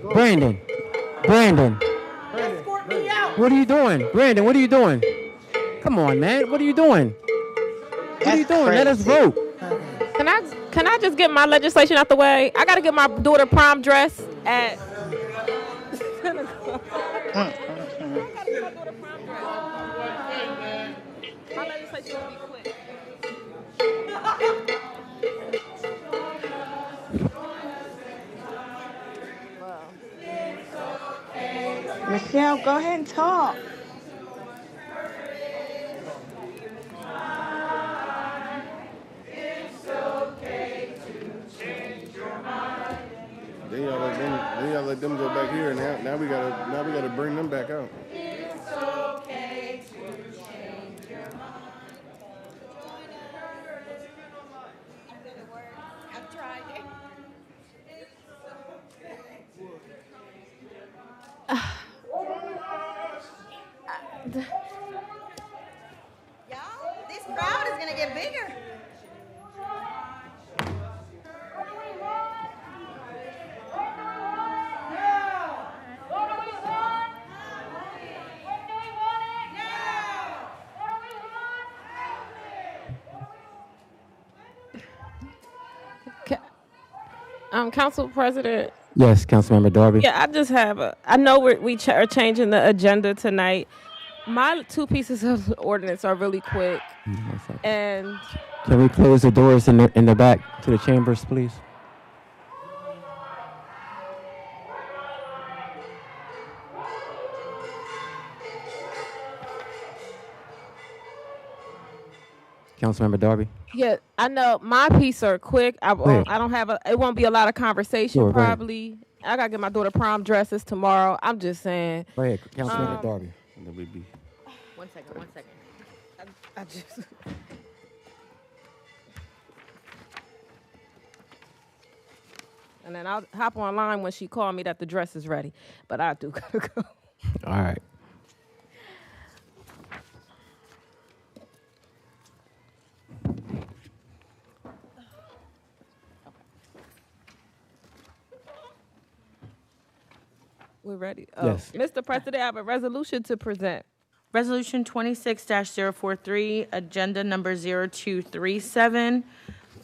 What are you doing? Brandon, what are you doing? Come on, man. What are you doing? What are you doing? Let us vote. Can I just get my legislation out the way? I gotta get my daughter prom dress at. My legislation will be quick. Michelle, go ahead and talk. Then y'all let them go back here, and now we gotta bring them back out. It's okay to change your mind. I've tried it. Y'all, this crowd is gonna get bigger. Council President. Yes, Councilmember Darby. Yeah, I just have I know we are changing the agenda tonight. My two pieces of ordinance are really quick. And Can we close the doors in the back to the chambers, please? Councilmember Darby. yeah, I know my pieces are quick. I don't have it won't be a lot of conversation Sure, go ahead. probably. I gotta get my daughter prom dresses tomorrow. I'm just saying. Go ahead, Councilmember Darby. And then we'd be. One second. I just. And then I'll hop online when she called me that the dress is ready. But I do gotta go. All right. We're ready. Yes. Mr. President, I have a resolution to present. Resolution 26-043, agenda number 0237.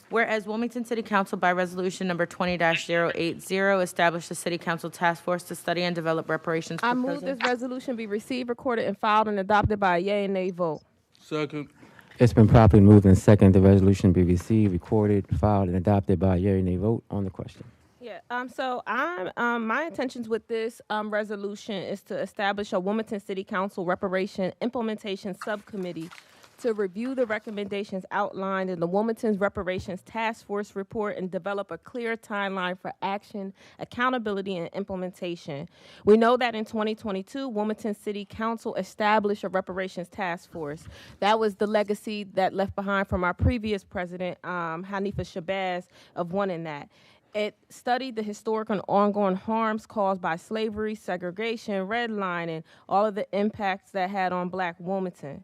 Whereas Wilmington City Council by resolution number 20-080 established a city council task force to study and develop reparations. I move this resolution be received, recorded, and filed and adopted by a yea and nay vote. Second. It's been properly moved and second. The resolution be received, recorded, filed, and adopted by a yea or nay vote on the question. Yeah. So my intentions with this resolution is to establish a Wilmington City Council Reparation Implementation Subcommittee to review the recommendations outlined in the Wilmington's Reparations Task Force report and develop a clear timeline for action, accountability, and implementation. We know that in 2022, Wilmington City Council established a reparations task force. That was the legacy that left behind from our previous president, Hanifa Shabazz, of wanting that. It studied the historic and ongoing harms caused by slavery, segregation, redlining, all of the impacts that had on Black Wilmington.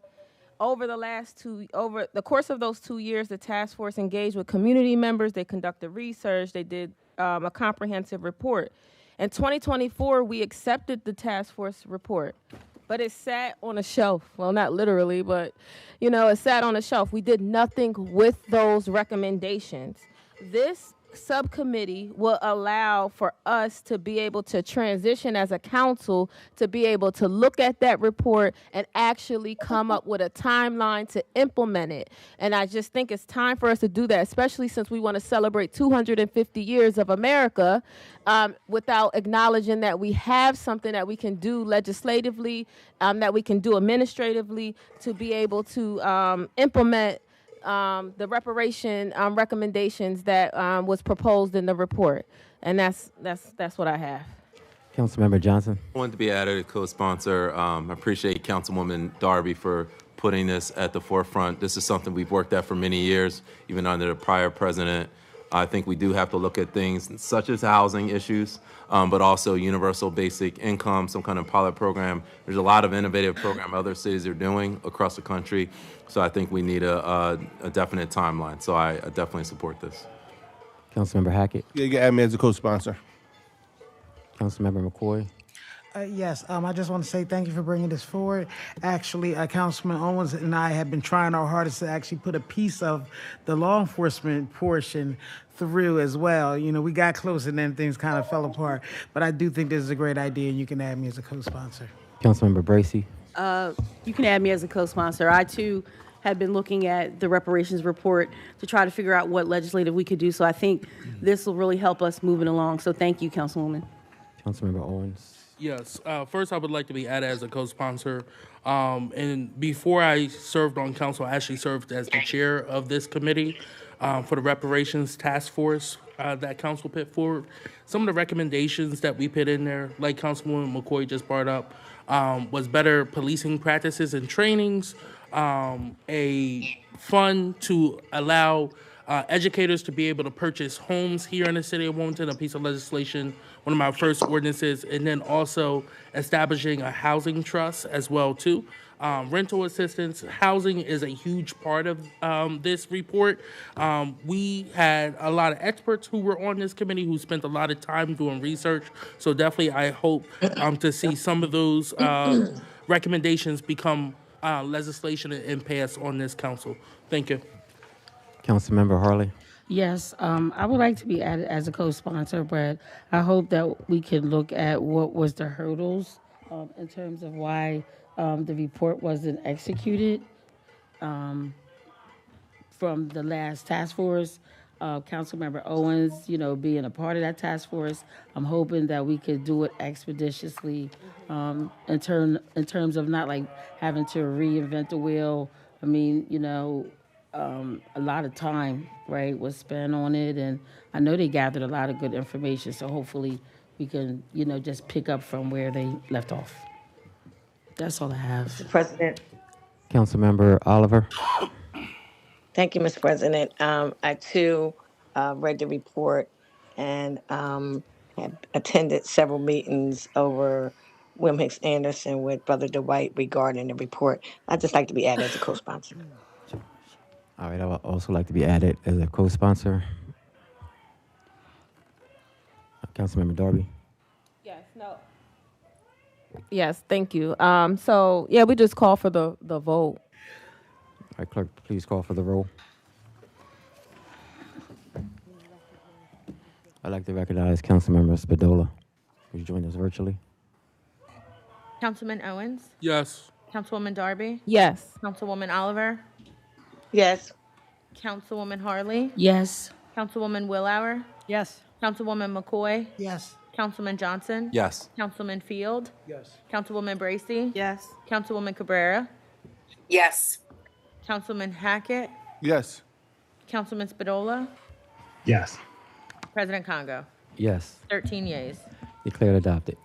Over the course of those 2 years, the task force engaged with community members. They conducted research. They did a comprehensive report. In 2024, we accepted the task force report, but it sat on a shelf. Well, not literally, but it sat on a shelf. We did nothing with those recommendations. This subcommittee will allow for us to be able to transition as a council to be able to look at that report and actually come up with a timeline to implement it. And I just think it's time for us to do that, especially since we want to celebrate 250 years of America without acknowledging that we have something that we can do legislatively, that we can do administratively to be able to implement the reparation recommendations that was proposed in the report, and that's what I have. Councilmember Johnson. I wanted to be added a co-sponsor. I appreciate Councilwoman Darby for putting this at the forefront. This is something we've worked at for many years, even under the prior president. I think we do have to look at things such as housing issues, but also universal basic income, some kind of pilot program. There's a lot of innovative program other cities are doing across the country. So I think we need a definite timeline. So I definitely support this. Councilmember Hackett. Yeah, you can add me as a co-sponsor. Councilmember McCoy. Yes, I just want to say thank you for bringing this forward. Actually, Councilman Owens and I have been trying our hardest to actually put a piece of the law enforcement portion through as well. You know, we got close and then things kind of fell apart. But I do think this is a great idea, and you can add me as a co-sponsor. Councilmember Bracy. You can add me as a co-sponsor. I, too, have been looking at the reparations report to try to figure out what legislative we could do. So I think this will really help us moving along. So thank you, Councilwoman. Councilmember Owens. Yes. First, I would like to be added as a co-sponsor. And before I served on council, I actually served as the chair of this committee for the reparations task force that council put forward. Some of the recommendations that we put in there, like Councilwoman McCoy just brought up, was better policing practices and trainings, a fund to allow educators to be able to purchase homes here in the city of Wilmington, a piece of legislation, one of my first ordinances, and then also establishing a housing trust as well too. Rental assistance, housing is a huge part of this report. We had a lot of experts who were on this committee who spent a lot of time doing research. So definitely I hope to see some of those recommendations become legislation and pass on this council. Thank you. Councilmember Harley. Yes, I would like to be added as a co-sponsor, but I hope that we can look at what was the hurdles in terms of why the report wasn't executed from the last task force. Councilmember Owens, being a part of that task force, I'm hoping that we could do it expeditiously in terms of not like having to reinvent the wheel. I mean, a lot of time, right, was spent on it, and I know they gathered a lot of good information, so hopefully we can, just pick up from where they left off. That's all I have. Mr. President. Councilmember Oliver. Thank you, Mr. President. I, too, read the report and have attended several meetings over Wim Hicks Anderson with Brother Dwight regarding the report. I'd just like to be added as a co-sponsor. All right, I would also like to be added as a co-sponsor. Councilmember Darby. Yes, thank you. So, yeah, we just call for the vote. All right, clerk, please call for the roll. I'd like to recognize Councilmember Spadola, who's joined us virtually. Councilman Owens? Yes. Councilwoman Darby? Yes. Councilwoman Oliver? Yes. Councilwoman Harley? Yes. Councilwoman Willauer? Yes. Councilwoman McCoy? Yes. Councilman Johnson? Yes. Councilman Field? Yes. Councilwoman Bracy? Yes. Councilwoman Cabrera? Yes. Councilman Hackett? Yes. Councilman Spadola? Yes. President Congo? Yes. 13 yeas. Declared adopted.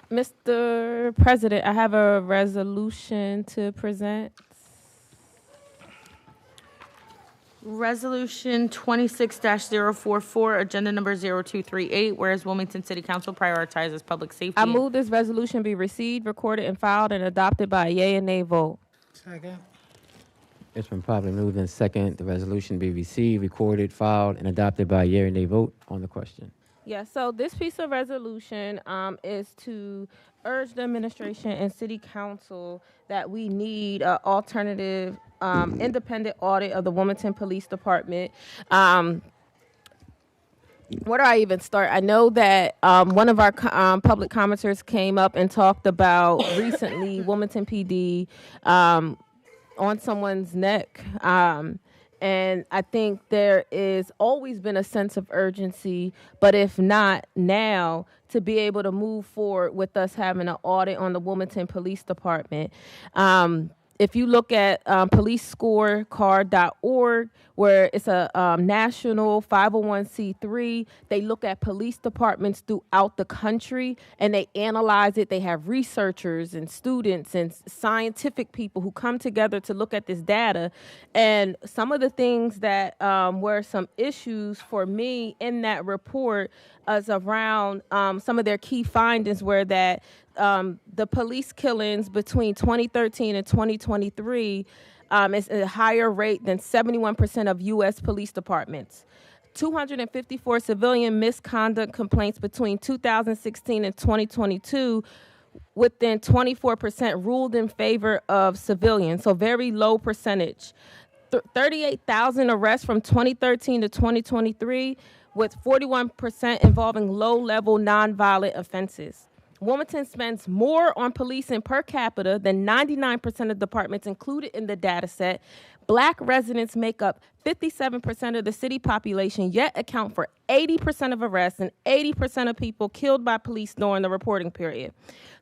Mr. President, I have a resolution to present. Resolution 26-044, agenda number 0238, whereas Wilmington City Council prioritizes public safety. I move this resolution be received, recorded, and filed, and adopted by a yea and nay vote. Second. It's been properly moved and second. The resolution be received, recorded, filed, and adopted by a yea and nay vote on the question. Yeah, so this piece of resolution is to urge the administration and city council that we need an alternative independent audit of the Wilmington Police Department. Where do I even start? I know that one of our public commenters came up and talked about recently Wilmington PD on someone's neck. And I think there is always been a sense of urgency, but if not now, to be able to move forward with us having an audit on the Wilmington Police Department. If you look at policescorecard.org, where it's a national 501c3, they look at police departments throughout the country and they analyze it. They have researchers and students and scientific people who come together to look at this data. And some of the things that were some issues for me in that report is around some of their key findings were that the police killings between 2013 and 2023 is at a higher rate than 71% of U.S. police departments. 254 civilian misconduct complaints between 2016 and 2022, within 24% ruled in favor of civilians, so very low percentage. 38,000 arrests from 2013 to 2023, with 41% involving low-level nonviolent offenses. Wilmington spends more on policing per capita than 99% of departments included in the data set. Black residents make up 57% of the city population, yet account for 80% of arrests and 80% of people killed by police during the reporting period.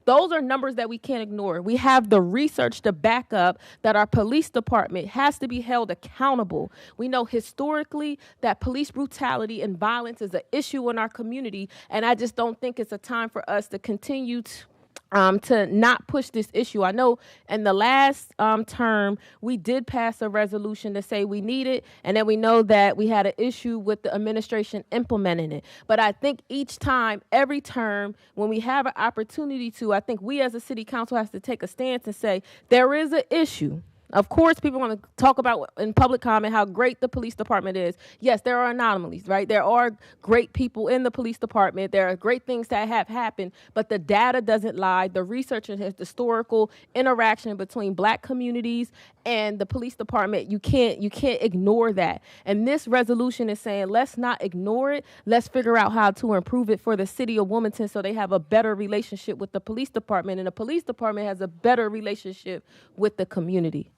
Those are numbers that we can't ignore. We have the research to back up that our police department has to be held accountable. We know historically that police brutality and violence is an issue in our community, and I just don't think it's a time for us to continue to not push this issue. I know in the last term, we did pass a resolution to say we need it, and then we know that we had an issue with the administration implementing it. But I think each time, every term, when we have an opportunity to, I think we as a city council has to take a stance and say, there is an issue. Of course, people want to talk about in public comment how great the police department is. Yes, there are anomalies, right? There are great people in the police department. There are great things that have happened, but the data doesn't lie. The research and historical interaction between black communities and the police department, you can't ignore that. And this resolution is saying, let's not ignore it. Let's figure out how to improve it for the city of Wilmington so they have a better relationship with the police department, and the police department has a better relationship with the community.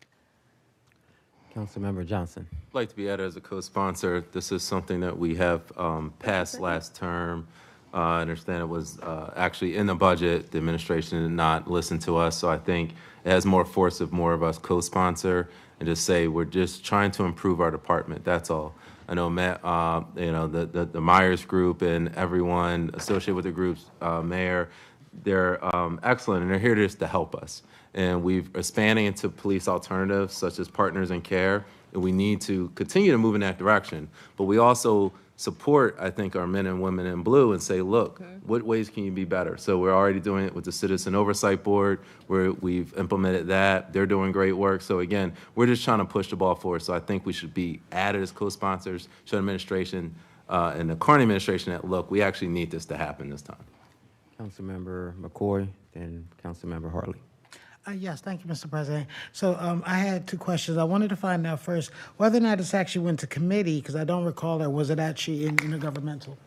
Councilmember Johnson. I'd like to be added as a co-sponsor. This is something that we have passed last term. I understand it was actually in the budget. The administration did not listen to us, so I think it has more force if more of us co-sponsor and just say we're just trying to improve our department. That's all. I know Matt, the Myers Group and everyone associated with the groups, Mayor, they're excellent, and they're here just to help us. And we're expanding into police alternatives such as Partners in Care, and we need to continue to move in that direction. But we also support, I think, our men and women in blue and say, look, what ways can you be better? So we're already doing it with the Citizen Oversight Board, where we've implemented that. They're doing great work. So again, we're just trying to push the ball forward. So I think we should be added as co-sponsors, show the administration and the current administration that, look, we actually need this to happen this time. Councilmember McCoy, then Councilmember Hartley. Yes, thank you, Mr. President. So I had two questions. I wanted to find out first whether or not this actually went to committee, because I don't recall that. Was it actually in intergovernmental?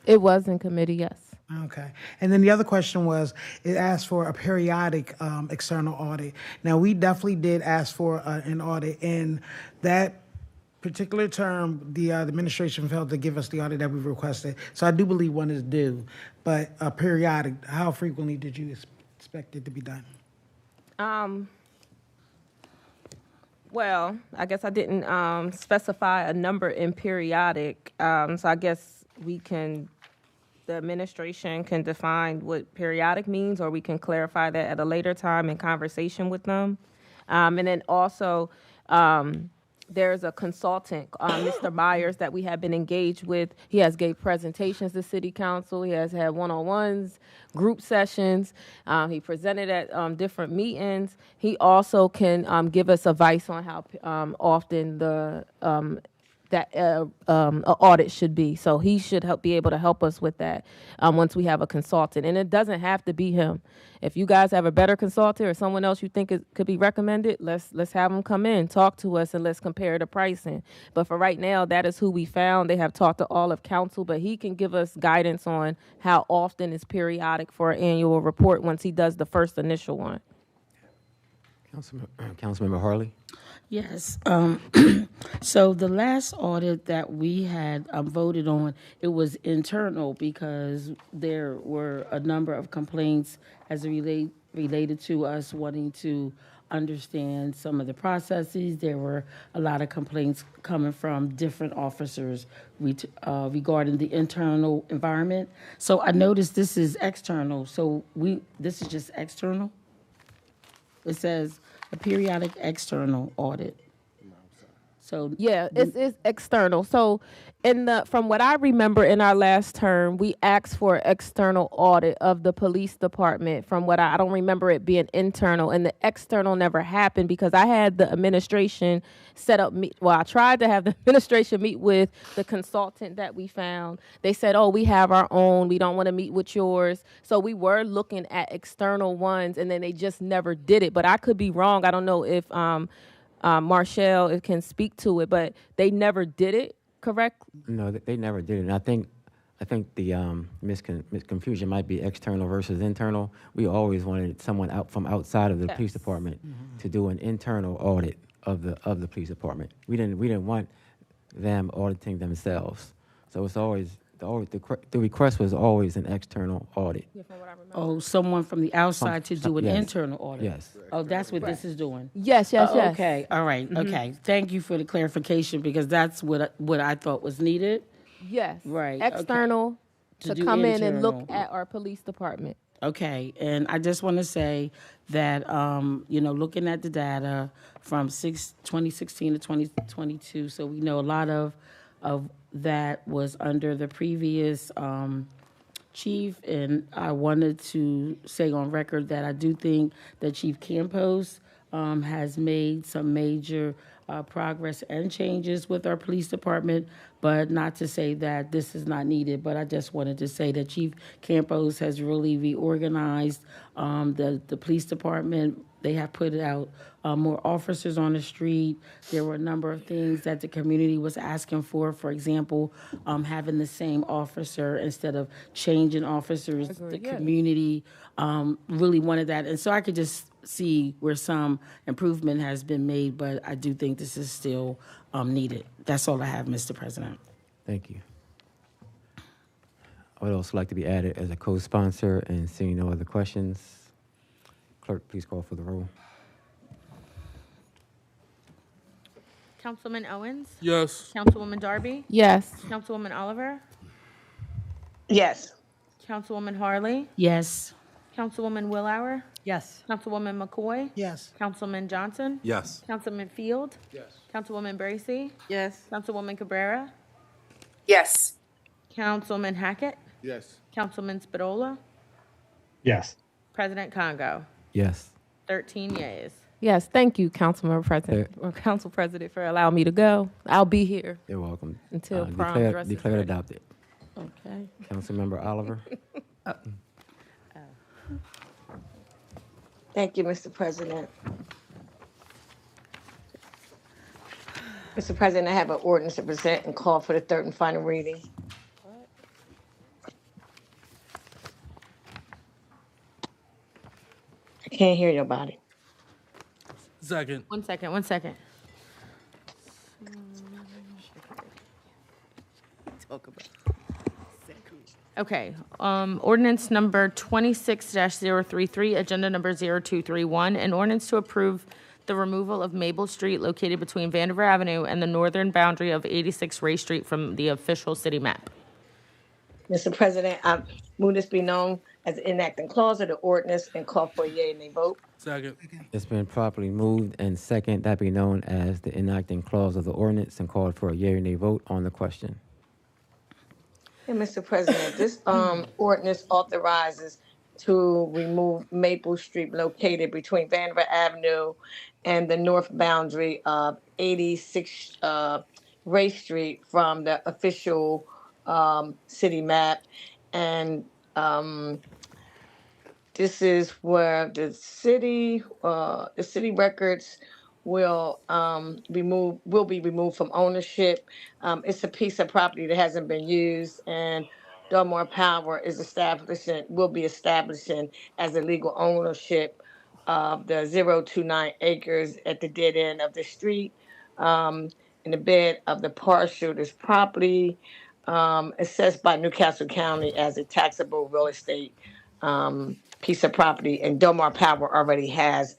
It was in committee, yes. Okay. And then the other question was, it asked for a periodic external audit. Now, we definitely did ask for an audit. In that particular term, the administration failed to give us the audit that we requested. So I do believe one is due. But periodic, how frequently did you expect it to be done? Well, I guess I didn't specify a number in periodic, so I guess the administration can define what periodic means, or we can clarify that at a later time in conversation with them. And then also, there's a consultant, Mr. Myers, that we have been engaged with. He has gave presentations to City Council. He has had one-on-ones, group sessions. He presented at different meetings. He also can give us advice on how often the audit should be. So he should be able to help us with that once we have a consultant. And it doesn't have to be him. If you guys have a better consultant or someone else you think could be recommended, let's have them come in, talk to us, and let's compare the pricing. But for right now, that is who we found. They have talked to all of council, but he can give us guidance on how often is periodic for an annual report once he does the first initial one. Councilmember Hartley. Yes. So the last audit that we had voted on, it was internal because there were a number of complaints as it related to us wanting to understand some of the processes. There were a lot of complaints coming from different officers regarding the internal environment. So I noticed this is external. So this is just external? It says a periodic external audit. So Yeah, it's external. So from what I remember in our last term, we asked for external audit of the police department. From what I don't remember it being internal, and the external never happened because I had the administration set up I tried to have the administration meet with the consultant that we found. They said, "Oh, we have our own. We don't want to meet with yours." So we were looking at external ones, and then they just never did it. But I could be wrong. I don't know if Marshall can speak to it, but they never did it, correct? No, they never did it. And I think the misconfusion might be external versus internal. We always wanted someone out from outside of the police department to do an internal audit of the police department. We didn't want them auditing themselves. So it's always the request was always an external audit. Yeah, from what I remember. Oh, someone from the outside to do an yes. internal audit? Yes. Oh, that's what this is doing? Yes. Okay, all right, okay. Thank you for the clarification, because that's what I thought was needed. Yes. Right. External To to do come in and look internal. at our police department. Okay, and I just want to say that, looking at the data from 2016 to 2022, so we know a lot of that was under the previous chief, and I wanted to say on record that I do think that Chief Campos has made some major progress and changes with our police department, but not to say that this is not needed. But I just wanted to say that Chief Campos has really reorganized the police department. They have put out more officers on the street. There were a number of things that the community was asking for. For example, having the same officer instead of changing officers. The community really wanted that. And so I could just see where some improvement has been made, but I do think this is still needed. That's all I have, Mr. President. Thank you. I would also like to be added as a co-sponsor, and seeing no other questions, clerk, please call for the roll. Councilman Owens? Yes. Councilwoman Darby? Yes. Councilwoman Oliver? Yes. Councilwoman Harley? Yes. Councilwoman Willauer? Yes. Councilwoman McCoy? Yes. Councilman Johnson? Yes. Councilman Field? Yes. Councilwoman Bracy? Yes. Councilwoman Cabrera? Yes. Councilman Hackett? Yes. Councilman Spadola? Yes. President Congo? Yes. 13 yeas. Yes, thank you, Councilman President, or Council President, for allowing me to go. I'll be here You're welcome. until prom dress is Declared ready. adopted. Okay. Councilmember Oliver. Thank you, Mr. President. Mr. President, I have an ordinance to present and call for the third and final reading. I can't hear nobody. Second. One second. Okay, ordinance number 26-033, agenda number 0231, an ordinance to approve the removal of Maple Street located between Vandiver Avenue and the northern boundary of 86 Ray Street from the official city map. Mr. President, I move this be known as the enacting clause of the ordinance and call for a yea and nay vote. Second. It's been properly moved and second, that be known as the enacting clause of the ordinance, and called for a yea or nay vote on the question. And Mr. President, this ordinance authorizes to remove Maple Street located between Vandiver Avenue and the north boundary of 86 Ray Street from the official city map. And this is where the city records will be removed from ownership. It's a piece of property that hasn't been used, and Delmar Power will be establishing as a legal ownership of the 029 acres at the dead end of the street. In the bed of the partial, this property assessed by Newcastle County as a taxable real estate piece of property, and Delmar Power already has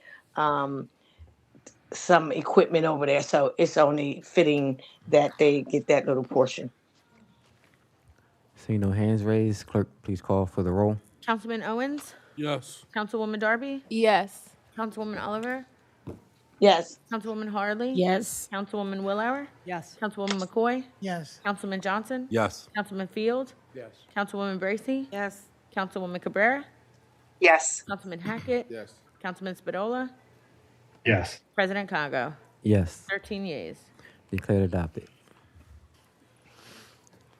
some equipment over there, so it's only fitting that they get that little portion. Seeing no hands raised, clerk, please call for the roll. Councilman Owens? Yes. Councilwoman Darby? Yes. Councilwoman Oliver? Yes. Councilwoman Harley? Yes. Councilwoman Willauer? Yes. Councilwoman McCoy? Yes. Councilman Johnson? Yes. Councilman Field? Yes. Councilwoman Bracy? Yes. Councilwoman Cabrera? Yes. Councilman Hackett? Yes. Councilman Spadola? Yes. President Congo? Yes. 13 yeas. Declared adopted.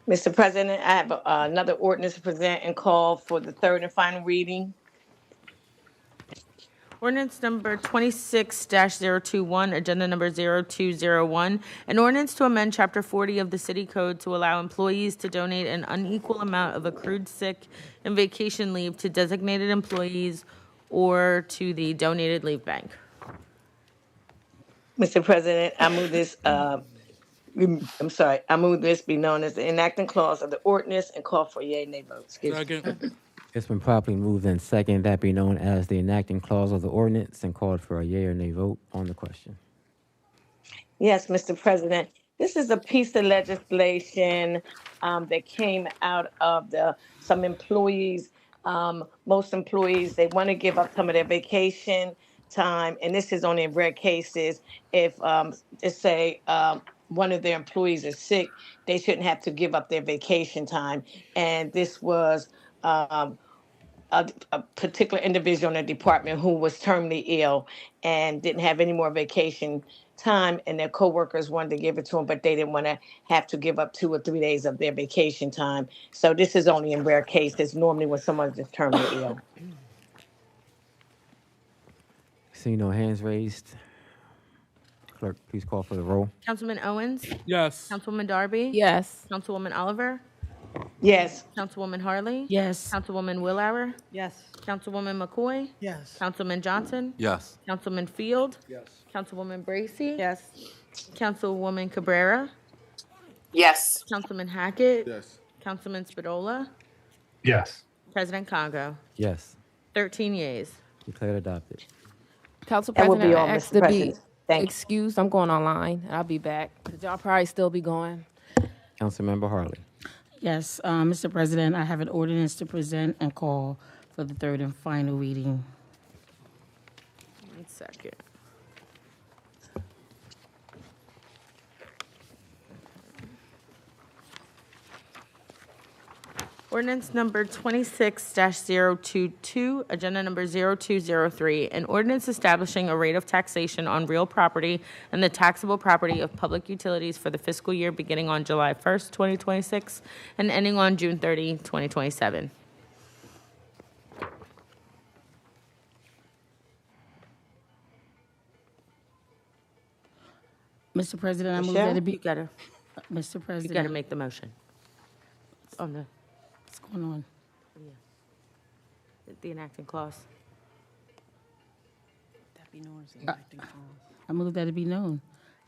Mr. President, I have another ordinance to present and call for the third and final reading. Ordinance number 26-021, agenda number 0201, an ordinance to amend Chapter 40 of the City Code to allow employees to donate an unequal amount of accrued sick and vacation leave to designated employees or to the donated leave bank. Mr. President, I move this, I move this be known as the enacting clause of the ordinance and call for yea, nay vote. Excuse me. Second. It's been properly moved in second, that be known as the enacting clause of the ordinance, and called for a yea or nay vote on the question. Yes, Mr. President. This is a piece of legislation that came out of some employees. Most employees, they want to give up some of their vacation time, and this is only in rare cases. If, let's say, one of their employees is sick, they shouldn't have to give up their vacation time. And this was a particular individual in the department who was terminally ill and didn't have any more vacation time, and their coworkers wanted to give it to them, but they didn't want to have to give up 2 or 3 days of their vacation time. So this is only in rare cases, normally when someone's just terminally ill. Seeing no hands raised, clerk, please call for the roll. Councilman Owens? Yes. Councilwoman Darby? Yes. Councilwoman Oliver? Yes. Councilwoman Harley? Yes. Councilwoman Willauer? Yes. Councilwoman McCoy? Yes. Councilman Johnson? Yes. Councilman Field? Yes. Councilwoman Bracy? Yes. Councilwoman Cabrera? Yes. Councilman Hackett? Yes. Councilman Spadola? Yes. President Congo? Yes. 13 yeas. Declared adopted. Council That will President, be all, I asked Mr. to be President. Thank you. excused. I'm going online. I'll be back. Because y'all probably still be going. Councilmember Harley. Yes, Mr. President, I have an ordinance to present and call for the third and final reading. 1 second. Ordinance number 26-022, agenda number 0203, an ordinance establishing a rate of taxation on real property and the taxable property of public utilities for the fiscal year beginning on July 1st, 2026, and ending on June 30, 2027. Mr. President, I move Michelle? that it be, You gotta, Mr. you President. gotta make the motion. Oh, no, What's going on? the enacting clause. I move that it be known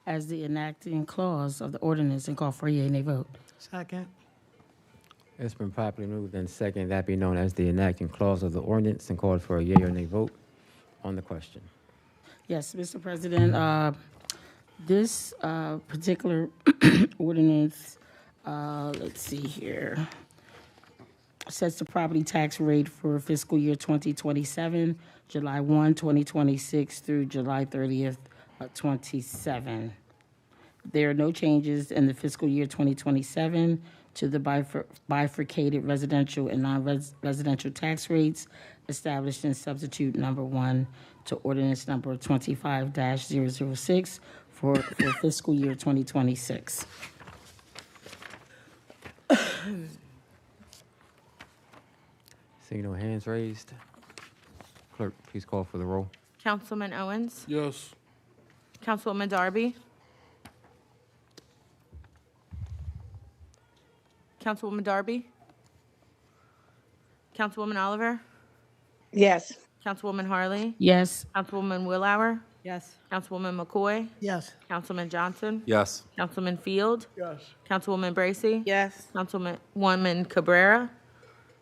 as the enacting clause of the ordinance and call for a yea nay vote. Second. It's been properly moved in second, that be known as the enacting clause of the ordinance, and called for a yea or nay vote on the question. Yes, Mr. President, this particular ordinance, let's see here, sets the property tax rate for fiscal year 2027, July 1, 2026 through July 30th, 27. There are no changes in the fiscal year 2027 to the bifurcated residential and non-residential tax rates established in substitute number 1 to ordinance number 25-006 for fiscal year 2026. Seeing no hands raised, clerk, please call for the roll. Councilman Owens? Yes. Councilwoman Darby? Councilwoman Darby? Councilwoman Oliver? Yes. Councilwoman Harley? Yes. Councilwoman Willauer? Yes. Councilwoman McCoy? Yes. Councilman Johnson? Yes. Councilman Field? Yes. Councilwoman Bracy? Yes. Councilwoman Cabrera?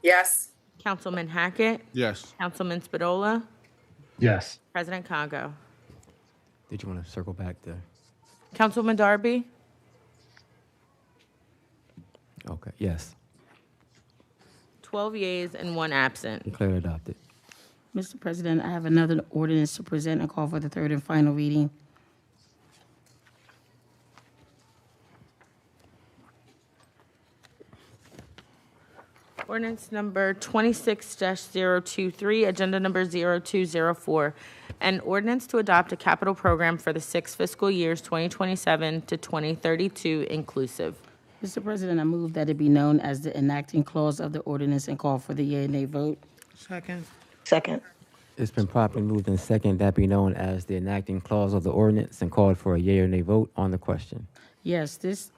Yes. Councilman Hackett? Yes. Councilman Spadola? Yes. President Congo? Did you want to circle back to? Councilwoman Darby? Okay, yes. 12 yeas and 1 absent. Declared adopted. Mr. President, I have another ordinance to present and call for the third and final reading. Ordinance number 26-023, agenda number 0204. An ordinance to adopt a capital program for the 6 fiscal years 2027 to 2032 inclusive. Mr. President, I move that it be known as the enacting clause of the ordinance and call for the yea and nay vote. Second. Second. It's been properly moved in second, that be known as the enacting clause of the ordinance, and called for a yea or nay vote on the question. Yes, this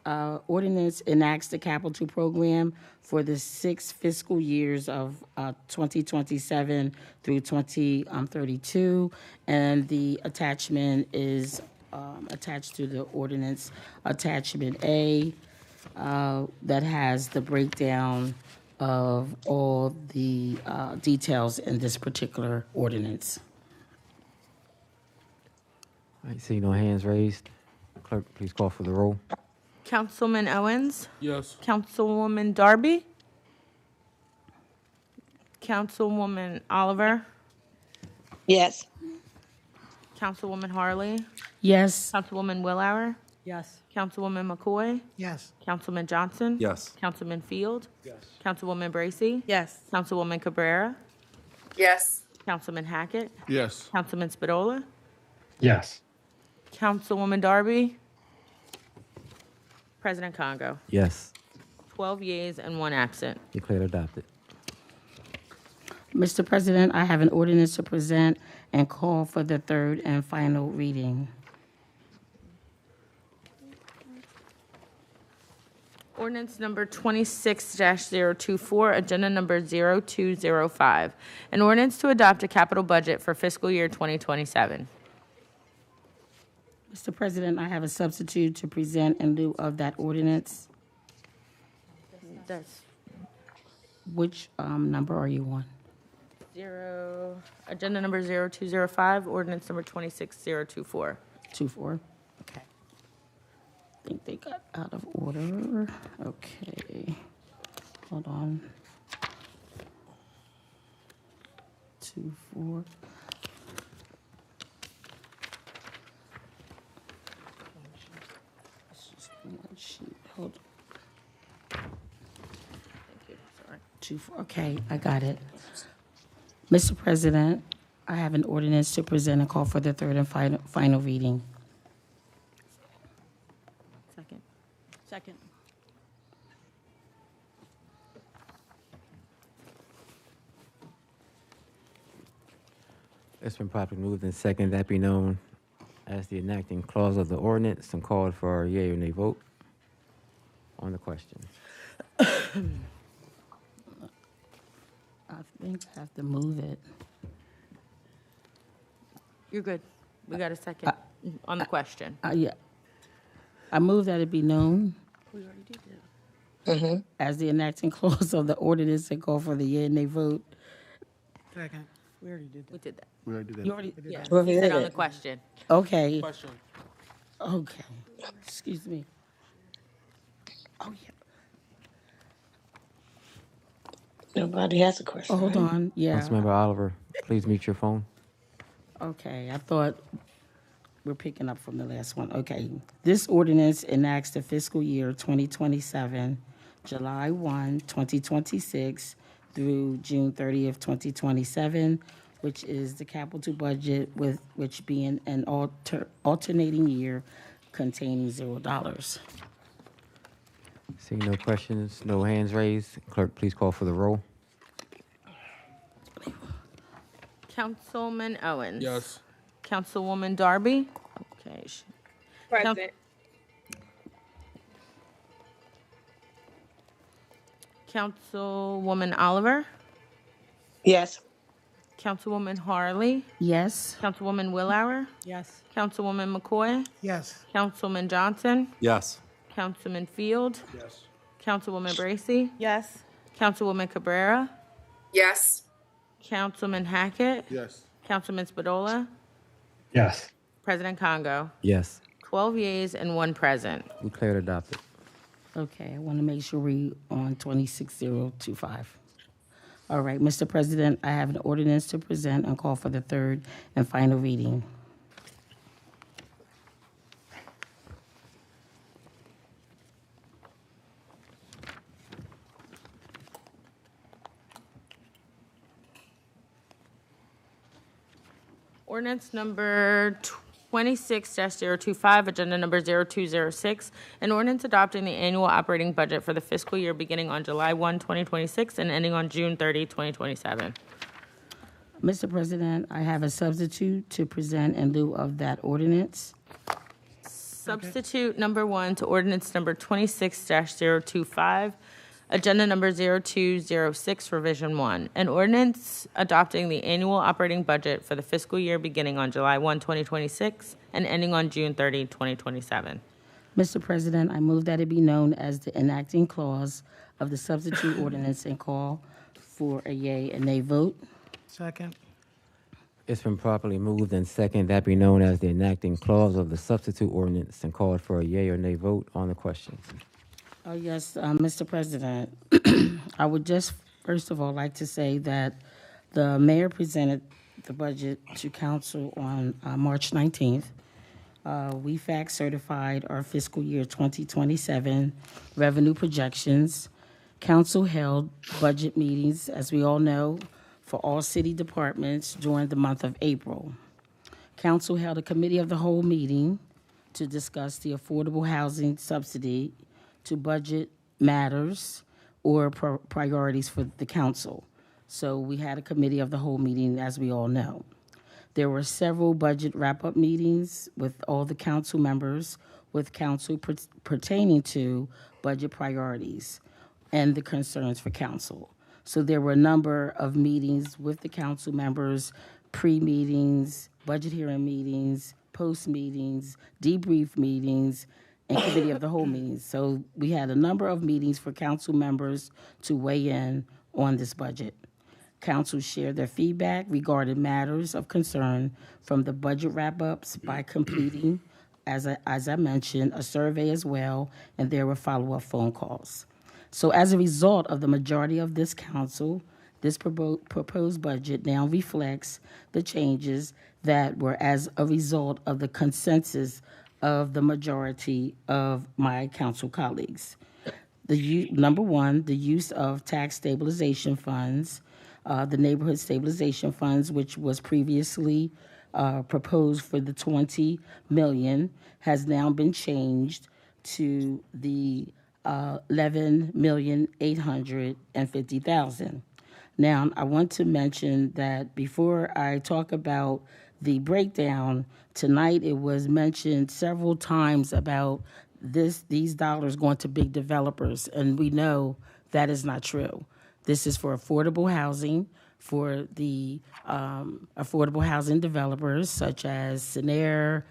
ordinance enacts the capital program for the 6 fiscal years of 2027 through 2032, and the attachment is attached to the ordinance, attachment A, that has the breakdown of all the details in this particular ordinance. I see no hands raised. Clerk, please call for the roll. Councilman Owens? Yes. Councilwoman Darby? Councilwoman Oliver? Yes. Councilwoman Harley? Yes. Councilwoman Willauer? Yes. Councilwoman McCoy? Yes. Councilman Johnson? Yes. Councilman Field? Yes. Councilwoman Bracy? Yes. Councilwoman Cabrera? Yes. Councilman Hackett? Yes. Councilman Spadola? Yes. Councilwoman Darby? President Congo? Yes. 12 yeas and 1 absent. Declared adopted. Mr. President, I have an ordinance to present and call for the third and final reading. Ordinance number 26-024, agenda number 0205. An ordinance to adopt a capital budget for fiscal year 2027. Mr. President, I have a substitute to present in lieu of that ordinance. That's Which number are you on? agenda number 0205, ordinance number 26024. 24? Okay. I think they got out of order. Okay. Hold on. 24. It's just one sheet. Hold on. Thank you, sorry. 24. Okay, I got it. Mr. President, I have an ordinance to present and call for the third and final reading. Second. Second. It's been properly moved in second, that be known as the enacting clause of the ordinance, and called for a yea or nay vote on the question. I think I have to move it. You're good. We got a second on the question. Yeah. I move that it be known We already did that. as the enacting clause of the ordinance and call for the yea and nay vote. Second. We already did that. We did that. We already did that. You already, Yeah, We we said did on it. the question. okay, Question. okay. Excuse me. Oh, yeah. Nobody has a question. Oh, hold right? on, yeah. Councilmember Oliver, please mute your phone. Okay, I thought we're picking up from the last one. Okay. This ordinance enacts the fiscal year 2027, July 1, 2026 through June 30th, 2027, which is the capital budget, with which being an alternating year containing $0. Seeing no questions, no hands raised, clerk, please call for the roll. Councilman Owens. Yes. Councilwoman Darby. Okay. Present. Councilwoman Oliver. Yes. Councilwoman Harley. Yes. Councilwoman Willauer. Yes. Councilwoman McCoy. Yes. Councilman Johnson. Yes. Councilman Field. Yes. Councilwoman Bracy. Yes. Councilwoman Cabrera. Yes. Councilman Hackett. Yes. Councilman Spadola. Yes. President Congo. Yes, 12 yeas and 1 present. declared adopted. Okay, I want to make sure we on 26025. All right, Mr. President, I have an ordinance to present and call for the third and final reading. Ordinance number 26-025, agenda number 0206, an ordinance adopting the annual operating budget for the fiscal year beginning on July 1, 2026 and ending on June 30, 2027. Mr. President, I have a substitute to present in lieu of that ordinance. Substitute number 1 to ordinance number 26-025, agenda number 0206, revision 1. An ordinance adopting the annual operating budget for the fiscal year beginning on July 1, 2026 and ending on June 30, 2027. Mr. President, I move that it be known as the enacting clause of the substitute ordinance and call for a yea and nay vote. Second. It's been properly moved and second that be known as the enacting clause of the substitute ordinance and called for a yea or nay vote on the question. Oh, yes, Mr. President. I would just first of all like to say that the mayor presented the budget to council on March 19th. We fact certified our fiscal year 2027 revenue projections. Council held budget meetings, as we all know, for all city departments during the month of April. Council held a committee of the whole meeting to discuss the affordable housing subsidy to budget matters or priorities for the council. So we had a committee of the whole meeting, as we all know. There were several budget wrap-up meetings with all the council members, with council pertaining to budget priorities and the concerns for council. So there were a number of meetings with the council members, pre-meetings, budget hearing meetings, post-meetings, debrief meetings, and committee of the whole meetings. So we had a number of meetings for council members to weigh in on this budget. Council shared their feedback regarding matters of concern from the budget wrap-ups by completing, as I mentioned, a survey as well, and there were follow-up phone calls. So as a result of the majority of this council, this proposed budget now reflects the changes that were as a result of the consensus of the majority of my council colleagues. Number one, the use of tax stabilization funds, the neighborhood stabilization funds, which was previously proposed for the $20 million, has now been changed to the $11,850,000. Now, I want to mention that before I talk about the breakdown, tonight it was mentioned several times about these dollars going to big developers, and we know that is not true. This is for affordable housing, for the affordable housing developers such as Scenair,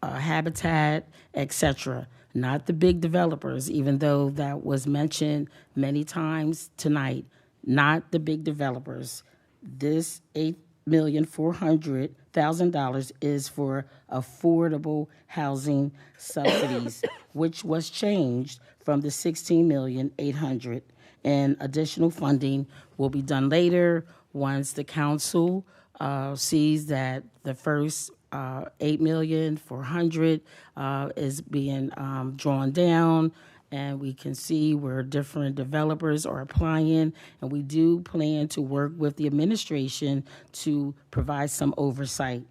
Habitat, etc. Not the big developers, even though that was mentioned many times tonight. Not the big developers. This $8,400,000 is for affordable housing subsidies, which was changed from the $16,800,000. And additional funding will be done later once the council sees that the first $8,400,000 is being drawn down, and we can see where different developers are applying, and we do plan to work with the administration to provide some oversight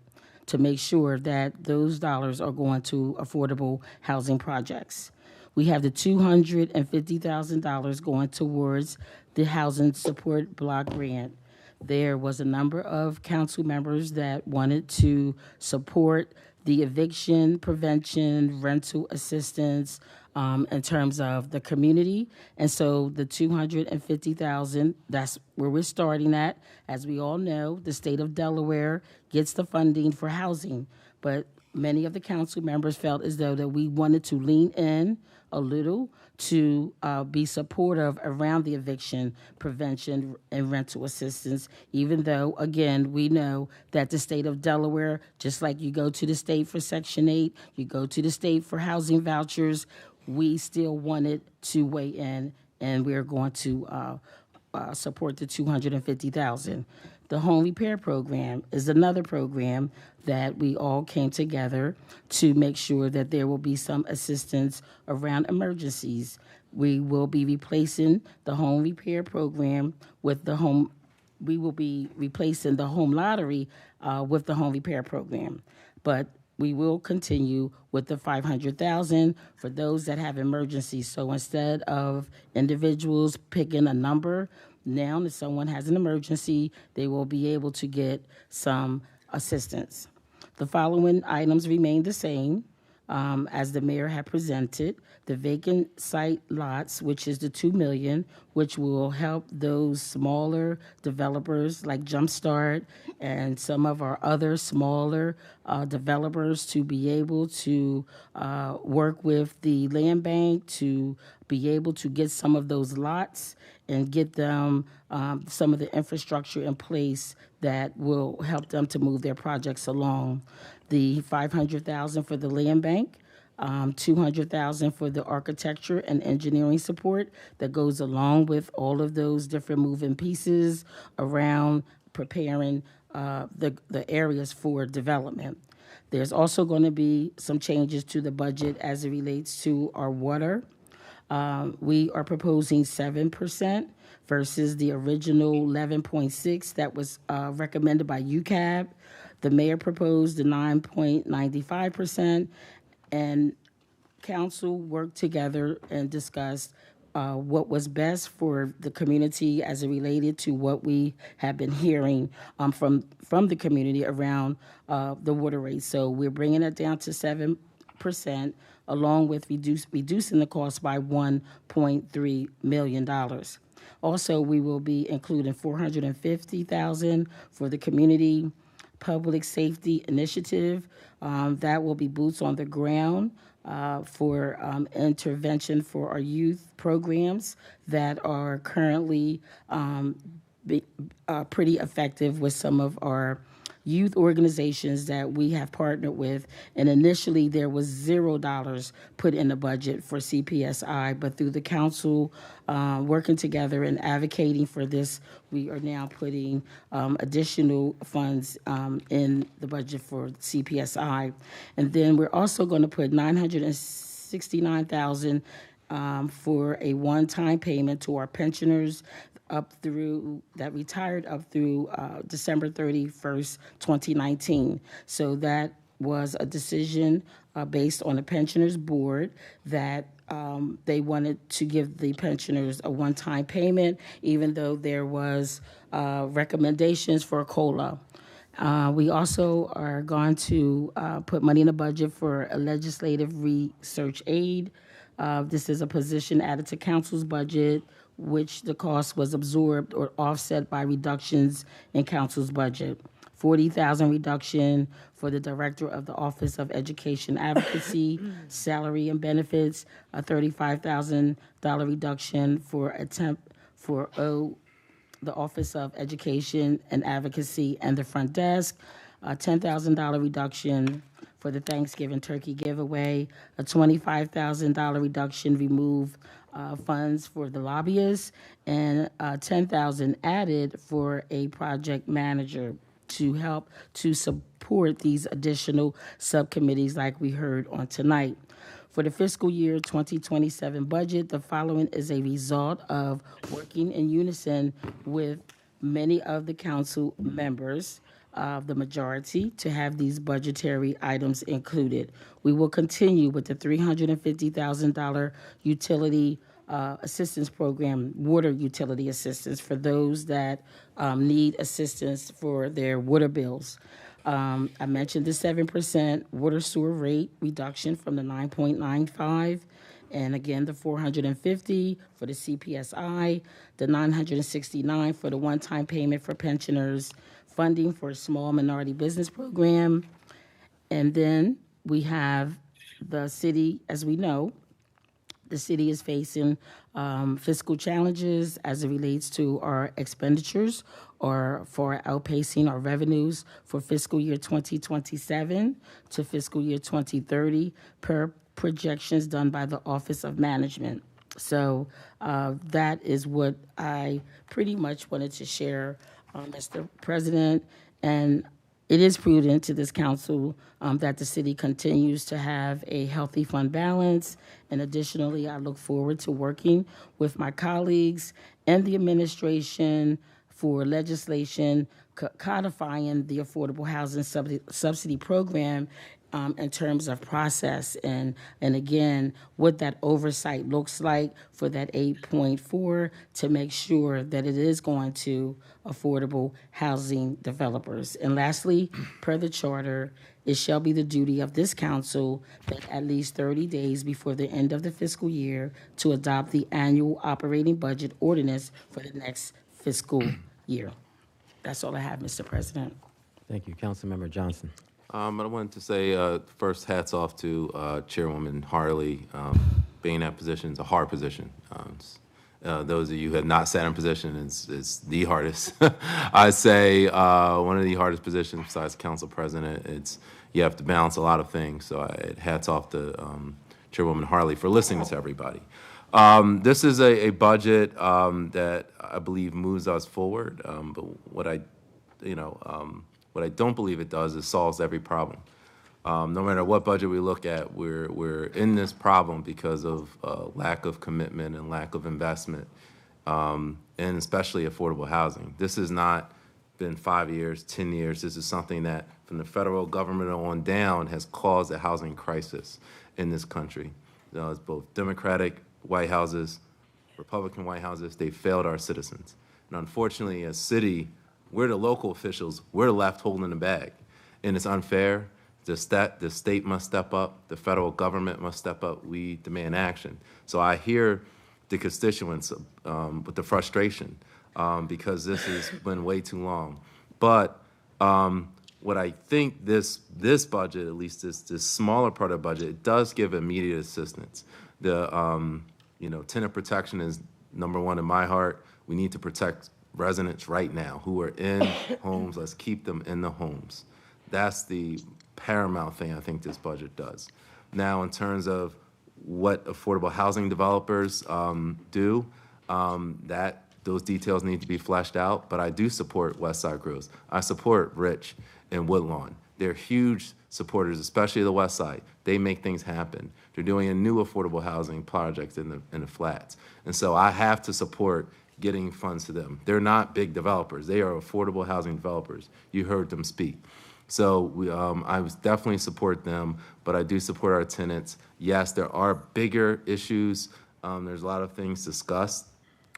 to make sure that those dollars are going to affordable housing projects. We have the $250,000 going towards the Housing Support Block Grant. There was a number of council members that wanted to support the eviction prevention, rental assistance in terms of the community. And so the $250,000, that's where we're starting at. As we all know, the state of Delaware gets the funding for housing, but many of the council members felt as though that we wanted to lean in a little to be supportive around the eviction prevention and rental assistance, even though, again, we know that the state of Delaware, just like you go to the state for Section 8, you go to the state for housing vouchers, we still wanted to weigh in and we're going to support the $250,000. The home repair program is another program that we all came together to make sure that there will be some assistance around emergencies. We will be replacing the home repair program with the home. We will be replacing the home lottery with the home repair program, but we will continue with the $500,000 for those that have emergencies. So instead of individuals picking a number, now if someone has an emergency, they will be able to get some assistance. The following items remain the same as the mayor had presented. The vacant site lots, which is the $2 million, which will help those smaller developers like Jumpstart and some of our other smaller developers to be able to work with the land bank to be able to get some of those lots and get them some of the infrastructure in place that will help them to move their projects along. The $500,000 for the land bank, $200,000 for the architecture and engineering support that goes along with all of those different moving pieces around preparing the areas for development. There's also going to be some changes to the budget as it relates to our water. We are proposing 7% versus the original 11.6 that was recommended by UCAB. The mayor proposed the 9.95%, and council worked together and discussed what was best for the community as it related to what we have been hearing from the community around the water rates. So we're bringing it down to 7%, along with reducing the cost by $1.3 million. Also, we will be including $450,000 for the community public safety initiative. That will be boots on the ground for intervention for our youth programs that are currently pretty effective with some of our youth organizations that we have partnered with. And initially there was $0 put in the budget for CPSI, but through the council working together and advocating for this, we are now putting additional funds in the budget for CPSI. And then we're also going to put $969,000 for a one-time payment to our pensioners that retired up through December 31st, 2019. So that was a decision based on the pensioners board that they wanted to give the pensioners a one-time payment, even though there was recommendations for a COLA. We also are going to put money in the budget for a legislative research aid. This is a position added to council's budget, which the cost was absorbed or offset by reductions in council's budget. $40,000 reduction for the director of the Office of Education Advocacy, salary and benefits, a $35,000 reduction for the Office of Education and Advocacy and the front desk, a $10,000 reduction for the Thanksgiving turkey giveaway, a $25,000 reduction remove funds for the lobbyists, and $10,000 added for a project manager to help to support these additional subcommittees like we heard on tonight. For the fiscal year 2027 budget, the following is a result of working in unison with many of the council members of the majority to have these budgetary items included. We will continue with the $350,000 utility assistance program, water utility assistance for those that need assistance for their water bills. I mentioned the 7% water sewer rate reduction from the 9.95, and again the 450 for the CPSI, the 969 for the one-time payment for pensioners, funding for a small minority business program, and then we have the city, as we know, the city is facing fiscal challenges as it relates to our expenditures or for outpacing our revenues for fiscal year 2027 to fiscal year 2030 per projections done by the Office of Management. So that is what I pretty much wanted to share, Mr. President. And it is prudent to this council that the city continues to have a healthy fund balance. And additionally, I look forward to working with my colleagues and the administration for legislation codifying the affordable housing subsidy program in terms of process and again, what that oversight looks like for that 8.4 to make sure that it is going to affordable housing developers. And lastly, per the charter, it shall be the duty of this council that at least 30 days before the end of the fiscal year to adopt the annual operating budget ordinance for the next fiscal year. That's all I have, Mr. President. Thank you. Councilmember Johnson. I wanted to say first, hats off to Chairwoman Harley. Being in that position is a hard position. Those of you who have not sat in position, it's the hardest. I say one of the hardest positions besides council president. It's you have to balance a lot of things. So hats off to Chairwoman Harley for listening to everybody. This is a budget that I believe moves us forward. But what I don't believe it does is solves every problem. No matter what budget we look at, we're in this problem because of lack of commitment and lack of investment, and especially affordable housing. This has not been 5 years, 10 years. This is something that from the federal government on down has caused a housing crisis in this country. It's both Democratic White Houses, Republican White Houses, they failed our citizens. And unfortunately, as city, we're the local officials, we're left holding the bag. And it's unfair. The state must step up, the federal government must step up, we demand action. So I hear the constituents with the frustration because this has been way too long. But what I think this budget, at least this smaller part of the budget, it does give immediate assistance. The tenant protection is number one in my heart. We need to protect residents right now who are in homes. Let's keep them in the homes. That's the paramount thing I think this budget does. Now, in terms of what affordable housing developers do, those details need to be fleshed out, but I do support Westside Growth. I support Rich and Woodlawn. They're huge supporters, especially the West Side. They make things happen. They're doing a new affordable housing project in the flats. And so I have to support getting funds to them. They're not big developers. They are affordable housing developers. You heard them speak. So I definitely support them, but I do support our tenants. Yes, there are bigger issues. There's a lot of things discussed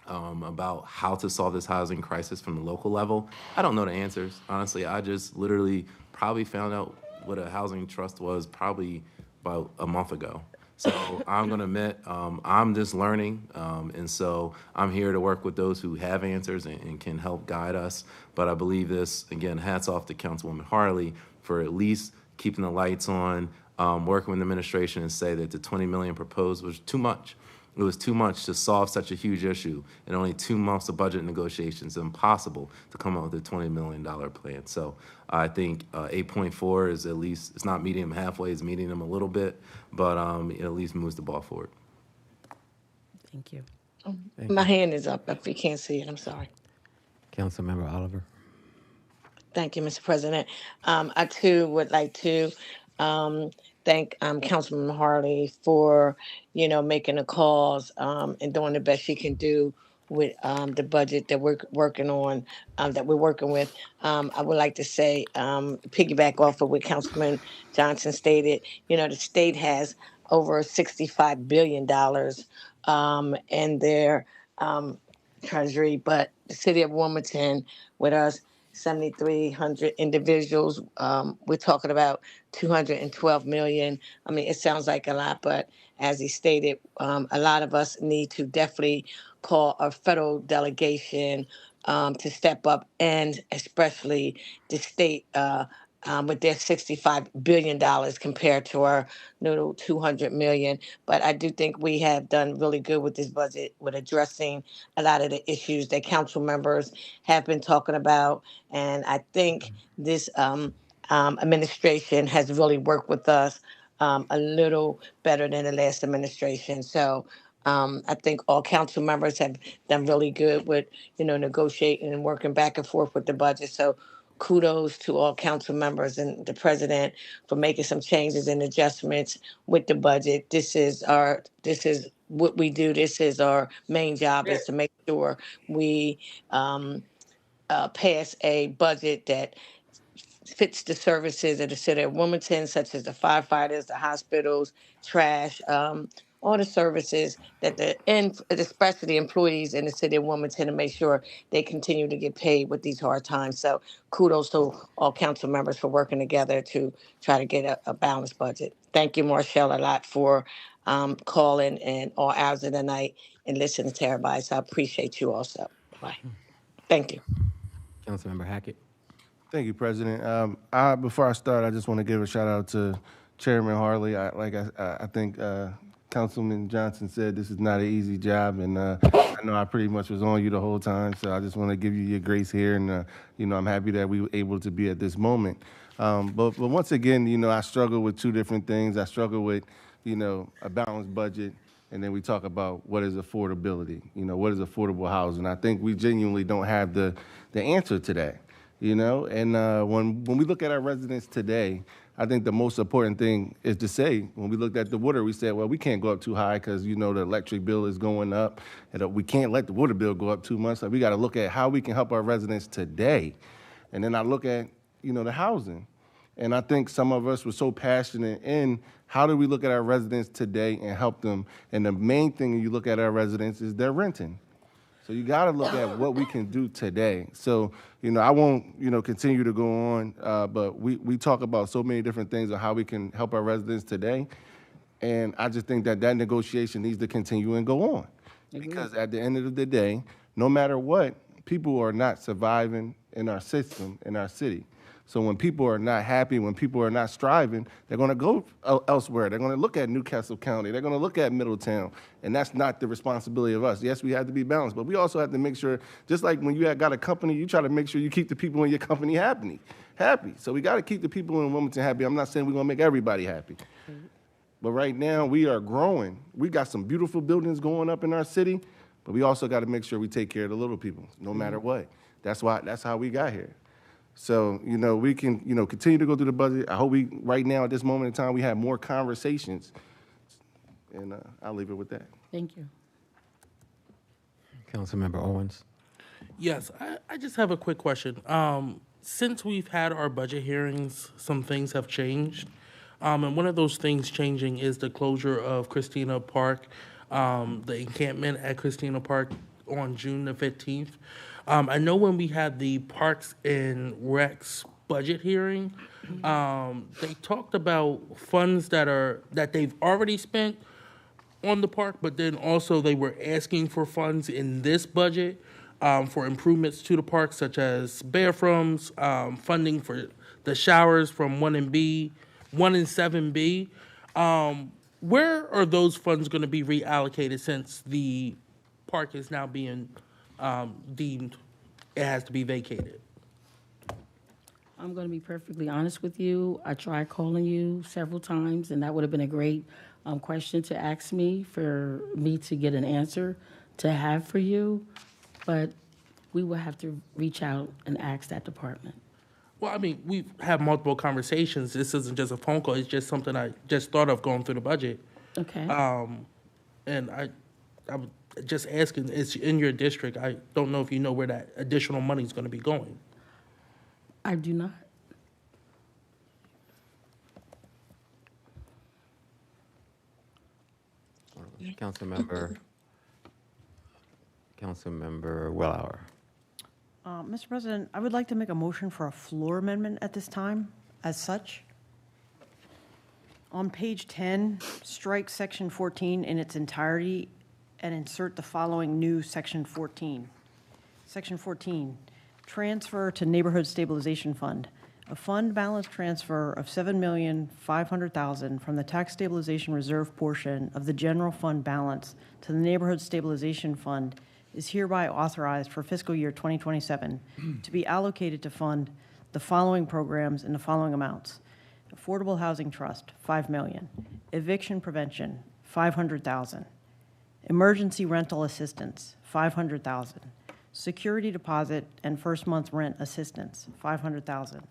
about how to solve this housing crisis from the local level. I don't know the answers, honestly. I just literally probably found out what a housing trust was probably about a month ago. So I'm gonna admit, I'm just learning, and so I'm here to work with those who have answers and can help guide us. But I believe this, again, hats off to Councilwoman Harley for at least keeping the lights on, working with the administration and say that the $20 million proposed was too much. It was too much to solve such a huge issue in only 2 months of budget negotiations. It's impossible to come up with a $20 million plan. So I think 8.4 is at least, it's not meeting them halfway, it's meeting them a little bit, but it at least moves the ball forward. Thank you. My hand is up if you can't see it, I'm sorry. Councilmember Oliver. Thank you, Mr. President. I too would like to thank Councilman Harley for, making the calls and doing the best she can do with the budget that we're working on, that we're working with. I would like to say, piggyback off of what Councilman Johnson stated, the state has over $65 billion in their treasury, but the city of Wilmington with us, 7,300 individuals. We're talking about 212 million. I mean, it sounds like a lot, but as he stated, a lot of us need to definitely call a federal delegation to step up, and especially the state with their $65 billion compared to our little 200 million. But I do think we have done really good with this budget with addressing a lot of the issues that council members have been talking about. And I think this administration has really worked with us a little better than the last administration. So I think all council members have done really good with, negotiating and working back and forth with the budget. So kudos to all council members and the president for making some changes and adjustments with the budget. This is what we do. This is our main job, is to make sure we pass a budget that fits the services of the city of Wilmington, such as the firefighters, the hospitals, trash, all the services and especially the employees in the city of Wilmington, to make sure they continue to get paid with these hard times. So kudos to all council members for working together to try to get a balanced budget. Thank you, Marshall, a lot for calling and all hours of the night and listening to everybody. So I appreciate you also. Bye. Thank you. Councilmember Hackett. Thank you, President. Before I start, I just want to give a shout out to Chairman Harley. I think Councilman Johnson said this is not an easy job, and I know I pretty much was on you the whole time. So I just want to give you your grace here, and I'm happy that we were able to be at this moment. But once again, I struggle with two different things. I struggle with a balanced budget, and then we talk about what is affordability. What is affordable housing. I think we genuinely don't have the answer to that. And when we look at our residents today, I think the most important thing is to say, when we looked at the water, we said, well, we can't go up too high because, the electric bill is going up, and we can't let the water bill go up too much. So we got to look at how we can help our residents today. And then I look at, the housing. And I think some of us were so passionate in how do we look at our residents today and help them. And the main thing you look at our residents is they're renting. So you got to look at what we can do today. So, I won't, continue to go on, but we talk about so many different things on how we can help our residents today. And I just think that negotiation needs to continue and go on. Because at the end of the day, no matter what, people are not surviving in our system, in our city. So when people are not happy, when people are not striving, they're going to go elsewhere. They're going to look at Newcastle County. They're going to look at Middletown. And that's not the responsibility of us. Yes, we have to be balanced, but we also have to make sure, just like when you got a company, you try to make sure you keep the people in your company happy. So we got to keep the people in Wilmington happy. I'm not saying we're going to make everybody happy. But right now, we are growing. We got some beautiful buildings going up in our city, but we also got to make sure we take care of the little people, no matter what. That's how we got here. So, we can, continue to go through the budget. I hope right now at this moment in time, we have more conversations. And I'll leave it with that. Thank you. Councilmember Owens. Yes, I just have a quick question. Since we've had our budget hearings, some things have changed. And one of those things changing is the closure of Christina Park, the encampment at Christina Park on June the 15th. I know when we had the Parks and Recs budget hearing, they talked about funds that they've already spent on the park, but then also they were asking for funds in this budget for improvements to the park, such as bathrooms, funding for the showers from 1 and 7B. Where are those funds going to be reallocated since the park is now being deemed it has to be vacated? I'm going to be perfectly honest with you. I tried calling you several times, and that would have been a great question to ask me for me to get an answer to have for you. But we will have to reach out and ask that department. Well, I mean, we've had multiple conversations. This isn't just a phone call. It's just something I just thought of going through the budget. Okay. And I'm just asking, it's in your district. I don't know if you know where that additional money is going to be going. I do not. Councilmember Wellauer. Mr. President, I would like to make a motion for a floor amendment at this time, as such. On page 10, strike section 14 in its entirety and insert the following new section 14. Section 14, transfer to Neighborhood Stabilization Fund. A fund balance transfer of $7,500,000 from the tax stabilization reserve portion of the general fund balance to the Neighborhood Stabilization Fund is hereby authorized for fiscal year 2027 to be allocated to fund the following programs in the following amounts. Affordable Housing Trust, $5 million. Eviction Prevention, $500,000. Emergency rental assistance, $500,000. Security deposit and first month rent assistance, $500,000.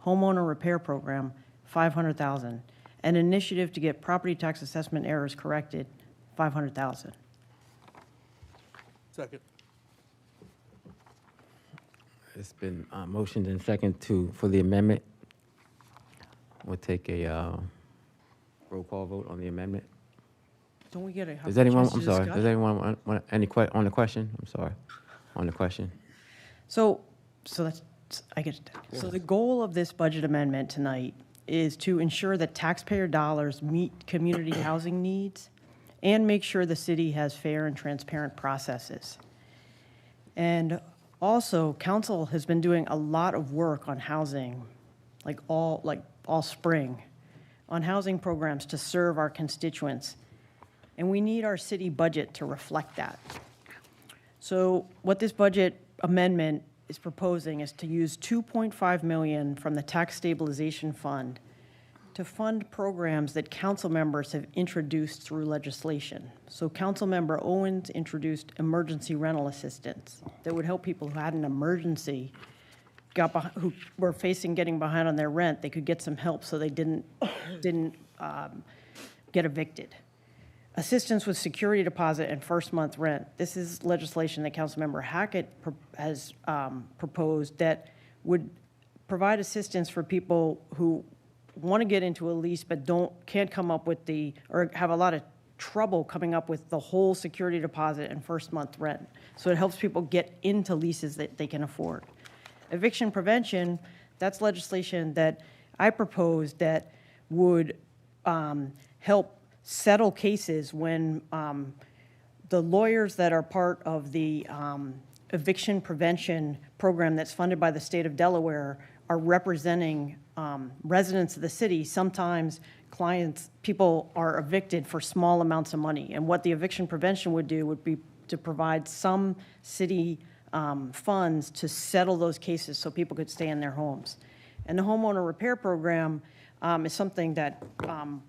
Homeowner repair program, $500,000. An initiative to get property tax assessment errors corrected, $500,000. Second. It's been motioned and second for the amendment. We'll take a roll call vote on the amendment. Don't we get a Does anyone, chance to I'm sorry, discuss? does anyone want any on the question? I'm sorry, on the question. So that's, I get it. So the goal of this budget amendment tonight is to ensure that taxpayer dollars meet community housing needs and make sure the city has fair and transparent processes. And also, council has been doing a lot of work on housing, like all spring, on housing programs to serve our constituents. And we need our city budget to reflect that. So what this budget amendment is proposing is to use $2.5 million from the Tax Stabilization Fund to fund programs that council members have introduced through legislation. So Councilmember Owens introduced emergency rental assistance that would help people who had an emergency, who were facing getting behind on their rent. They could get some help so they didn't get evicted. Assistance with security deposit and first month rent. This is legislation that Councilmember Hackett has proposed that would provide assistance for people who want to get into a lease but can't come up with or have a lot of trouble coming up with the whole security deposit and first month rent. So it helps people get into leases that they can afford. Eviction prevention, that's legislation that I proposed that would help settle cases when the lawyers that are part of the eviction prevention program that's funded by the state of Delaware are representing residents of the city. Sometimes people are evicted for small amounts of money. And what the eviction prevention would do would be to provide some city funds to settle those cases so people could stay in their homes. And the homeowner repair program is something that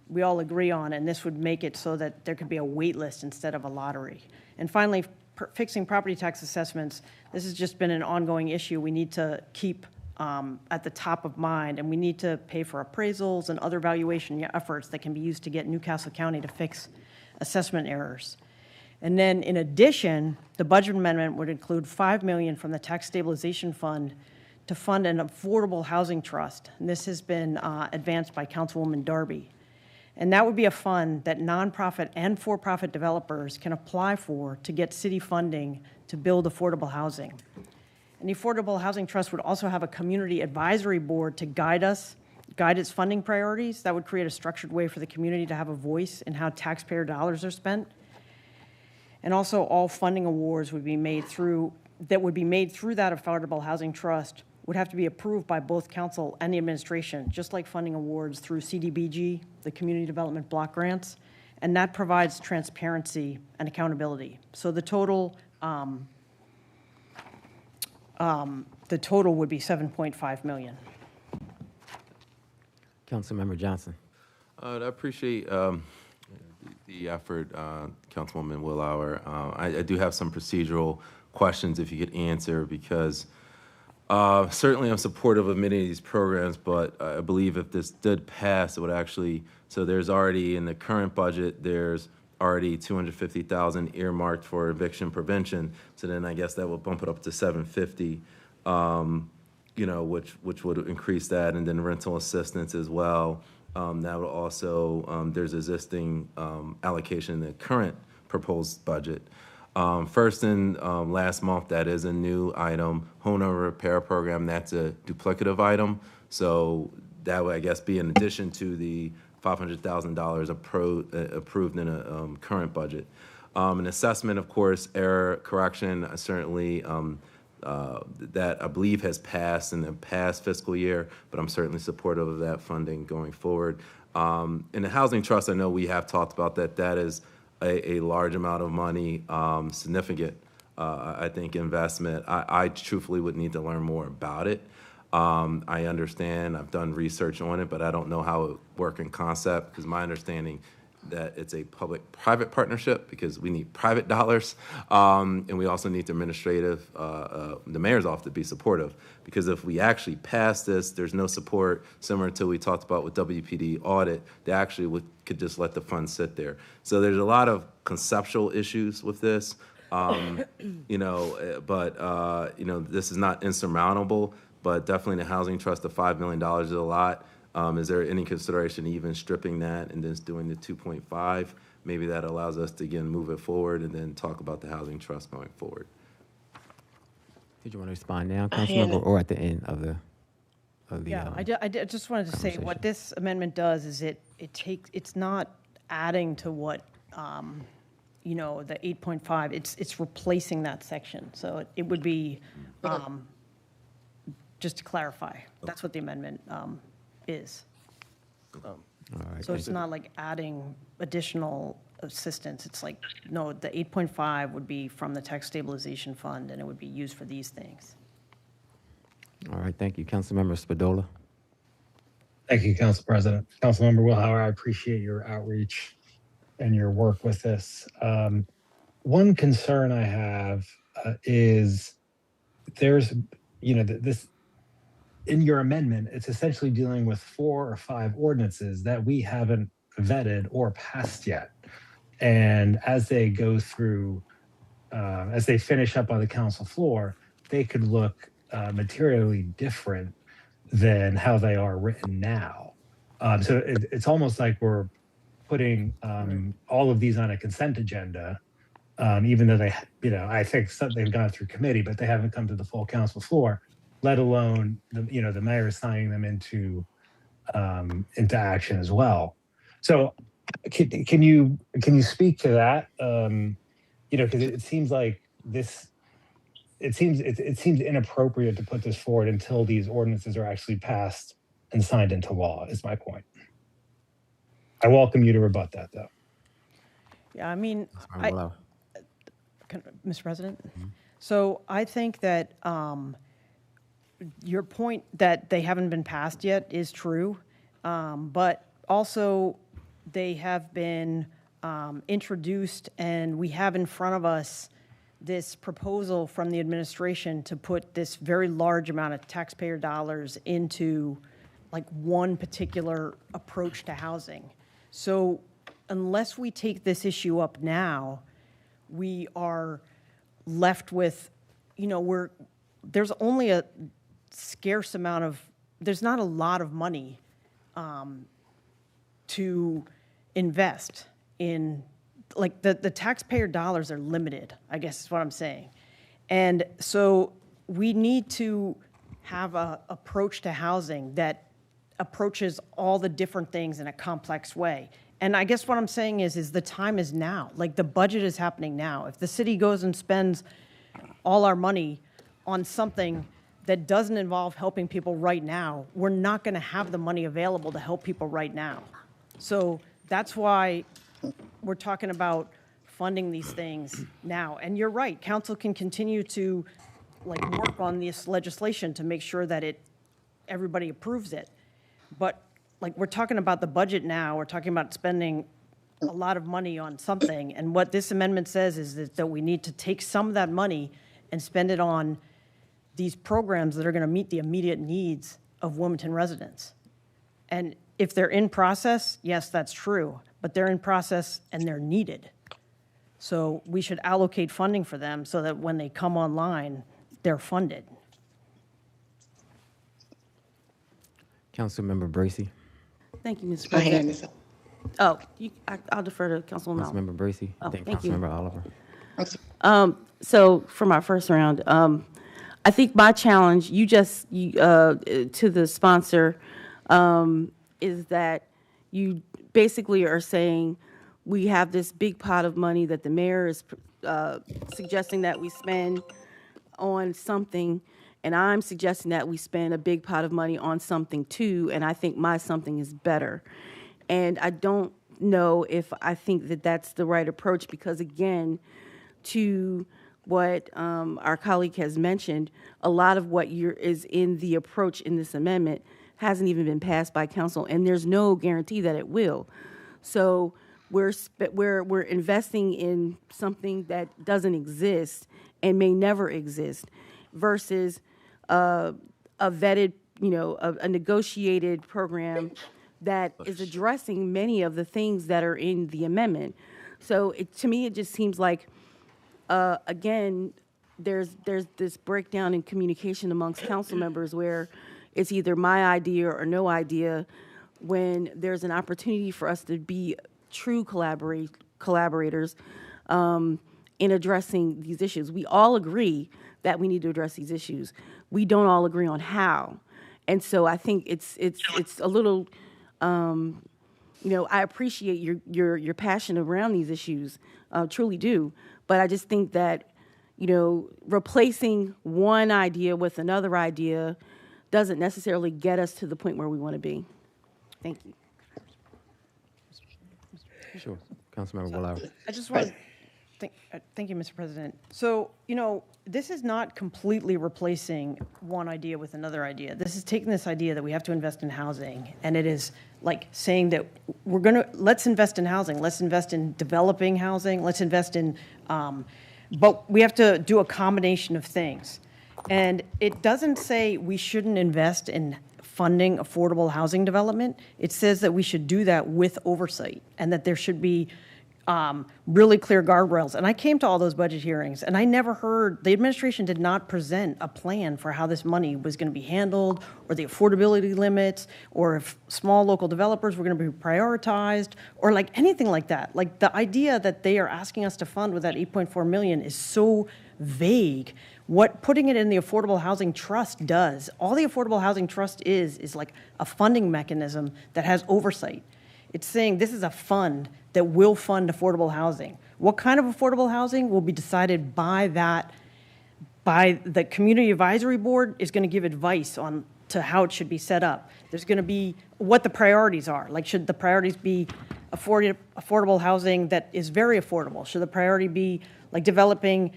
we all agree on, and this would make it so that there could be a wait list instead of a lottery. And finally, fixing property tax assessments. This has just been an ongoing issue we need to keep at the top of mind, and we need to pay for appraisals and other valuation efforts that can be used to get Newcastle County to fix assessment errors. And then in addition, the budget amendment would include $5 million from the Tax Stabilization Fund to fund an affordable housing trust. And this has been advanced by Councilwoman Darby. And that would be a fund that nonprofit and for-profit developers can apply for to get city funding to build affordable housing. And the Affordable Housing Trust would also have a community advisory board to guide its funding priorities. That would create a structured way for the community to have a voice in how taxpayer dollars are spent. And also all funding awards would be made through that Affordable Housing Trust would have to be approved by both council and the administration, just like funding awards through CDBG, the Community Development Block Grants, and that provides transparency and accountability. So the total would be $7.5 million. Councilmember Johnson. I appreciate the effort, Councilwoman Willauer. I do have some procedural questions if you could answer, because certainly I'm supportive of many of these programs, but I believe if this did pass, it would actually, so there's already in the current budget, there's already $250,000 earmarked for eviction prevention. So then I guess that will bump it up to $750, which would increase that, and then rental assistance as well. That would also, there's existing allocation in the current proposed budget. First and last month, that is a new item. Homeowner repair program, that's a duplicative item. So that would, I guess, be in addition to the $500,000 approved in a current budget. An assessment, of course, error correction, certainly that I believe has passed in the past fiscal year, but I'm certainly supportive of that funding going forward. In the housing trust, I know we have talked about that. That is a large amount of money, significant, I think, investment. I truthfully would need to learn more about it. I understand, I've done research on it, but I don't know how it works in concept, because my understanding, that it's a public-private partnership because we need private dollars, and we also need the administrative, the mayor's office to be supportive. Because if we actually pass this, there's no support, similar to we talked about with WPD audit, they actually could just let the funds sit there. So there's a lot of conceptual issues with this, you know, but you know, this is not insurmountable, but definitely the housing trust, the $5 million is a lot. Is there any consideration even stripping that and then doing the 2.5? Maybe that allows us to, again, move it forward and then talk about the housing trust going forward. Did you want to respond now, Councilmember, or at the end of the? Yeah, I just wanted to say what this amendment does is it's not adding to what, you know, the 8.5. It's replacing that section. So it would be, just to clarify, that's what the amendment is. All right, So it's not like adding additional assistance. It's like, no, the 8.5 would be from the tax stabilization fund, and it would be used for these things. All right, thank you. Councilmember Spadola. Thank you, Council President. Councilmember Wilhauer, I appreciate your outreach and your work with this. One concern I have is there's, you know, this, in your amendment, it's essentially dealing with 4 or 5 ordinances that we haven't vetted or passed yet. And as they go through, as they finish up on the council floor, they could look materially different than how they are written now. So it's almost like we're putting all of these on a consent agenda, even though they, you know, I think they've gone through committee, but they haven't come to the full council floor, let alone the mayor signing them into action as well. So can you speak to that? You know, because it seems like this. It seems inappropriate to put this forward until these ordinances are actually passed and signed into law. Is my point. I welcome you to rebut that, though. Yeah, I mean, Mr. President. So I think that your point that they haven't been passed yet is true, but also they have been introduced, and we have in front of us this proposal from the administration to put this very large amount of taxpayer dollars into like one particular approach to housing. So unless we take this issue up now, we are left with, you know, there's only a scarce amount of, there's not a lot of money to invest in, like the taxpayer dollars are limited, I guess is what I'm saying. And so we need to have a approach to housing that approaches all the different things in a complex way. And I guess what I'm saying is the time is now. Like the budget is happening now. If the city goes and spends all our money on something that doesn't involve helping people right now, we're not going to have the money available to help people right now. So that's why we're talking about funding these things now. And you're right, council can continue to like work on this legislation to make sure that everybody approves it. But like we're talking about the budget now, we're talking about spending a lot of money on something. And what this amendment says is that we need to take some of that money and spend it on these programs that are going to meet the immediate needs of Wilmington residents. And if they're in process, yes, that's true, but they're in process and they're needed. So we should allocate funding for them so that when they come online, they're funded. Councilmember Bracy. Thank you, Mr. President. Oh, I'll defer to Councilwoman Oliver. Councilmember Bracy. Oh, Then thank you. Councilmember Oliver. So for my first round, I think my challenge, to the sponsor, is that you basically are saying we have this big pot of money that the mayor is suggesting that we spend on something, and I'm suggesting that we spend a big pot of money on something too, and I think my something is better. And I don't know if I think that that's the right approach, because again, to what our colleague has mentioned, a lot of what is in the approach in this amendment hasn't even been passed by council, and there's no guarantee that it will. So we're investing in something that doesn't exist and may never exist, versus a vetted, a negotiated program that is addressing many of the things that are in the amendment. So to me, it just seems like, again, there's this breakdown in communication amongst council members where it's either my idea or no idea, when there's an opportunity for us to be true collaborators in addressing these issues. We all agree that we need to address these issues. We don't all agree on how. And so I think it's a little, I appreciate your passion around these issues, truly do. But I just think that, replacing one idea with another idea doesn't necessarily get us to the point where we want to be. Thank you. Sure. Councilmember Willow. I just want to thank you, Mr. President. So, this is not completely replacing one idea with another idea. This is taking this idea that we have to invest in housing, and it is like saying that let's invest in housing, let's invest in developing housing, let's invest in, but we have to do a combination of things. And it doesn't say we shouldn't invest in funding affordable housing development. It says that we should do that with oversight, and that there should be really clear guardrails. And I came to all those budget hearings, and I never heard, the administration did not present a plan for how this money was going to be handled, or the affordability limits, or if small local developers were going to be prioritized, or like anything like that. Like, the idea that they are asking us to fund with that $8.4 million is so vague. What putting it in the Affordable Housing Trust does, all the Affordable Housing Trust is like a funding mechanism that has oversight. It's saying this is a fund that will fund affordable housing. What kind of affordable housing will be decided by the Community Advisory Board is going to give advice on to how it should be set up. There's going to be what the priorities are. Like, should the priorities be affordable housing that is very affordable? Should the priority be like developing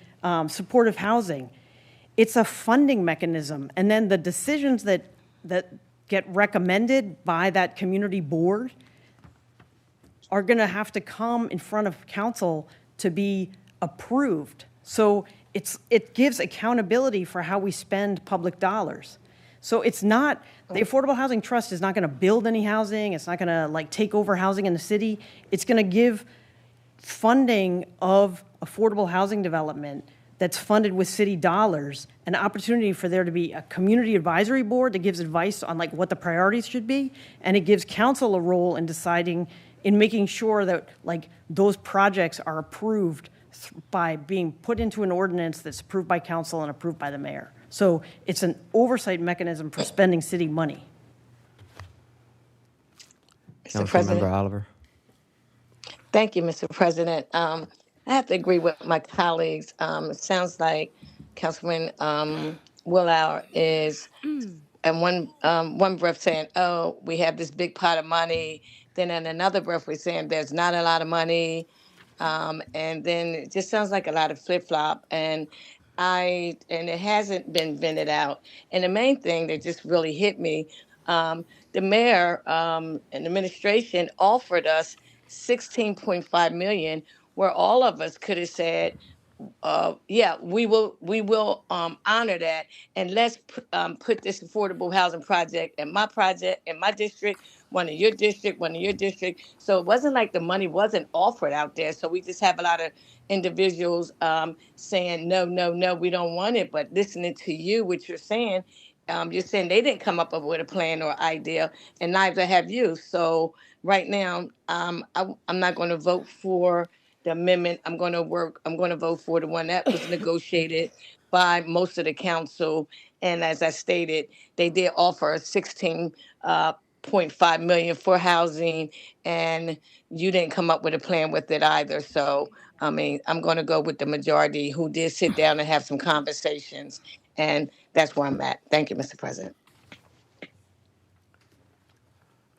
supportive housing? It's a funding mechanism. And then the decisions that get recommended by that community board are going to have to come in front of council to be approved. So it gives accountability for how we spend public dollars. So it's not, the Affordable Housing Trust is not going to build any housing. It's not going to like take over housing in the city. It's going to give funding of affordable housing development that's funded with city dollars, an opportunity for there to be a community advisory board that gives advice on like what the priorities should be, and it gives council a role in deciding, in making sure that like those projects are approved by being put into an ordinance that's approved by council and approved by the mayor. So it's an oversight mechanism for spending city money. Mr. President. Councilmember Oliver. Thank you, Mr. President. I have to agree with my colleagues. It sounds like Councilman Willow is, and one breath saying, "Oh, we have this big pot of money." Then in another breath, we're saying there's not a lot of money, and then it just sounds like a lot of flip flop. And it hasn't been vented out. And the main thing that just really hit me, the mayor and administration offered us $16.5 million, where all of us could have said, yeah, we will honor that, and let's put this affordable housing project, in my district, one in your district. So it wasn't like the money wasn't offered out there. So we just have a lot of individuals saying, no, we don't want it. But listening to you, what you're saying they didn't come up with a plan or idea, and neither have you. So right now, I'm not going to vote for the amendment. I'm going to vote for the one that was negotiated by most of the council. And as I stated, they did offer $16.5 million for housing, and you didn't come up with a plan with it either. So, I mean, I'm going to go with the majority who did sit down and have some conversations, and that's where I'm at. Thank you, Mr. President.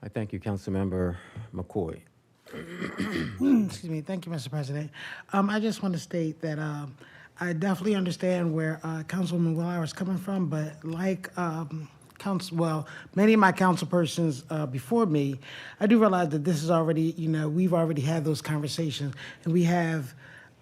I thank you, Councilmember McCoy. Excuse me. Thank you, Mr. President. I just want to state that I definitely understand where Councilwoman Willow is coming from, but like many of my council persons before me, I do realize that this is already, we've already had those conversations, and we have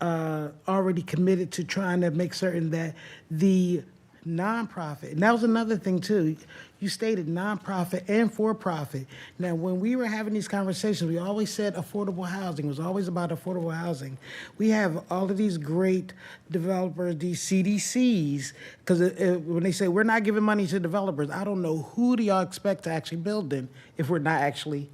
already committed to trying to make certain that the nonprofit, and that was another thing too. You stated nonprofit and for-profit. Now, when we were having these conversations, we always said affordable housing. It was always about affordable housing. We have all of these great developers, these CDCs, because when they say we're not giving money to developers, I don't know who do y'all expect to actually build in if we're not actually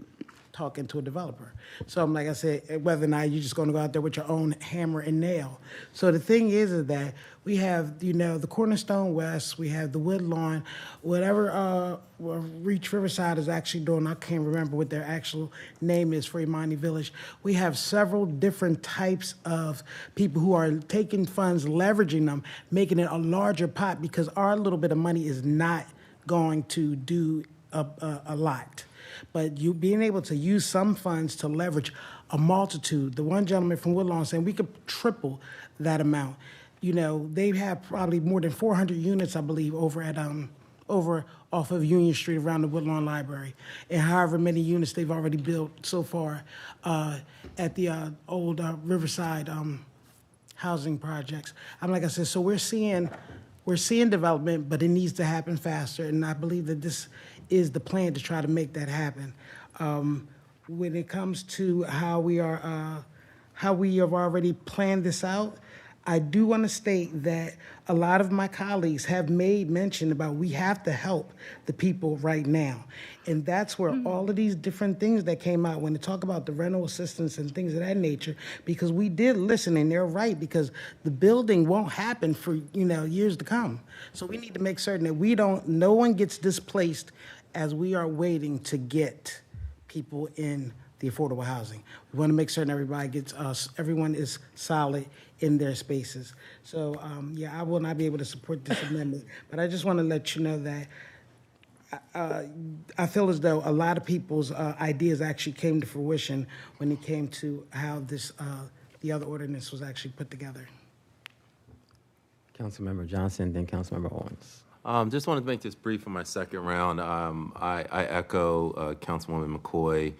talking to a developer. So like I said, whether or not you're just going to go out there with your own hammer and nail. So the thing is that we have, the Cornerstone West, we have the Woodlawn, whatever Reach Riverside is actually doing, I can't remember what their actual name is for Imani Village. We have several different types of people who are taking funds, leveraging them, making it a larger pot, because our little bit of money is not going to do a lot. But you being able to use some funds to leverage a multitude. The one gentleman from Woodlawn saying we could triple that amount. They have probably more than 400 units, I believe, over at over off of Union Street around the Woodlawn Library, and however many units they've already built so far at the old Riverside housing projects. Like I said, so we're seeing development, but it needs to happen faster, and I believe that this is the plan to try to make that happen. When it comes to how we have already planned this out, I do want to state that a lot of my colleagues have made mention about we have to help the people right now. And that's where all of these different things that came out when they talk about the rental assistance and things of that nature, because we did listen, and they're right, because the building won't happen for years to come. So we need to make certain that no one gets displaced as we are waiting to get people in the affordable housing. We want to make certain everyone is solid in their spaces. So I will not be able to support this amendment, but I just want to let you know that I feel as though a lot of people's ideas actually came to fruition when it came to how the other ordinance was actually put together. Councilmember Johnson, then Councilmember Owens. Just wanted to make this brief for my second round. I echo Councilwoman McCoy.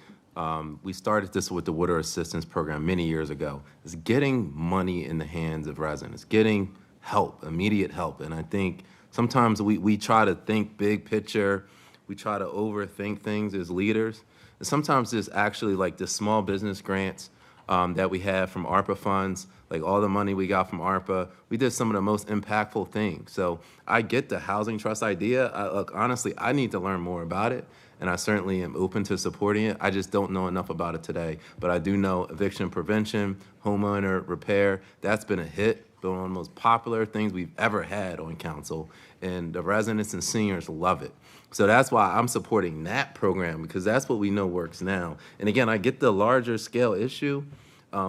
We started this with the Water Assistance Program many years ago. It's getting money in the hands of residents, getting help, immediate help. And I think sometimes we try to think big picture. We try to overthink things as leaders. And sometimes it's actually like the small business grants that we have from ARPA funds, like all the money we got from ARPA. We did some of the most impactful things. So I get the housing trust idea. Look, honestly, I need to learn more about it, and I certainly am open to supporting it. I just don't know enough about it today. But I do know eviction prevention, homeowner repair, that's been a hit, been one of the most popular things we've ever had on council, and the residents and seniors love it. So that's why I'm supporting that program, because that's what we know works now. And again, I get the larger scale issue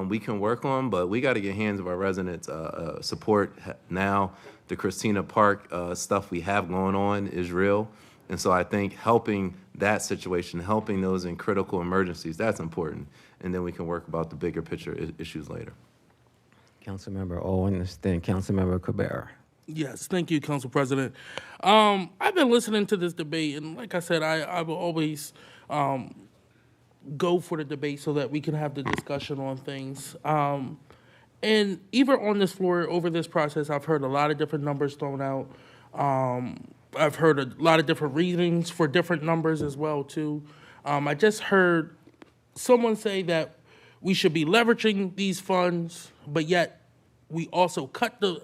we can work on, but we got to get hands of our residents support now. The Christina Park stuff we have going on is real. And so I think helping that situation, helping those in critical emergencies, that's important. And then we can work about the bigger picture issues later. Councilmember Owens, then Councilmember Cabrera. Yes, thank you, Council President. I've been listening to this debate, and like I said, I will always go for the debate so that we can have the discussion on things. And even on this floor, over this process, I've heard a lot of different numbers thrown out. I've heard a lot of different reasons for different numbers as well, too. I just heard someone say that we should be leveraging these funds, but yet we also cut the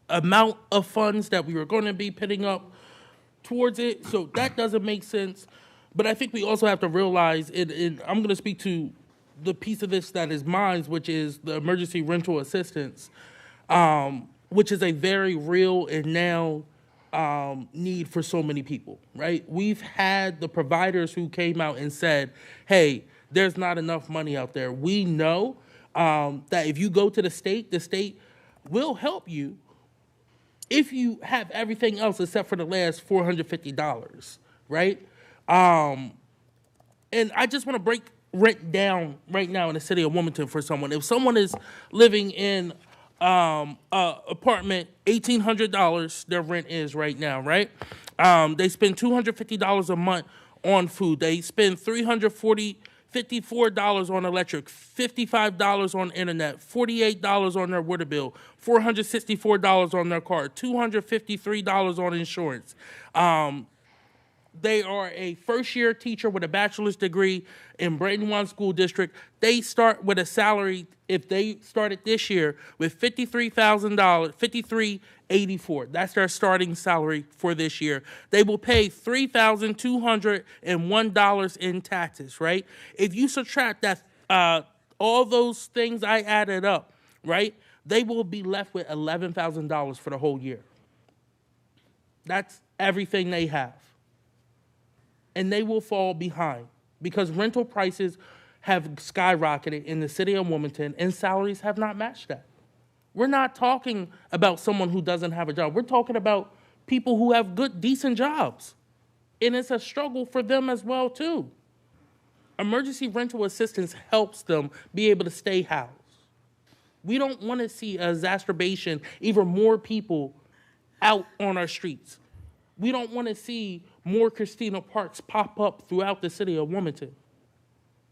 amount of funds that we were going to be putting up towards it. So that doesn't make sense. But I think we also have to realize, and I'm going to speak to the piece of this that is mine, which is the emergency rental assistance, which is a very real and now need for so many people, right? We've had the providers who came out and said, hey, there's not enough money out there. We know that if you go to the state will help you if you have everything else except for the last $450, right? And I just want to break rent down right now in the city of Wilmington for someone. If someone is living in apartment $1,800 their rent is right now, right? They spend $250 a month on food. They spend $54 on electric, $55 on internet, $48 on their water bill, $464 on their car, $253 on insurance. They are a first-year teacher with a bachelor's degree in Brandywine School District. They start with a salary, if they started this year, with $53,000, $53,884. That's their starting salary for this year. They will pay $3,201 in taxes, right? If you subtract that, all those things I added up, right, they will be left with $11,000 for the whole year. That's everything they have. And they will fall behind because rental prices have skyrocketed in the city of Wilmington and salaries have not matched that. We're not talking about someone who doesn't have a job. We're talking about people who have good, decent jobs. And it's a struggle for them as well, too. Emergency rental assistance helps them be able to stay housed. We don't want to see an exacerbation, even more people out on our streets. We don't want to see more Christina Parks pop up throughout the city of Wilmington,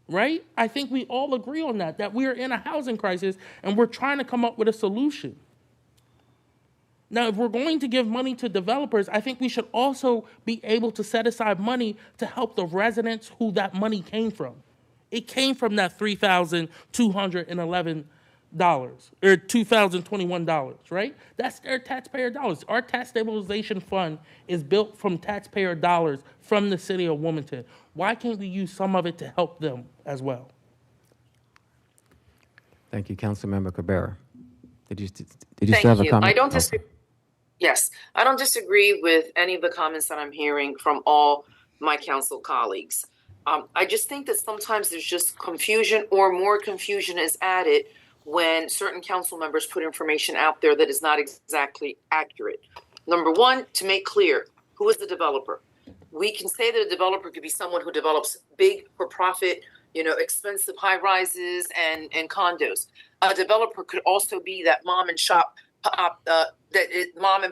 right? I think we all agree on that we are in a housing crisis and we're trying to come up with a solution. Now, if we're going to give money to developers, I think we should also be able to set aside money to help the residents who that money came from. It came from that $3,211 or $2,021, right? That's their taxpayer dollars. Our tax stabilization fund is built from taxpayer dollars from the city of Wilmington. Why can't we use some of it to help them as well? Thank you, Councilmember Cabrera. Did you Thank still have a you. comment? I don't disagree. Yes, I don't disagree with any of the comments that I'm hearing from all my council colleagues. I just think that sometimes there's just confusion, or more confusion is added when certain council members put information out there that is not exactly accurate. Number one, to make clear, who is the developer? We can say that a developer could be someone who develops big for profit, expensive high rises and condos. A developer could also be that mom and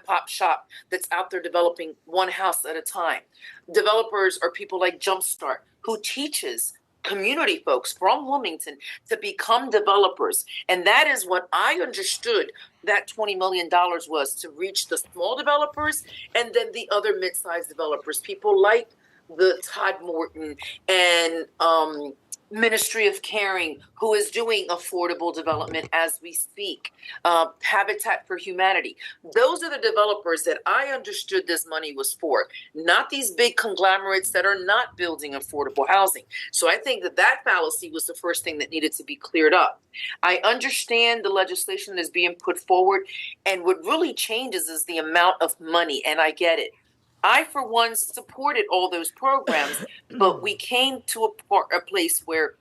pop shop that's out there developing one house at a time. Developers are people like Jumpstart, who teaches community folks from Wilmington to become developers. And that is what I understood that $20 million was, to reach the small developers and then the other mid-sized developers, people like the Todd Morton and Ministry of Caring, who is doing affordable development as we speak, Habitat for Humanity. Those are the developers that I understood this money was for, not these big conglomerates that are not building affordable housing. So I think that fallacy was the first thing that needed to be cleared up. I understand the legislation that is being put forward, and what really changes is the amount of money, and I get it. I, for one, supported all those programs, but we came to a place where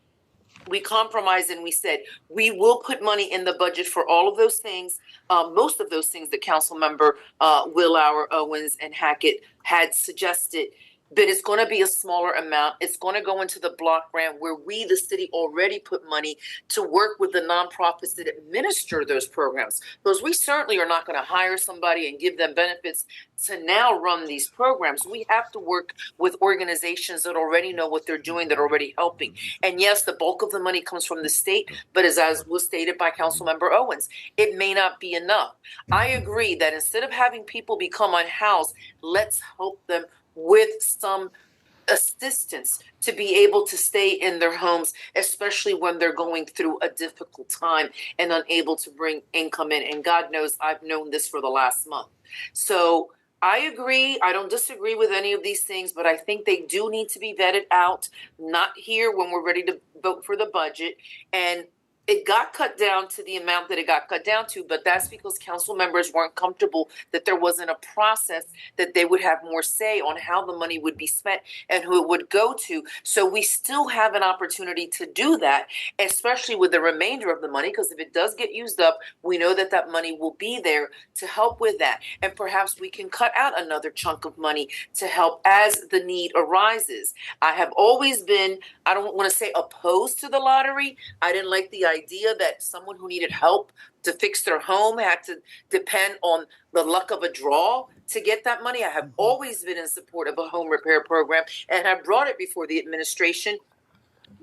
we compromised and we said, we will put money in the budget for all of those things, most of those things that Councilmember Willauer, Owens, and Hackett had suggested. But it's going to be a smaller amount. It's going to go into the block grant where we, the city, already put money to work with the nonprofits that administer those programs. Because we certainly are not going to hire somebody and give them benefits to now run these programs. We have to work with organizations that already know what they're doing, that are already helping. And yes, the bulk of the money comes from the state, but as was stated by Councilmember Owens, it may not be enough. I agree that instead of having people become unhoused, let's help them with some assistance to be able to stay in their homes, especially when they're going through a difficult time and unable to bring income in. And God knows I've known this for the last month. So I agree. I don't disagree with any of these things, but I think they do need to be vetted out, not here when we're ready to vote for the budget. And it got cut down to the amount that it got cut down to, but that's because council members weren't comfortable that there wasn't a process that they would have more say on how the money would be spent and who it would go to. So we still have an opportunity to do that, especially with the remainder of the money, because if it does get used up, we know that that money will be there to help with that. And perhaps we can cut out another chunk of money to help as the need arises. I have always been, I don't want to say opposed to the lottery. I didn't like the idea that someone who needed help to fix their home had to depend on the luck of a draw to get that money. I have always been in support of a home repair program and have brought it before the administration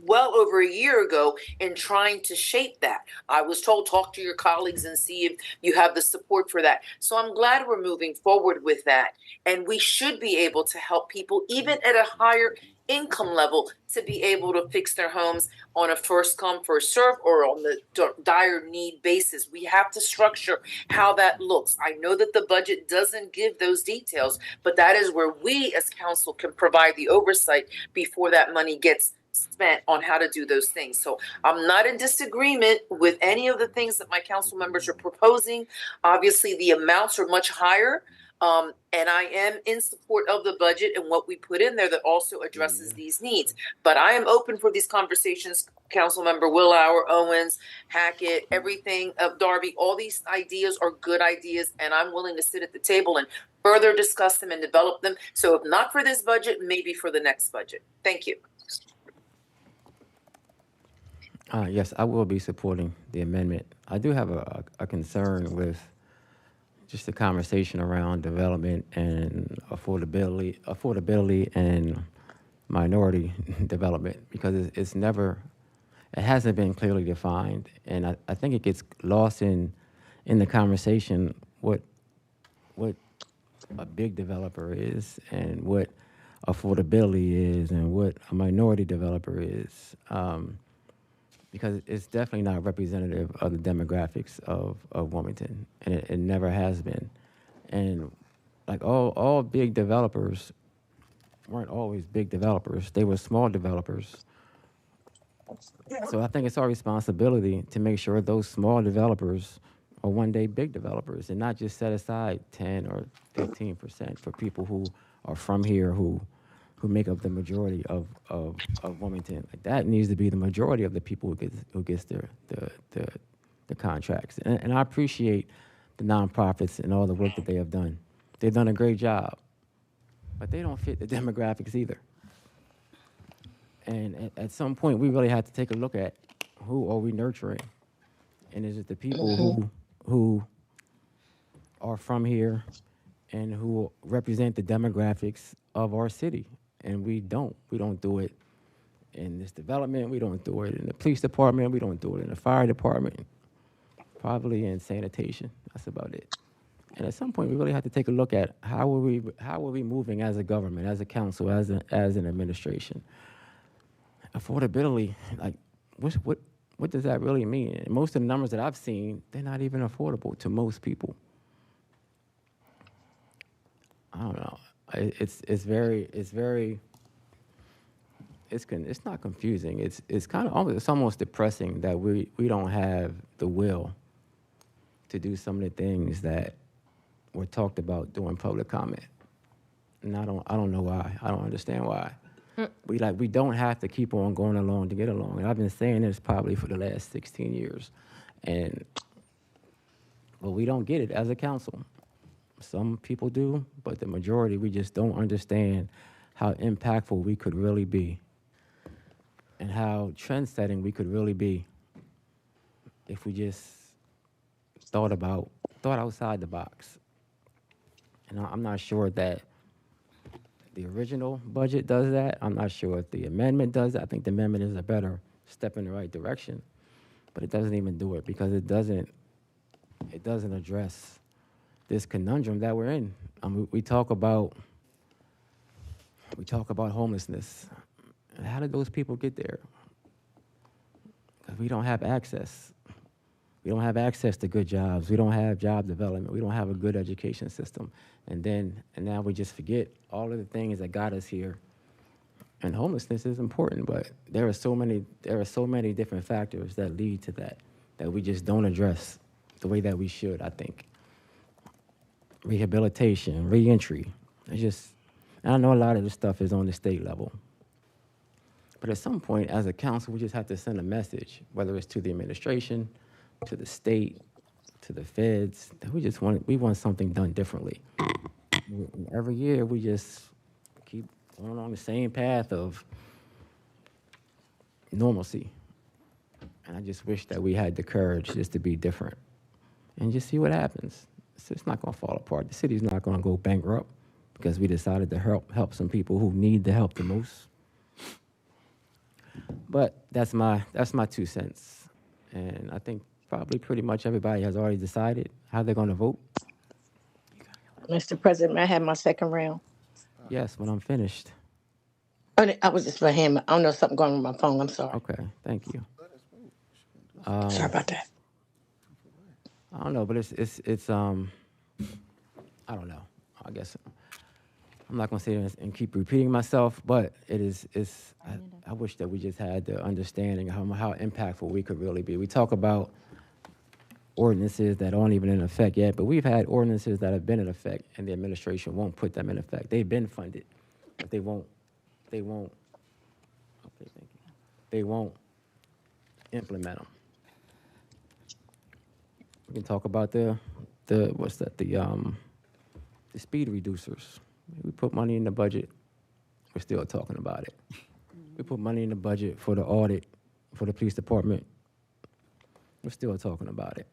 well over a year ago in trying to shape that. I was told, talk to your colleagues and see if you have the support for that. So I'm glad we're moving forward with that. And we should be able to help people, even at a higher income level, to be able to fix their homes on a first come, first serve, or on the dire need basis. We have to structure how that looks. I know that the budget doesn't give those details, but that is where we as council can provide the oversight before that money gets spent on how to do those things. So I'm not in disagreement with any of the things that my council members are proposing. Obviously, the amounts are much higher. And I am in support of the budget and what we put in there that also addresses these needs. But I am open for these conversations. Councilmember Willauer, Owens, Hackett, everything of Darby, all these ideas are good ideas, and I'm willing to sit at the table and further discuss them and develop them. So if not for this budget, maybe for the next budget. Thank you. Yes, I will be supporting the amendment. I do have a concern with just the conversation around development and affordability and minority development, because it hasn't been clearly defined, and I think it gets lost in the conversation what a big developer is and what affordability is and what a minority developer is. Because it's definitely not representative of the demographics of Wilmington, and it never has been. And like all big developers weren't always big developers. They were small developers. So I think it's our responsibility to make sure those small developers are one day big developers, and not just set aside 10 or 15% for people who are from here who make up the majority of Wilmington. Like, that needs to be the majority of the people who gets the contracts. And I appreciate the nonprofits and all the work that they have done. They've done a great job, but they don't fit the demographics either. And at some point, we really have to take a look at who are we nurturing, and is it the people who are from here and who represent the demographics of our city. And we don't do it in this development. We don't do it in the police department. We don't do it in the fire department. Probably in sanitation. That's about it. And at some point, we really have to take a look at how are we moving as a government, as a council, as an administration. Affordability, like, what does that really mean? And most of the numbers that I've seen, they're not even affordable to most people. I don't know. It's not confusing. It's kind of it's almost depressing that we don't have the will to do some of the things that were talked about during public comment. And I don't know why. I don't understand why. We don't have to keep on going along to get along. And I've been saying this probably for the last 16 years. But we don't get it as a council. Some people do, but the majority, we just don't understand how impactful we could really be and how trend-setting we could really be if we just thought outside the box. And I'm not sure that the original budget does that. I'm not sure if the amendment does that. I think the amendment is a better step in the right direction, but it doesn't even do it because it doesn't address this conundrum that we're in. We talk about homelessness. How did those people get there? Because we don't have access. We don't have access to good jobs. We don't have job development. We don't have a good education system. And now we just forget all of the things that got us here. And homelessness is important, but there are so many different factors that lead to that we just don't address the way that we should, I think. Rehabilitation, reentry. I know a lot of this stuff is on the state level. But at some point, as a council, we just have to send a message, whether it's to the administration, to the state, to the feds, that we want something done differently. Every year, we just keep going on the same path of normalcy. And I just wish that we had the courage just to be different and just see what happens. It's not going to fall apart. The city's not going to go bankrupt because we decided to help some people who need the help the most. But that's my 2 cents. And I think probably pretty much everybody has already decided how they're going to vote. Mr. President, may I have my second round? Yes, when I'm finished. Oh, I was just for him. I don't know, something going on with my phone. I'm sorry. Okay, thank you. Sorry about that. I don't know, but it's I don't know. I guess I'm not gonna say this and keep repeating myself, but I wish that we just had the understanding of how impactful we could really be. We talk about ordinances that aren't even in effect yet, but we've had ordinances that have been in effect and the administration won't put them in effect. They've been funded, but they won't implement them. We can talk about the speed reducers. We put money in the budget. We're still talking about it. We put money in the budget for the audit for the police department. We're still talking about it.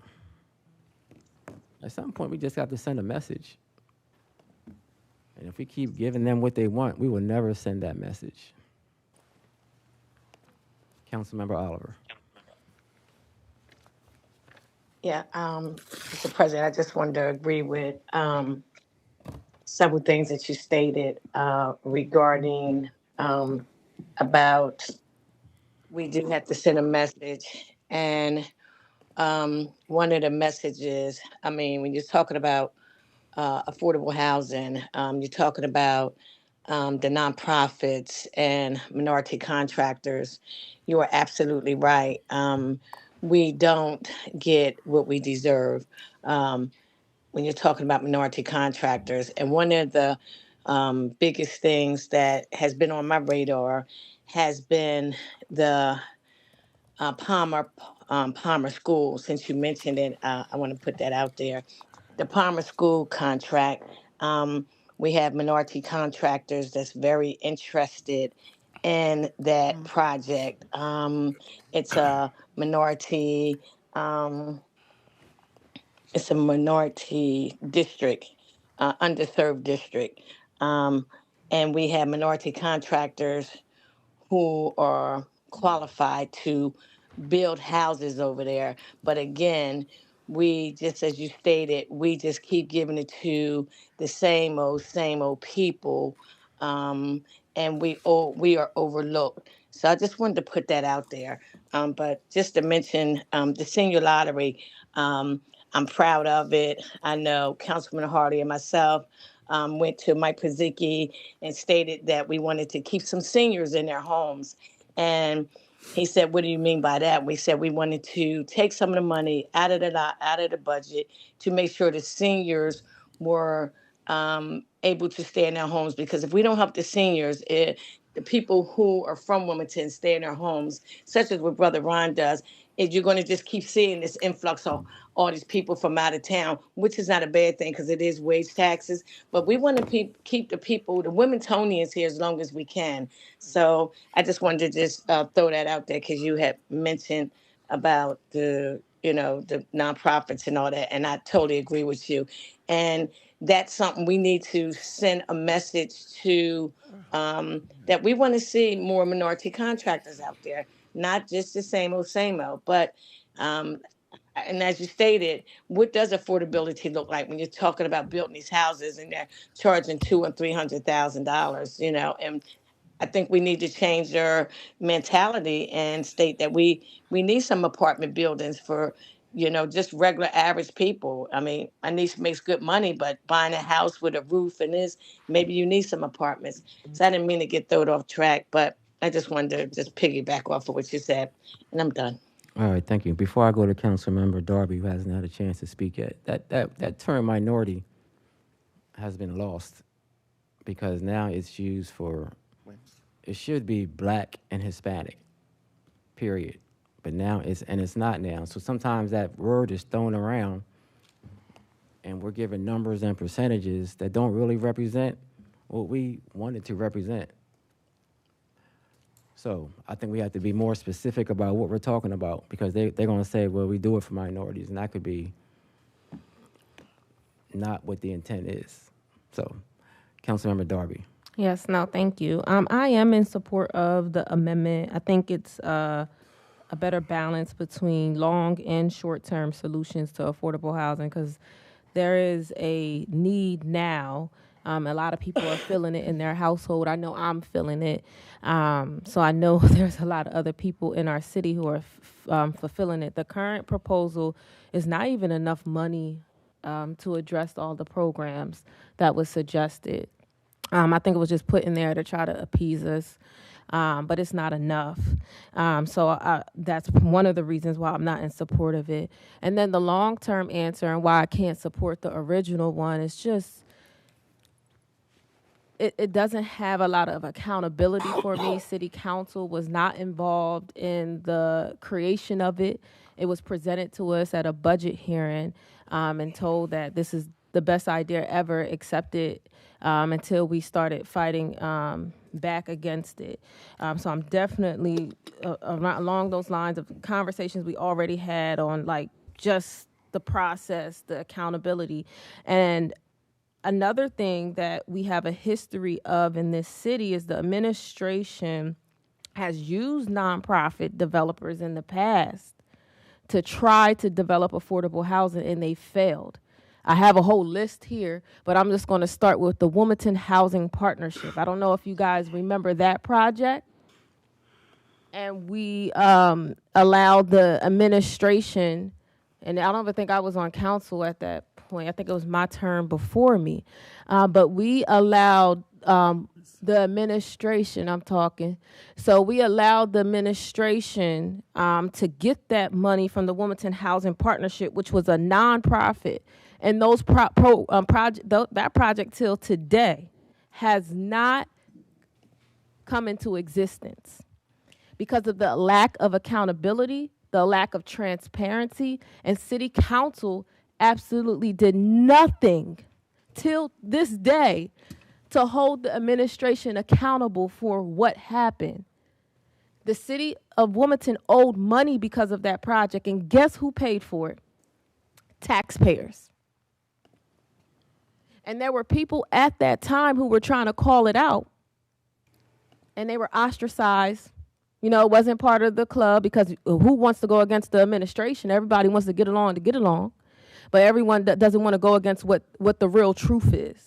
At some point, we just got to send a message. And if we keep giving them what they want, we will never send that message. Councilmember Oliver. Yeah, Mr. President, I just wanted to agree with several things that you stated regarding about we do have to send a message. And one of the messages, I mean, when you're talking about affordable housing, you're talking about the nonprofits and minority contractors, you are absolutely right. We don't get what we deserve when you're talking about minority contractors. And one of the biggest things that has been on my radar has been the Palmer School. Since you mentioned it, I want to put that out there. The Palmer School contract. We have minority contractors that's very interested in that project. It's a minority. It's a minority district, underserved district, and we have minority contractors who are qualified to build houses over there. But again, we just, as you stated, we just keep giving it to the same old people, and we are overlooked. So I just wanted to put that out there. But just to mention the senior lottery, I'm proud of it. I know Councilman Hardy and myself went to Mike Pazicki and stated that we wanted to keep some seniors in their homes. And he said, "What do you mean by that?" We said we wanted to take some of the money out of the budget to make sure the seniors were able to stay in their homes. Because if we don't help the seniors, the people who are from Wilmington stay in their homes, such as what Brother Ron does, is you're going to just keep seeing this influx of all these people from out of town, which is not a bad thing because it is wage taxes. But we want to keep the people, the Wilmingtonians here as long as we can. So I just wanted to just throw that out there because you had mentioned about the nonprofits and all that, and I totally agree with you. And that's something we need to send a message to, that we want to see more minority contractors out there, not just the same old, but and as you stated, what does affordability look like when you're talking about building these houses and they're charging $200,000 and $300,000? And I think we need to change our mentality and state that we need some apartment buildings for just regular average people. I mean, my niece makes good money, but buying a house with a roof and this, maybe you need some apartments. So I didn't mean to get thrown off track, but I just wanted to just piggyback off of what you said, and I'm done. All right, thank you. Before I go to Councilmember Darby, who hasn't had a chance to speak yet, that term minority has been lost because now it's used for, it should be Black and Hispanic, period. But now it's not now. So sometimes that word is thrown around and we're given numbers and percentages that don't really represent what we wanted to represent. So I think we have to be more specific about what we're talking about, because they're going to say, well, we do it for minorities, and that could be not what the intent is. So, Councilmember Darby. Yes, no, thank you. I am in support of the amendment. I think it's a better balance between long and short-term solutions to affordable housing, because there is a need now. A lot of people are feeling it in their household. I know I'm feeling it. So I know there's a lot of other people in our city who are fulfilling it. The current proposal is not even enough money to address all the programs that was suggested. I think it was just put in there to try to appease us, but it's not enough. So that's one of the reasons why I'm not in support of it. And then the long-term answer and why I can't support the original one is just, it doesn't have a lot of accountability for me. City Council was not involved in the creation of it. It was presented to us at a budget hearing and told that this is the best idea ever, accepted until we started fighting back against it. So I'm definitely along those lines of conversations we already had on like just the process, the accountability. And another thing that we have a history of in this city is the administration has used nonprofit developers in the past to try to develop affordable housing, and they failed. I have a whole list here, but I'm just going to start with the Wilmington Housing Partnership. I don't know if you guys remember that project. And we allowed the administration, and I don't even think I was on council at that point. I think it was my term before me. But we allowed the administration, so we allowed the administration to get that money from the Wilmington Housing Partnership, which was a nonprofit. And those that project till today has not come into existence because of the lack of accountability, the lack of transparency, and City Council absolutely did nothing till this day to hold the administration accountable for what happened. The city of Wilmington owed money because of that project, and guess who paid for it? Taxpayers. And there were people at that time who were trying to call it out, and they were ostracized. You know, it wasn't part of the club because who wants to go against the administration? Everybody wants to get along, but everyone doesn't want to go against what the real truth is.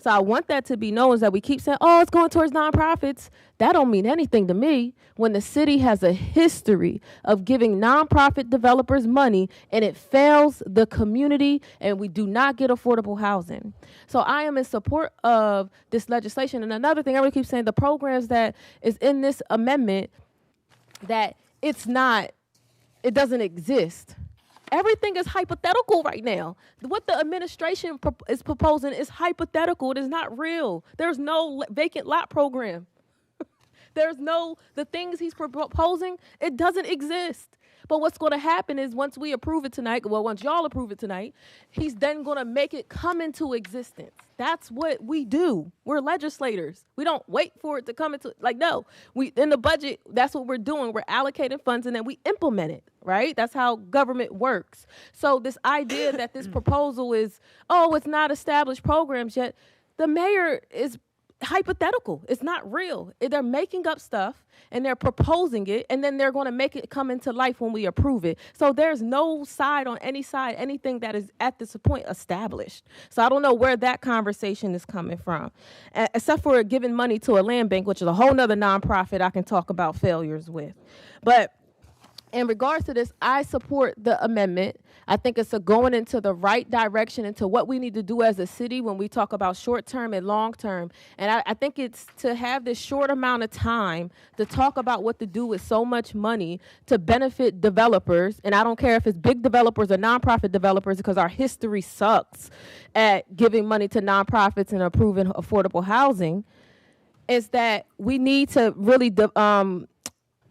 So I want that to be known, is that we keep saying, oh, it's going towards nonprofits. That don't mean anything to me when the city has a history of giving nonprofit developers money and it fails the community and we do not get affordable housing. So I am in support of this legislation. And another thing, everybody keeps saying the programs that is in this amendment, that it doesn't exist. Everything is hypothetical right now. What the administration is proposing is hypothetical. It is not real. There's no vacant lot program. The things he's proposing, it doesn't exist. But what's going to happen is once we approve it tonight, once y'all approve it tonight, he's then going to make it come into existence. That's what we do. We're legislators. We don't wait for it to come into, in the budget, that's what we're doing. We're allocating funds and then we implement it, right? That's how government works. So this idea that this proposal is, it's not established programs yet, the mayor is hypothetical. It's not real. They're making up stuff and they're proposing it, and then they're going to make it come into life when we approve it. So there's no side on any side, anything that is at this point established. So I don't know where that conversation is coming from, except for giving money to a land bank, which is a whole nother nonprofit I can talk about failures with. But in regards to this, I support the amendment. I think it's going into the right direction into what we need to do as a city when we talk about short-term and long-term. And I think it's to have this short amount of time to talk about what to do with so much money to benefit developers. And I don't care if it's big developers or nonprofit developers, because our history sucks at giving money to nonprofits and approving affordable housing, is that we need to really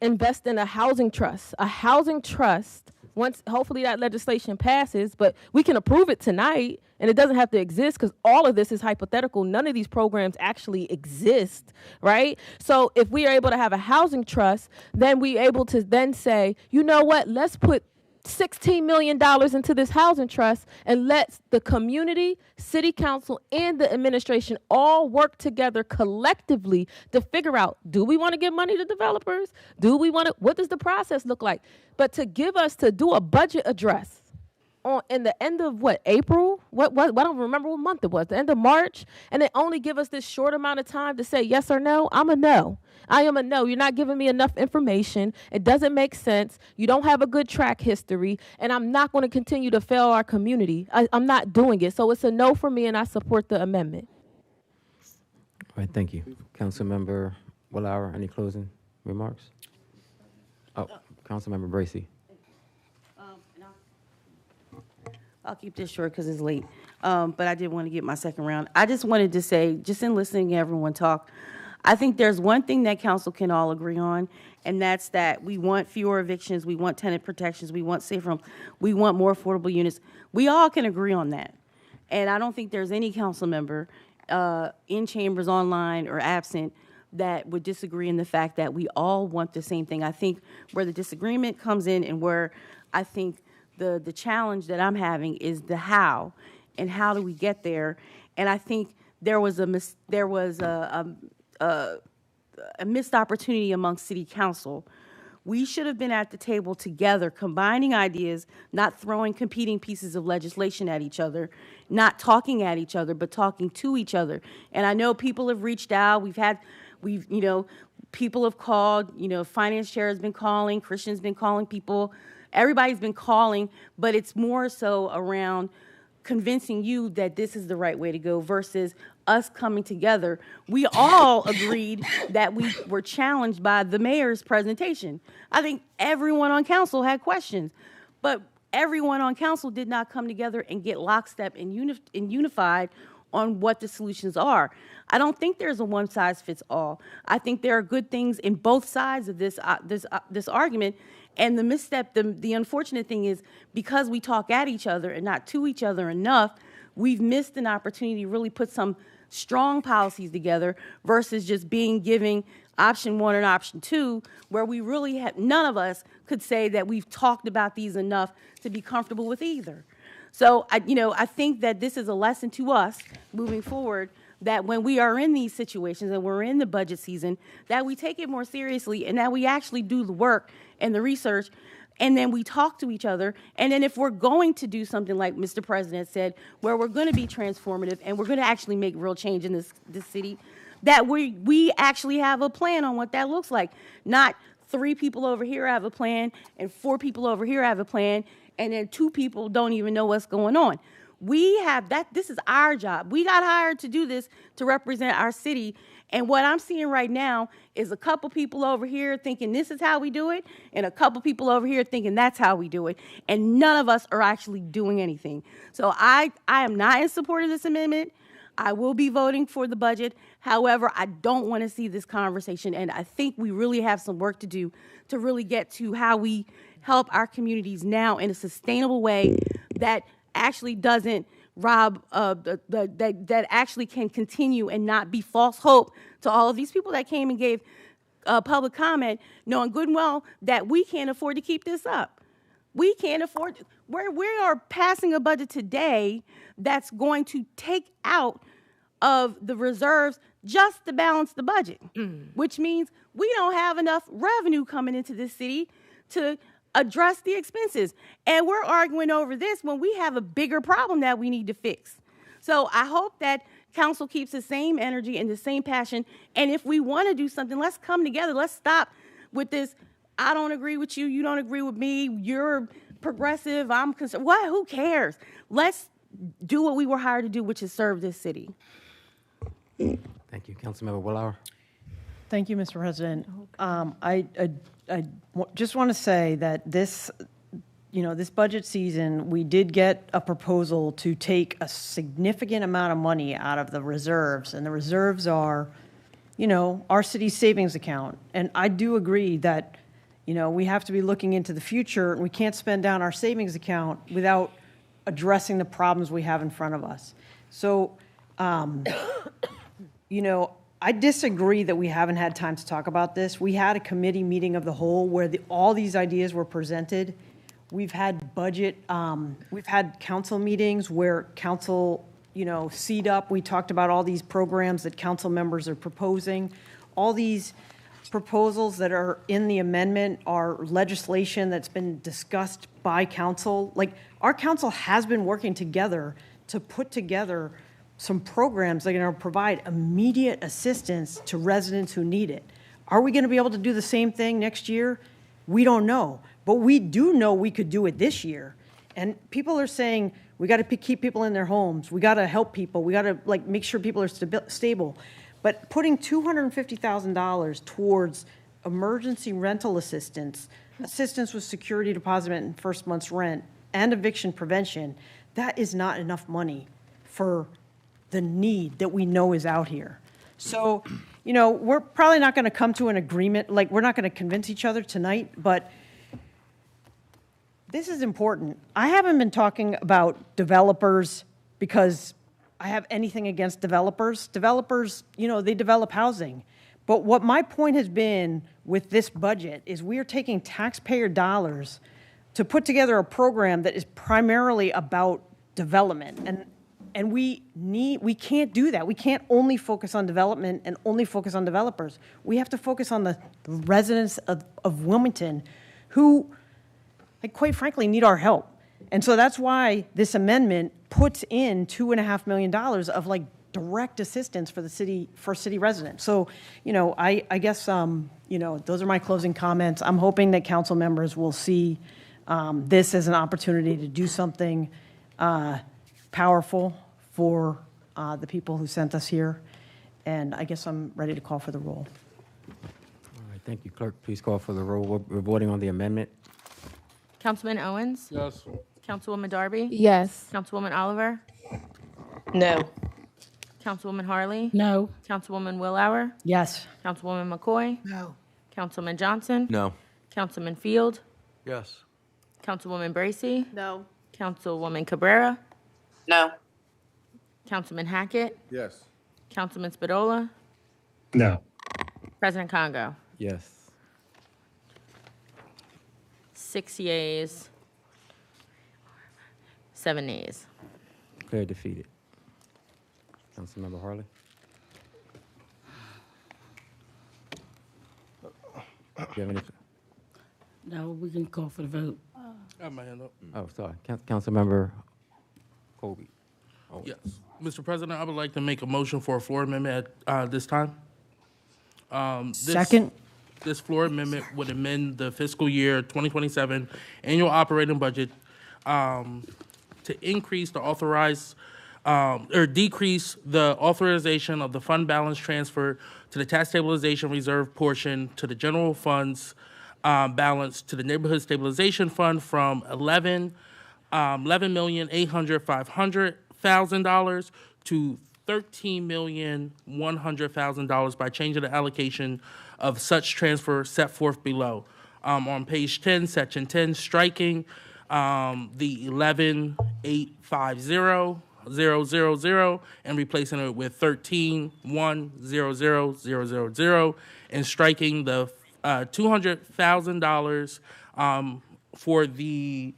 invest in a housing trust. A housing trust once hopefully that legislation passes, but we can approve it tonight and it doesn't have to exist because all of this is hypothetical. None of these programs actually exist, right? So if we are able to have a housing trust, then we're able to then say, you know what, let's put $16 million into this housing trust and let the community, city council, and the administration all work together collectively to figure out, do we want to give money to developers? Do we want to, what does the process look like? But to do a budget address in the end of April? I don't remember what month it was, the end of March, and they only give us this short amount of time to say yes or no. I'm a no. I am a no. You're not giving me enough information. It doesn't make sense. You don't have a good track history, and I'm not going to continue to fail our community. I'm not doing it. So it's a no for me, and I support the amendment. All right, thank you. Councilmember Willauer, any closing remarks? Oh, Councilmember Bracy. I'll keep this short because it's late, but I did want to get my second round. I just wanted to say, just in listening to everyone talk, I think there's one thing that council can all agree on, and that's that we want fewer evictions, we want tenant protections, we want safer homes, we want more affordable units. We all can agree on that. And I don't think there's any council member in chambers, online, or absent that would disagree in the fact that we all want the same thing. I think where the disagreement comes in and where I think the challenge that I'm having is the how, and how do we get there? And I think there was a missed opportunity among city council. We should have been at the table together, combining ideas, not throwing competing pieces of legislation at each other, not talking at each other, but talking to each other. And I know people have reached out. People have called. Finance chair has been calling. Christian's been calling people. Everybody's been calling, but it's more so around convincing you that this is the right way to go versus us coming together. We all agreed that we were challenged by the mayor's presentation. I think everyone on council had questions, but everyone on council did not come together and get lockstep and unified on what the solutions are. I don't think there's a one-size-fits-all. I think there are good things in both sides of this argument. And the misstep, the unfortunate thing is, because we talk at each other and not to each other enough, we've missed an opportunity to really put some strong policies together versus just giving option one and option two, where we really none of us could say that we've talked about these enough to be comfortable with either. So I think that this is a lesson to us moving forward, that when we are in these situations and we're in the budget season, that we take it more seriously and that we actually do the work and the research, and then we talk to each other. And then if we're going to do something like Mr. President said, where we're going to be transformative and we're going to actually make real change in this city, that we actually have a plan on what that looks like. Not 3 people over here have a plan and 4 people over here have a plan, and then 2 people don't even know what's going on. We have that. This is our job. We got hired to do this, to represent our city. And what I'm seeing right now is a couple people over here thinking this is how we do it, and a couple people over here thinking that's how we do it. And none of us are actually doing anything. So I am not in support of this amendment. I will be voting for the budget. However, I don't want to see this conversation, and I think we really have some work to do to really get to how we help our communities now in a sustainable way that actually doesn't rob, that actually can continue and not be false hope to all of these people that came and gave public comment, knowing good and well that we can't afford to keep this up. We can't afford, we are passing a budget today that's going to take out of the reserves just to balance the budget, which means we don't have enough revenue coming into this city to address the expenses. And we're arguing over this when we have a bigger problem that we need to fix. So I hope that council keeps the same energy and the same passion. And if we want to do something, let's come together. Let's stop with this, I don't agree with you, you don't agree with me, you're progressive, I'm concerned. What? Who cares? Let's do what we were hired to do, which is serve this city. Thank you. Councilmember Willauer. Thank you, Mr. President. I just want to say that this budget season, we did get a proposal to take a significant amount of money out of the reserves, and the reserves are, our city's savings account. And I do agree that, You know, we have to be looking into the future, and we can't spend down our savings account without addressing the problems we have in front of us. So, you know, I disagree that we haven't had time to talk about this. We had a committee meeting of the whole where all these ideas were presented. We've had we've had council meetings where council, you know, seat up. We talked about all these programs that council members are proposing. All these proposals that are in the amendment are legislation that's been discussed by council. Like, our council has been working together to put together some programs that are going to provide immediate assistance to residents who need it. Are we going to be able to do the same thing next year? We don't know. But we do know we could do it this year. And people are saying, we got to keep people in their homes. We got to help people. We got to make sure people are stable. But putting $250,000 towards emergency rental assistance, assistance with security deposit and first month's rent, and eviction prevention, that is not enough money for the need that we know is out here. So, you know, we're probably not going to come to an agreement. Like, we're not going to convince each other tonight, but this is important. I haven't been talking about developers because I have anything against developers. Developers, you know, they develop housing. But what my point has been with this budget is we are taking taxpayer dollars to put together a program that is primarily about development. And we can't do that. We can't only focus on development and only focus on developers. We have to focus on the residents of Wilmington who, like, quite frankly, need our help. And so that's why this amendment puts in $2.5 million of like direct assistance for the city, for city residents. So, you know, I guess, you know, those are my closing comments. I'm hoping that council members will see this as an opportunity to do something powerful for the people who sent us here. And I guess I'm ready to call for the roll. All right, thank you. Clerk, please call for the roll. We're voting on the amendment. Councilman Owens? Yes. Councilwoman Darby? Yes. Councilwoman Oliver? No. Councilwoman Harley? No. Councilwoman Willauer? Yes. Councilwoman McCoy? No. Councilman Johnson? No. Councilman Field? Yes. Councilwoman Bracy? No. Councilwoman Cabrera? No. Councilman Hackett? Yes. Councilman Spadola? No. President Congo? Yes. 6 yeas, 7 nays. Declare defeated. Councilmember Harley. Do you have any? No, we can call for the vote. I have my hand up. Oh, sorry. Councilmember Kobe. Oh. Yes. Mr. President, I would like to make a motion for a floor amendment at this time. Second. This floor amendment would amend the fiscal year 2027 annual operating budget to increase the authorized or decrease the authorization of the fund balance transfer to the tax stabilization reserve portion to the general funds balance to the neighborhood stabilization fund from $11,800,500 to $13,100,000 by changing the allocation of such transfer set forth below. On page 10, section 10, striking the 11,850,000 and replacing it with 13,100,000 and striking the $200,000 for the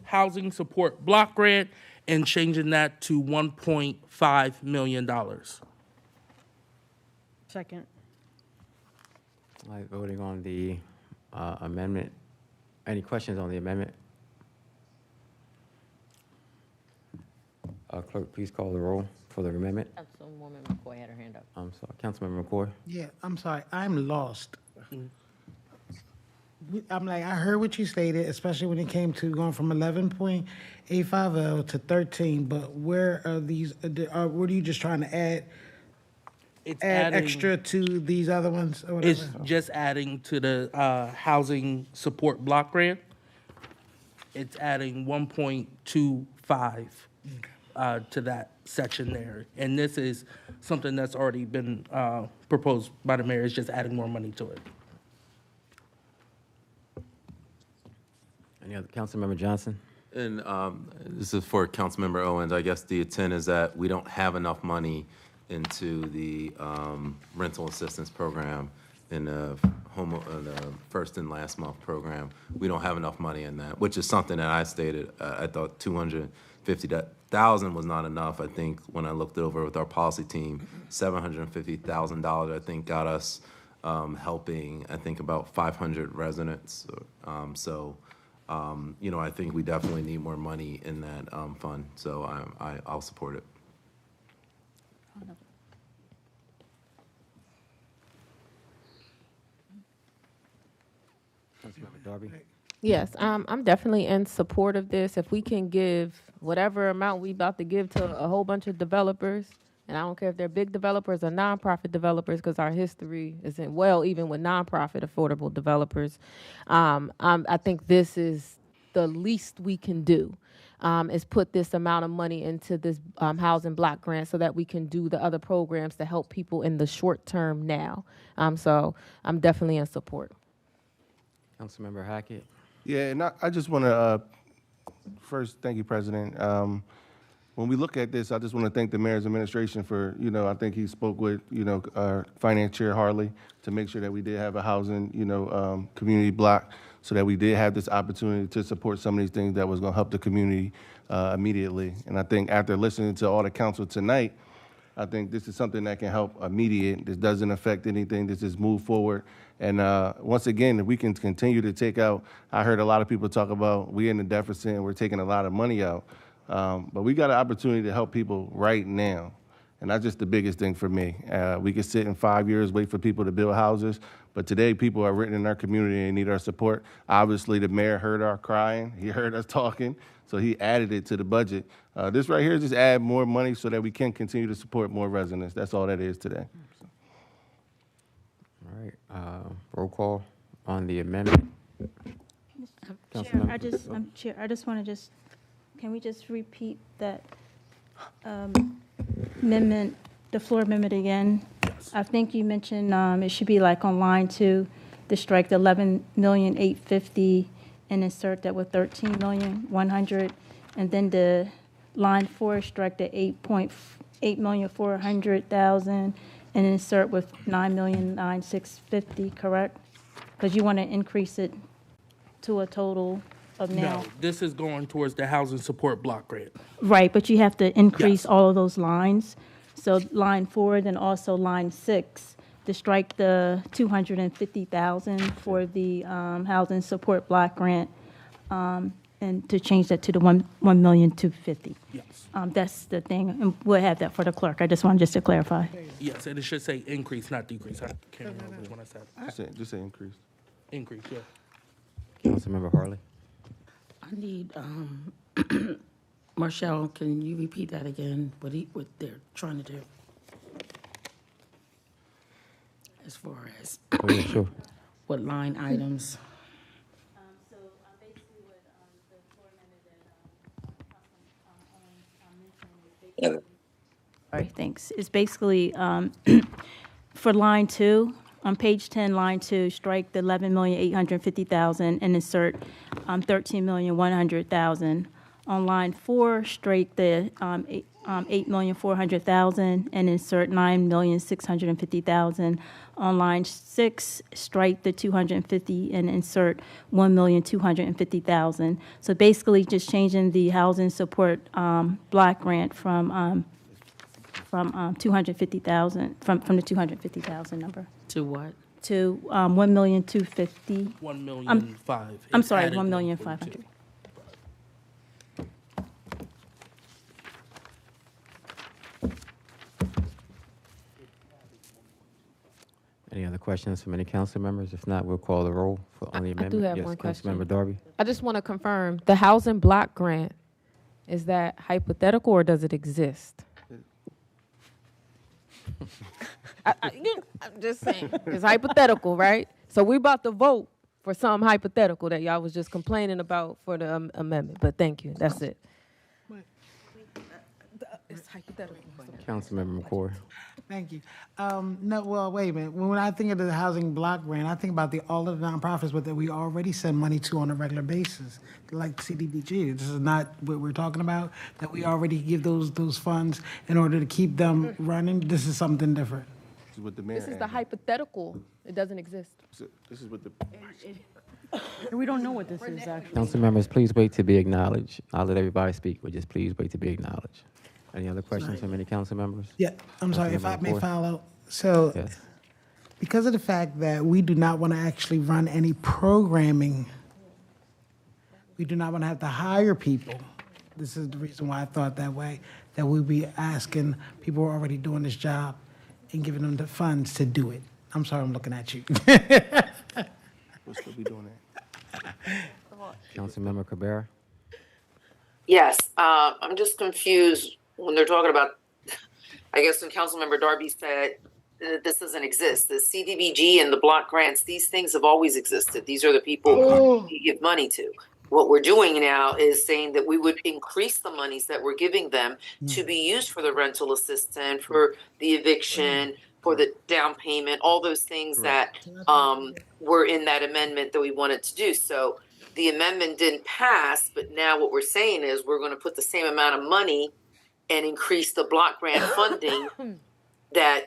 housing support block grant and changing that to $1.5 million. Second. All right, voting on the amendment. Any questions on the amendment? Clerk, please call the roll for the amendment. Councilwoman McCoy had her hand up. I'm sorry, Councilmember McCoy. Yeah, I'm sorry. I'm lost. I'm like, I heard what you stated, especially when it came to going from 11.850 to 13, but where are these, what are you just trying to add? It's add adding- extra to these other ones or whatever? It's just adding to the housing support block grant. It's adding 1.25 to that section there. And this is something that's already been proposed by the mayor. It's just adding more money to it. Any other, Councilmember Johnson? And this is for Councilmember Owens. I guess the intent is that we don't have enough money into the rental assistance program in the the first and last month program. We don't have enough money in that, which is something that I stated. I thought 250,000 was not enough. I think when I looked it over with our policy team, $750,000 I think got us helping, I think, about 500 residents. You know, I think we definitely need more money in that fund, so I'll support it. Councilmember Darby? Yes, I'm definitely in support of this. If we can give whatever amount we about to give to a whole bunch of developers, and I don't care if they're big developers or nonprofit developers, because our history isn't well, even with nonprofit affordable developers. I think this is the least we can do, is put this amount of money into this housing block grant so that we can do the other programs to help people in the short term now. So I'm definitely in support. Councilmember Hackett? Yeah, and I just want to first thank you, President. When we look at this, I just want to thank the mayor's administration for, you know, I think he spoke with, you know, our finance chair Harley to make sure that we did have a housing, you know, community block, so that we did have this opportunity to support some of these things that was going to help the community immediately. And I think after listening to all the council tonight, I think this is something that can help immediate. This doesn't affect anything. This is move forward. And once again, if we can continue to take out, I heard a lot of people talk about we in the deficit and we're taking a lot of money out. But we got an opportunity to help people right now. And that's just the biggest thing for me. We could sit in 5 years, wait for people to build houses. But today, people are written in our community and need our support. Obviously, the mayor heard our crying. He heard us talking. So he added it to the budget. This right here just add more money so that we can continue to support more residents. That's all that is today. All right, roll call on the amendment. Chair, I just want to can we just repeat that amendment, the floor amendment again? Yes. I think you mentioned it should be like on line 2, to strike the 11,850,000 and insert that with 13,100,000, and then the line 4 strike the 8,400,000 and insert with 9,960,000, correct? Because you want to increase it to a total of now. No, this is going towards the housing support block grant. Right, but you have to increase Yes. all of those lines. So line 4, then also line 6, to strike the 250,000 for the housing support block grant, and to change that to the 1,250,000. Yes. That's the thing, and we'll have that for the clerk. I just wanted to clarify. Yes, and it should say increase, not decrease. I can't remember which one I said. Just say increase. Increase, yeah. Councilmember Harley? I need, Marshall, can you repeat that again, what they're trying to do? As far as Oh, yeah, sure. what line items? All right, thanks. It's basically for line 2, on page 10, line 2, strike the 11,850,000 and insert 13,100,000. On line 4, strike the 8,400,000 and insert 9,650,000. On line 6, strike the 250 and insert 1,250,000. So basically, just changing the housing support block grant from 250,000 from the 250,000 number To what? to 1,250,000. 1,000,005. I'm sorry, 1,500,000. Any other questions from any council members? If not, we'll call the roll on the amendment. I do have Yes, one question. Councilmember Darby? I just want to confirm, the housing block grant, is that hypothetical or does it exist? I'm just saying, it's hypothetical, right? So we're about to vote for some hypothetical that y'all was just complaining about for the amendment, but thank you, that's it. It's hypothetical. Councilmember McCoy. Thank you. No, well, wait a minute. When I think of the housing block grant, I think about all of the nonprofits that we already send money to on a regular basis, like CDBG. This is not what we're talking about, that we already give those funds in order to keep them running. This is something different. This is what the mayor This is the added. hypothetical. It doesn't exist. This is what the. We don't know what this is, actually. Council members, please wait to be acknowledged. I'll let everybody speak, but just please wait to be acknowledged. Any other questions from any council members? Yeah, I'm sorry, if I Councilmember may McCoy? follow. So, Yes. because of the fact that we do not want to actually run any programming, we do not want to have to hire people. This is the reason why I thought that way, that we'd be asking people who are already doing this job and giving them the funds to do it. I'm sorry, I'm looking at you. We'll still be doing that. Councilmember Cabrera? Yes, I'm just confused when they're talking about, I guess when Councilmember Darby said that this doesn't exist. The CDBG and the block grants, these things have always existed. These are the people you give money to. What we're doing now is saying that we would increase the monies that we're giving them to be used for the rental assistance, for the eviction, for the down payment, all those things that were in that amendment that we wanted to do. So the amendment didn't pass, but now what we're saying is we're going to put the same amount of money and increase the block grant funding that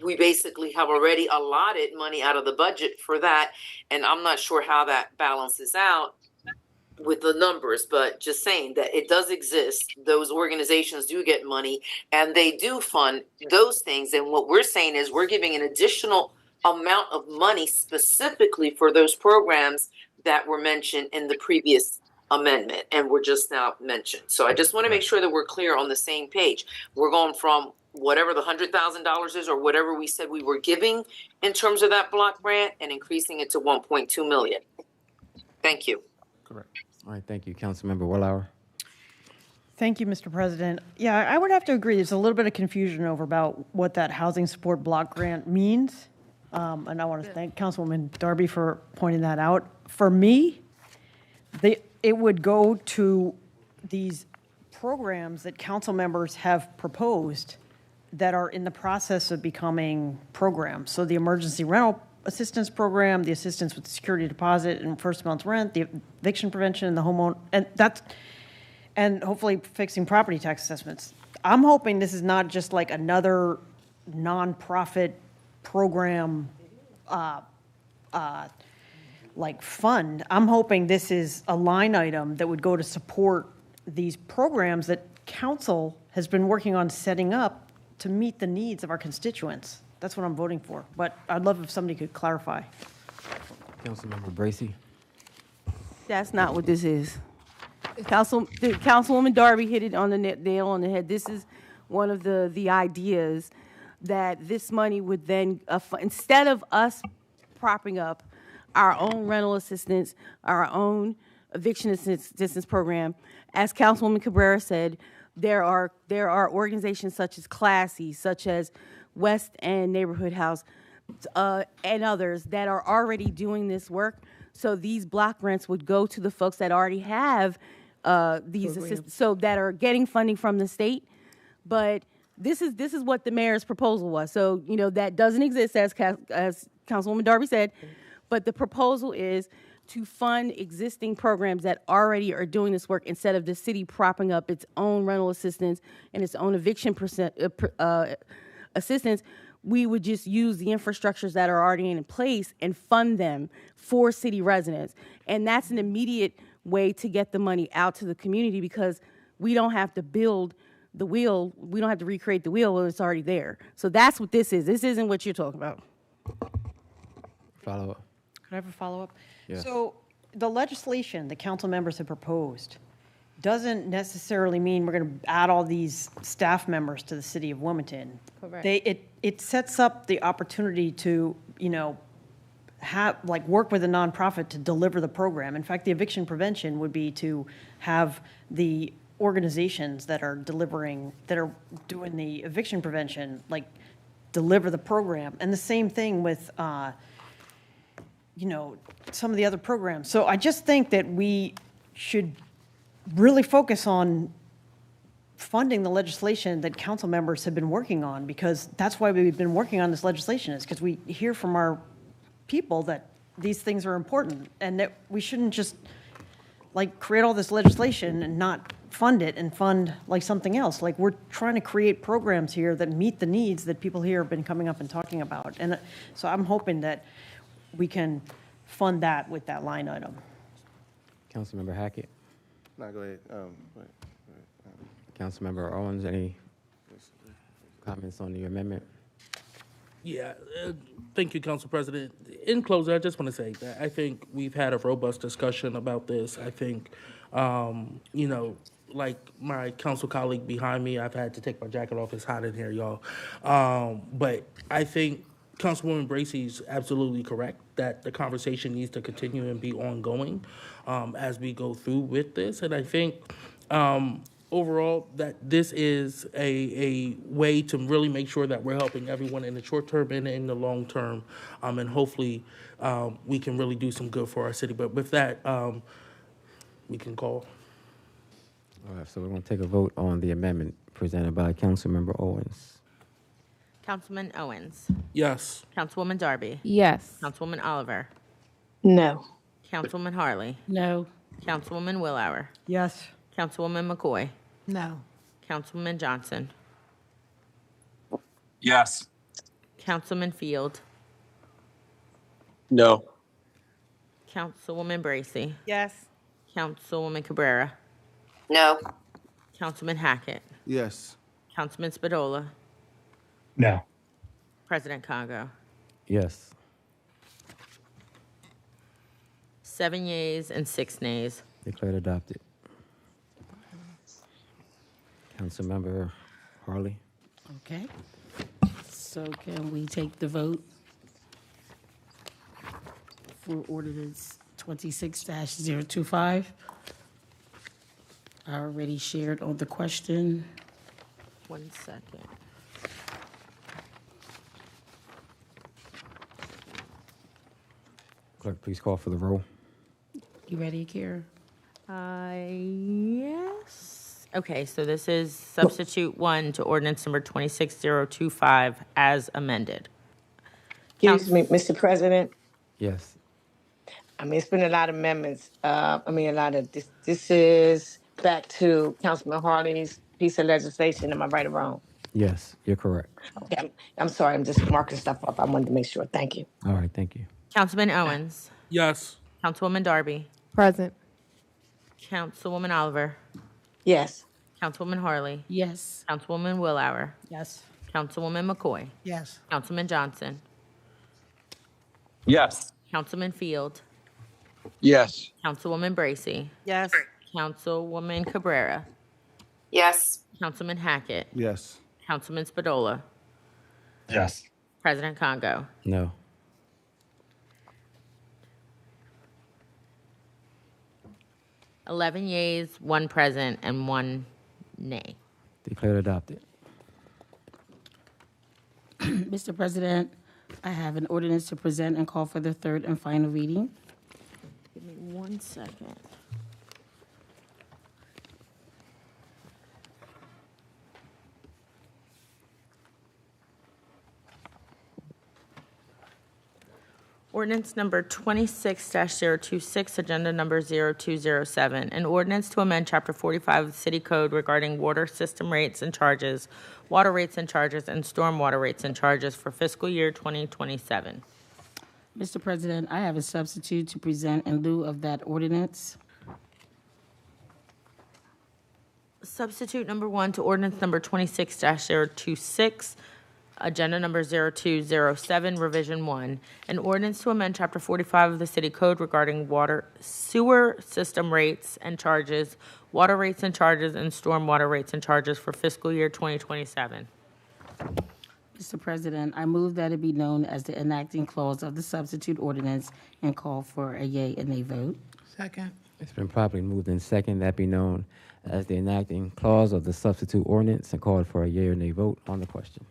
we basically have already allotted money out of the budget for that. And I'm not sure how that balances out with the numbers, but just saying that it does exist. Those organizations do get money and they do fund those things. And what we're saying is we're giving an additional amount of money specifically for those programs that were mentioned in the previous amendment and were just now mentioned. So I just want to make sure that we're clear on the same page. We're going from whatever the $100,000 is or whatever we said we were giving in terms of that block grant and increasing it to 1.2 million. Thank you. Correct. All right, thank you. Councilmember Willauer? Thank you, Mr. President. Yeah, I would have to agree. There's a little bit of confusion over about what that housing support block grant means. And I want to thank Councilwoman Darby for pointing that out. For me, it would go to these programs that council members have proposed that are in the process of becoming programs. So the emergency rental assistance program, the assistance with security deposit and first month's rent, the eviction prevention, and the homeowner, and hopefully fixing property tax assessments. I'm hoping this is not just like another nonprofit program like fund. I'm hoping this is a line item that would go to support these programs that council has been working on setting up to meet the needs of our constituents. That's what I'm voting for. But I'd love if somebody could clarify. Councilmember Bracy? That's not what this is. Councilwoman Darby hit it on the nail on the head. This is one of the ideas that this money would then, instead of us propping up our own rental assistance, our own eviction assistance program, as Councilwoman Cabrera said, there are organizations such as Classy, such as West End Neighborhood House, and others that are already doing this work. So these block grants would go to the folks that already have these assistants, so that are getting funding from the state. But this is what the mayor's proposal was. So that doesn't exist, as Councilwoman Darby said. But the proposal is to fund existing programs that already are doing this work instead of the city propping up its own rental assistance and its own eviction assistance. We would just use the infrastructures that are already in place and fund them for city residents. And that's an immediate way to get the money out to the community, because we don't have to build the wheel. We don't have to recreate the wheel when it's already there. So that's what this is. This isn't what you're talking about. Follow up. Could I have a follow-up? Yes. So the legislation that council members have proposed doesn't necessarily mean we're going to add all these staff members to the city of Wilmington. Correct. It sets up the opportunity to, work with a nonprofit to deliver the program. In fact, the eviction prevention would be to have the organizations that are doing the eviction prevention, deliver the program. And the same thing with, some of the other programs. So I just think that we should really focus on funding the legislation that council members have been working on, because that's why we've been working on this legislation, is because we hear from our people that these things are important and that we shouldn't just like create all this legislation and not fund it and fund like something else. Like, we're trying to create programs here that meet the needs that people here have been coming up and talking about. And so I'm hoping that we can fund that with that line item. Councilmember Hackett. No, go ahead. Councilmember Owens, any comments on the amendment? Yeah, thank you, Council President. In closing, I just want to say that I think we've had a robust discussion about this. I think, you know, like my council colleague behind me, I've had to take my jacket off. It's hot in here, y'all. But I think Councilwoman Bracey's absolutely correct that the conversation needs to continue and be ongoing as we go through with this. And I think overall that this is a way to really make sure that we're helping everyone in the short term and in the long term. And hopefully we can really do some good for our city. But with that, we can call. All right, so we're going to take a vote on the amendment presented by Councilmember Owens. Councilman Owens. Yes. Councilwoman Darby. Yes. Councilwoman Oliver. No. Councilwoman Harley. No. Councilwoman Willauer. Yes. Councilwoman McCoy. No. Councilman Johnson. Yes. Councilman Field. No. Councilwoman Bracey. Yes. Councilwoman Cabrera. No. Councilman Hackett. Yes. Councilman Spadola. No. President Congo. Yes. 7 yeas and 6 nays. Declared adopted. Councilmember Harley. Okay. So can we take the vote for ordinance 26-025? I already shared on the question. 1 second. Clerk, please call for the roll. You ready, Kara? Yes. Okay, so this is substitute 1 to ordinance number 26-025 as amended. Excuse me, Mr. President. Yes. I mean, it's been a lot of amendments. A lot of this. This is back to Councilman Harley's piece of legislation. Am I right or wrong? Yes, you're correct. Okay, I'm sorry. I'm just marking stuff up. I wanted to make sure. Thank you. All right, thank you. Councilman Owens. Yes. Councilwoman Darby. Present. Councilwoman Oliver. Yes. Councilwoman Harley. Yes. Councilwoman Willauer. Yes. Councilwoman McCoy. Yes. Councilman Johnson. Yes. Councilman Field. Yes. Councilwoman Bracey. Yes. Councilwoman Cabrera. Yes. Councilman Hackett. Yes. Councilman Spadola. Yes. President Congo. No. $11 yeas, 1 present, and 1 nay. Declared adopted. Mr. President, I have an ordinance to present and call for the third and final reading. Give me 1 second. Ordinance number 26-026, agenda number 0207, an ordinance to amend Chapter 45 of the City Code regarding water system rates and charges, water rates and charges, and stormwater rates and charges for fiscal year 2027. Mr. President, I have a substitute to present in lieu of that ordinance. Substitute number 1 to ordinance number 26-026, agenda number 0207, revision 1, an ordinance to amend Chapter 45 of the City Code regarding water sewer system rates and charges, water rates and charges, and stormwater rates and charges for fiscal year 2027. Mr. President, I move that it be known as the enacting clause of the substitute ordinance and call for a yea and nay vote. Second. It's been properly moved in second. That be known as the enacting clause of the substitute ordinance and called for a yea or nay vote on the question.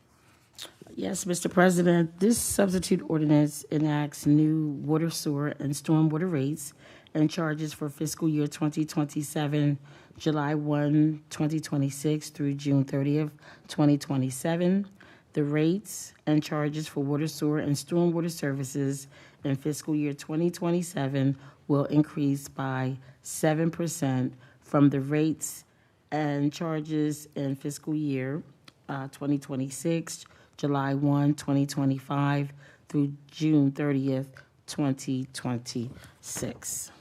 Yes, Mr. President, this substitute ordinance enacts new water, sewer, and stormwater rates and charges for fiscal year 2027 July 1, 2026 through June 30th, 2027. The rates and charges for water, sewer, and stormwater services in fiscal year 2027 will increase by 7% from the rates and charges in fiscal year 2026, July 1, 2025 through June 30th, 2026.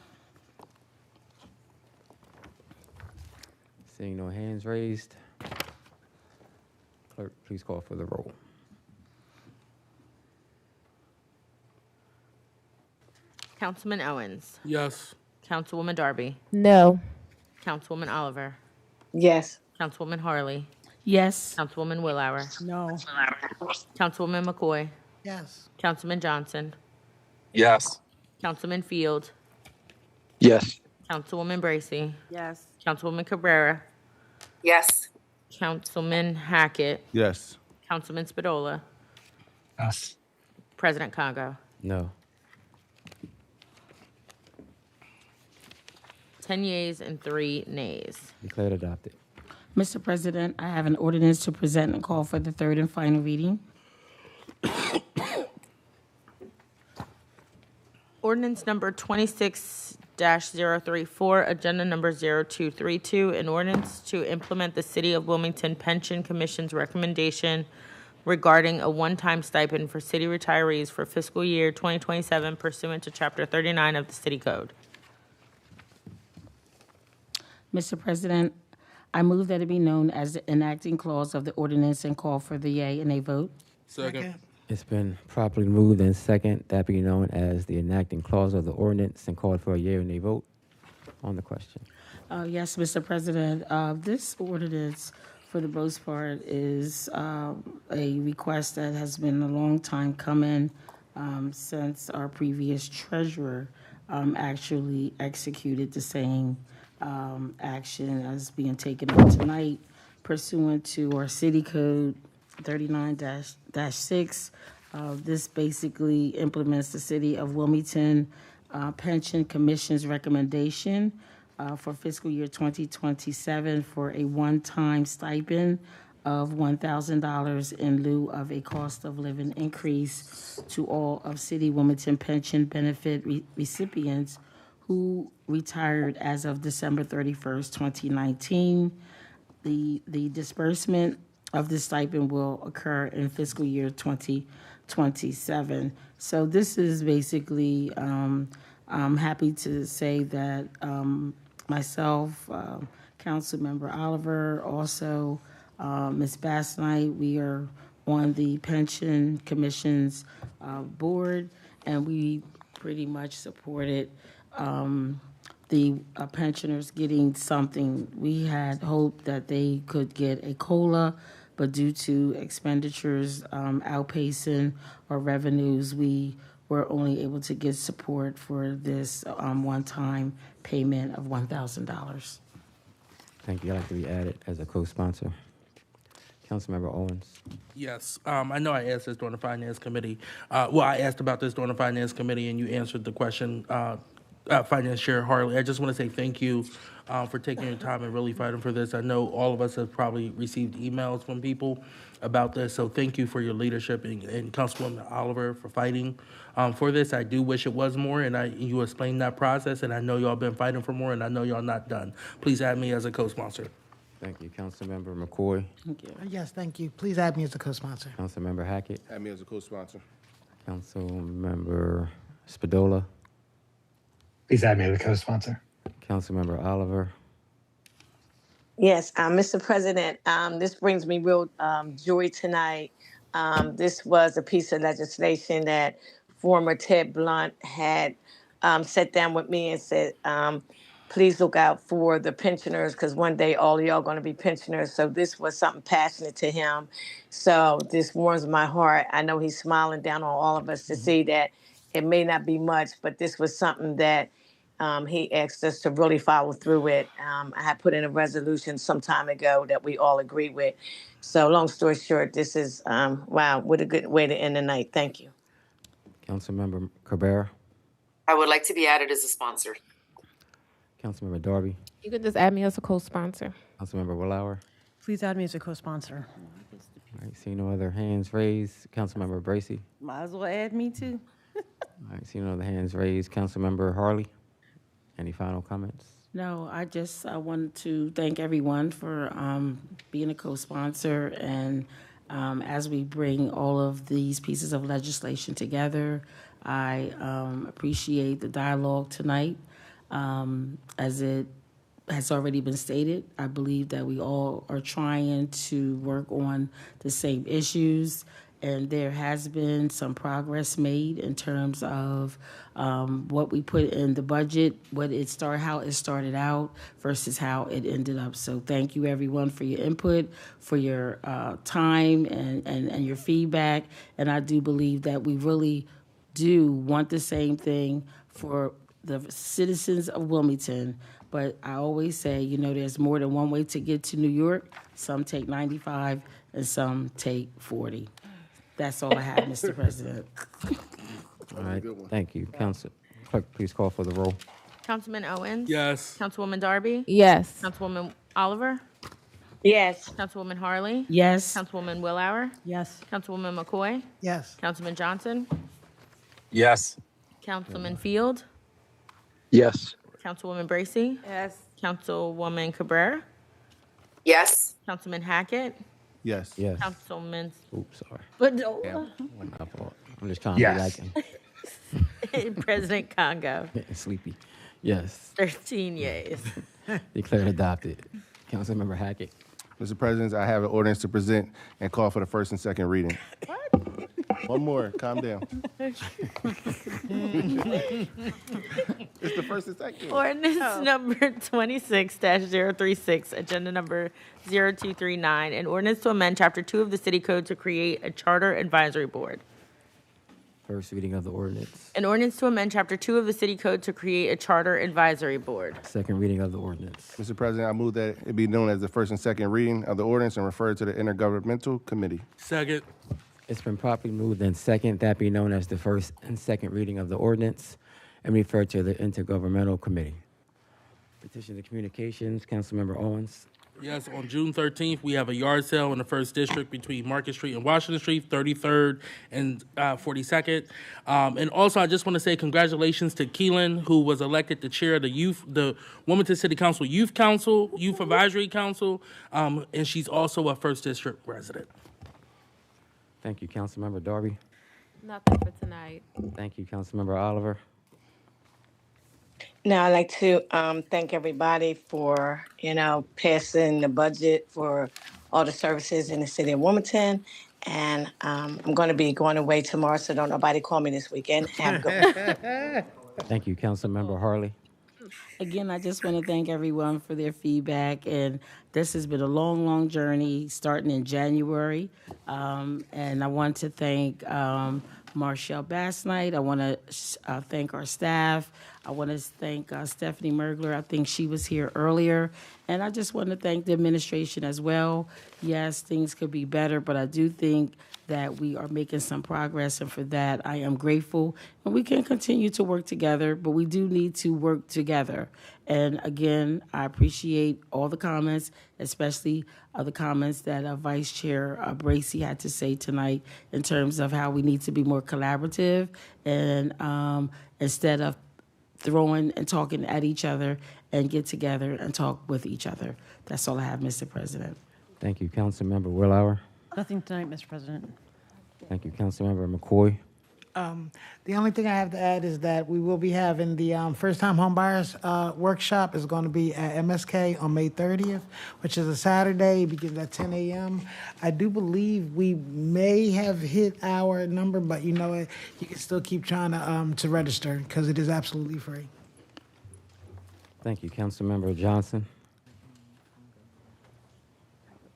Seeing no hands raised, clerk, please call for the roll. Councilman Owens. Yes. Councilwoman Darby. No. Councilwoman Oliver. Yes. Councilwoman Harley. Yes. Councilwoman Willauer. No. Councilwoman McCoy. Yes. Councilman Johnson. Yes. Councilman Field. Yes. Councilwoman Bracy. Yes. Councilwoman Cabrera. Yes. Councilman Hackett. Yes. Councilman Spadola. Yes. President Congo. No. 10 yeas and 3 nays. Declared adopted. Mr. President, I have an ordinance to present and call for the third and final reading. Ordinance number 26-034, agenda number 0232, an ordinance to implement the City of Wilmington Pension Commission's recommendation regarding a one-time stipend for city retirees for fiscal year 2027 pursuant to Chapter 39 of the City Code. Mr. President, I move that it be known as the enacting clause of the ordinance and call for the yea and nay vote. Second. It's been properly moved and second, that be known as the enacting clause of the ordinance, and called for a yea or nay vote on the question. Yes, Mr. President, this ordinance, for the most part, is a request that has been a long time coming since our previous treasurer actually executed the same action as being taken up tonight pursuant to our city code 39-6. This basically implements the City of Wilmington Pension Commission's recommendation for fiscal year 2027 for a one-time stipend of $1,000 in lieu of a cost of living increase to all of City Wilmington pension benefit recipients who retired as of December 31st, 2019. The disbursement of this stipend will occur in fiscal year 2027. So this is basically, I'm happy to say that myself, Councilmember Oliver, also Ms. Bassnight, we are on the Pension Commission's board, and we pretty much supported the pensioners getting something. We had hoped that they could get a COLA, but due to expenditures outpacing our revenues, we were only able to get support for this one-time payment of $1,000. Thank you. I'd like to be added as a co-sponsor. Councilmember Owens. Yes, I know I asked this during the Finance Committee. I asked about this during the Finance Committee, and you answered the question, Finance Chair Harley. I just want to say thank you for taking your time and really fighting for this. I know all of us have probably received emails from people about this, so thank you for your leadership, and Councilwoman Oliver for fighting for this. I do wish it was more, and you explained that process, and I know y'all been fighting for more, and I know y'all not done. Please add me as a co-sponsor. Thank you. Councilmember McCoy. Thank you. Yes, thank you. Please add me as a co-sponsor. Councilmember Hackett. Add me as a co-sponsor. Councilmember Spadola. Please add me as a co-sponsor. Councilmember Oliver. Yes, Mr. President, this brings me real joy tonight. This was a piece of legislation that former Ted Blunt had sat down with me and said, please look out for the pensioners, because one day all of y'all are going to be pensioners. So this was something passionate to him. So this warms my heart. I know he's smiling down on all of us to see that it may not be much, but this was something that he asked us to really follow through with. I had put in a resolution some time ago that we all agree with. So long story short, this is, wow, what a good way to end the night. Thank you. Councilmember Cabrera. I would like to be added as a sponsor. Councilmember Darby. You can just add me as a co-sponsor. Councilmember Willauer. Please add me as a co-sponsor. All right, see no other hands raised. Councilmember Bracy. Might as well add me too. All right, see no other hands raised. Councilmember Harley. Any final comments? No, I wanted to thank everyone for being a co-sponsor, and as we bring all of these pieces of legislation together, I appreciate the dialogue tonight. As it has already been stated, I believe that we all are trying to work on the same issues, and there has been some progress made in terms of what we put in the budget, how it started out versus how it ended up. So thank you everyone for your input, for your time and your feedback. And I do believe that we really do want the same thing for the citizens of Wilmington. But I always say, there's more than one way to get to New York. Some take 95 and some take 40. That's all I have, Mr. President. All right, thank you. Council Clerk, please call for the roll. Councilman Owens? Yes. Councilwoman Darby? Yes. Councilwoman Oliver? Yes. Councilwoman Harley? Yes. Councilwoman Willauer? Yes. Councilwoman McCoy? Yes. Councilman Johnson? Yes. Councilman Field? Yes. Councilwoman Bracy? Yes. Councilwoman Cabrera? Yes. Councilman Hackett? Yes. Yes. Councilman Oops, sorry. Bedolla? My fault. I'm just trying to Yes. be like him. President Congo? Getting sleepy. Yes. 13 yeas. Declared adopted. Councilmember Hackett. Mr. President, I have an ordinance to present and call for the first and second reading. One more, calm down. It's the first and second. Ordinance number 26-036, agenda number 0239, an ordinance to amend Chapter 2 of the City Code to create a Charter Advisory Board. First reading of the ordinance. An ordinance to amend Chapter 2 of the City Code to create a Charter Advisory Board. Second reading of the ordinance. Mr. President, I move that it be known as the first and second reading of the ordinance and referred to the Intergovernmental Committee. Second. It's been properly moved and second, that be known as the first and second reading of the ordinance and referred to the Intergovernmental Committee. Petitions and Communications, Councilmember Owens. Yes, on June 13th, we have a yard sale in the 1st District between Market Street and Washington Street, 33rd and 42nd. And also, I just want to say congratulations to Keelan, who was elected the chair of the Wilmington City Council Youth Advisory Council, and she's also a 1st District resident. Thank you, Councilmember Darby. Nothing for tonight. Thank you, Councilmember Oliver. Now, I'd like to thank everybody for, passing the budget for all the services in the city of Wilmington. And I'm going to be going away tomorrow, so don't nobody call me this weekend. Have a good one. Thank you, Councilmember Harley. Again, I just want to thank everyone for their feedback, and this has been a long, long journey starting in January. And I want to thank Marshall Bassnight. I want to thank our staff. I want to thank Stephanie Mergler. I think she was here earlier. And I just want to thank the administration as well. Yes, things could be better, but I do think that we are making some progress, and for that I am grateful. And we can continue to work together, but we do need to work together. And again, I appreciate all the comments, especially the comments that Vice Chair Bracy had to say tonight in terms of how we need to be more collaborative and instead of throwing and talking at each other, and get together and talk with each other. That's all I have, Mr. President. Thank you, Councilmember Willauer. Nothing tonight, Mr. President. Thank you, Councilmember McCoy. The only thing I have to add is that we will be having the first-time homebuyers workshop is going to be at MSK on May 30th, which is a Saturday, begins at 10 a.m. I do believe we may have hit our number, but you know what? You can still keep trying to register because it is absolutely free. Thank you, Councilmember Johnson.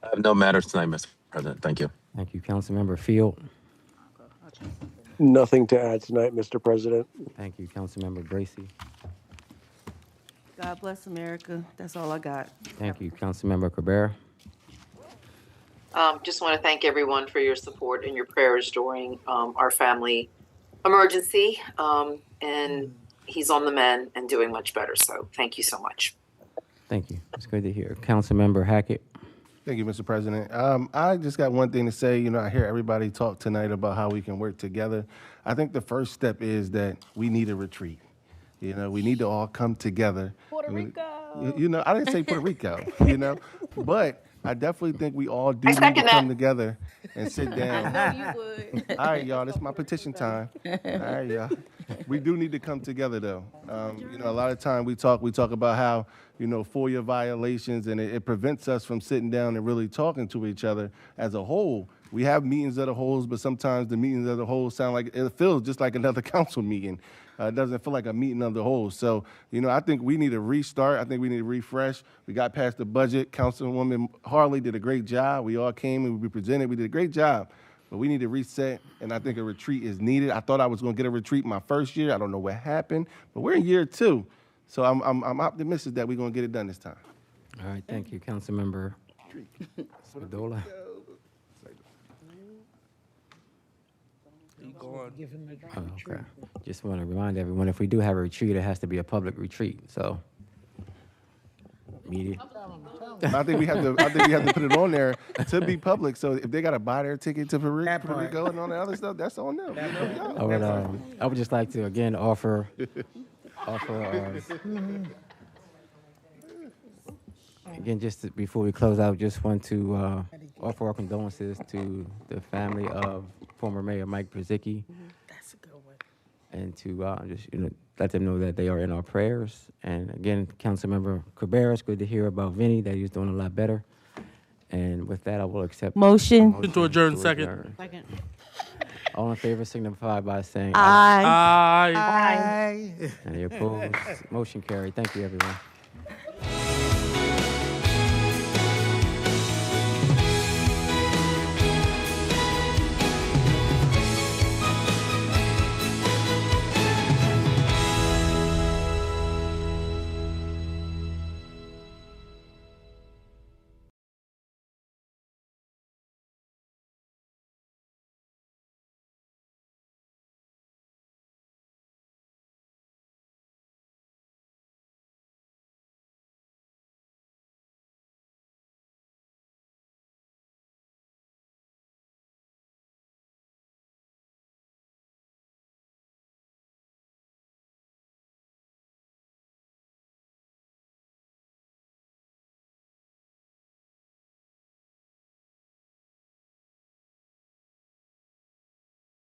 I have no matters tonight, Mr. President. Thank you. Thank you, Councilmember Field. Nothing to add tonight, Mr. President. Thank you, Councilmember Bracy. God bless America. That's all I got. Thank you, Councilmember Cabrera. Just want to thank everyone for your support and your prayers during our family emergency. And he's on the mend and doing much better. So thank you so much. Thank you. It's good to hear. Councilmember Hackett. Thank you, Mr. President. I just got one thing to say. You know, I hear everybody talk tonight about how we can work together. I think the first step is that we need a retreat. You know, we need to all come together. Puerto Rico. You know, I didn't say Puerto Rico, you know, but I definitely think we all do need to come together and sit down. I know you would. All right, y'all, this is my petition time. All right, y'all. We do need to come together, though. You know, a lot of time we talk about how, you know, FOIA violations, and it prevents us from sitting down and really talking to each other as a whole. We have meetings of the wholes, but sometimes the meetings of the wholes sound like, it feels just like another council meeting. It doesn't feel like a meeting of the wholes. So, you know, I think we need to restart. I think we need to refresh. We got past the budget. Councilwoman Harley did a great job. We all came and we presented. We did a great job. But we need to reset, and I think a retreat is needed. I thought I was going to get a retreat my first year. I don't know what happened, but we're in year 2. So I'm optimistic that we're going to get it done this time. All right, thank you, Councilmember Spadola. Go on. Oh, okay. Just want to remind everyone, if we do have a retreat, it has to be a public retreat. So, media. I think we have to put it on there to be public. So if they got to buy their ticket to Puerto Rico and all that other stuff, that's on them. I would just like to again offer again, before we close out, just want to offer our condolences to the family of former Mayor Mike Brzezicki. That's a good one. And to just let them know that they are in our prayers. And again, Councilmember Cabrera, it's good to hear about Vinny, that he's doing a lot better. And with that, I will accept Motion to adjourn. Second. All in favor signify by saying Aye. Aye. Aye. Any opposed? Motion carried. Thank you, everyone.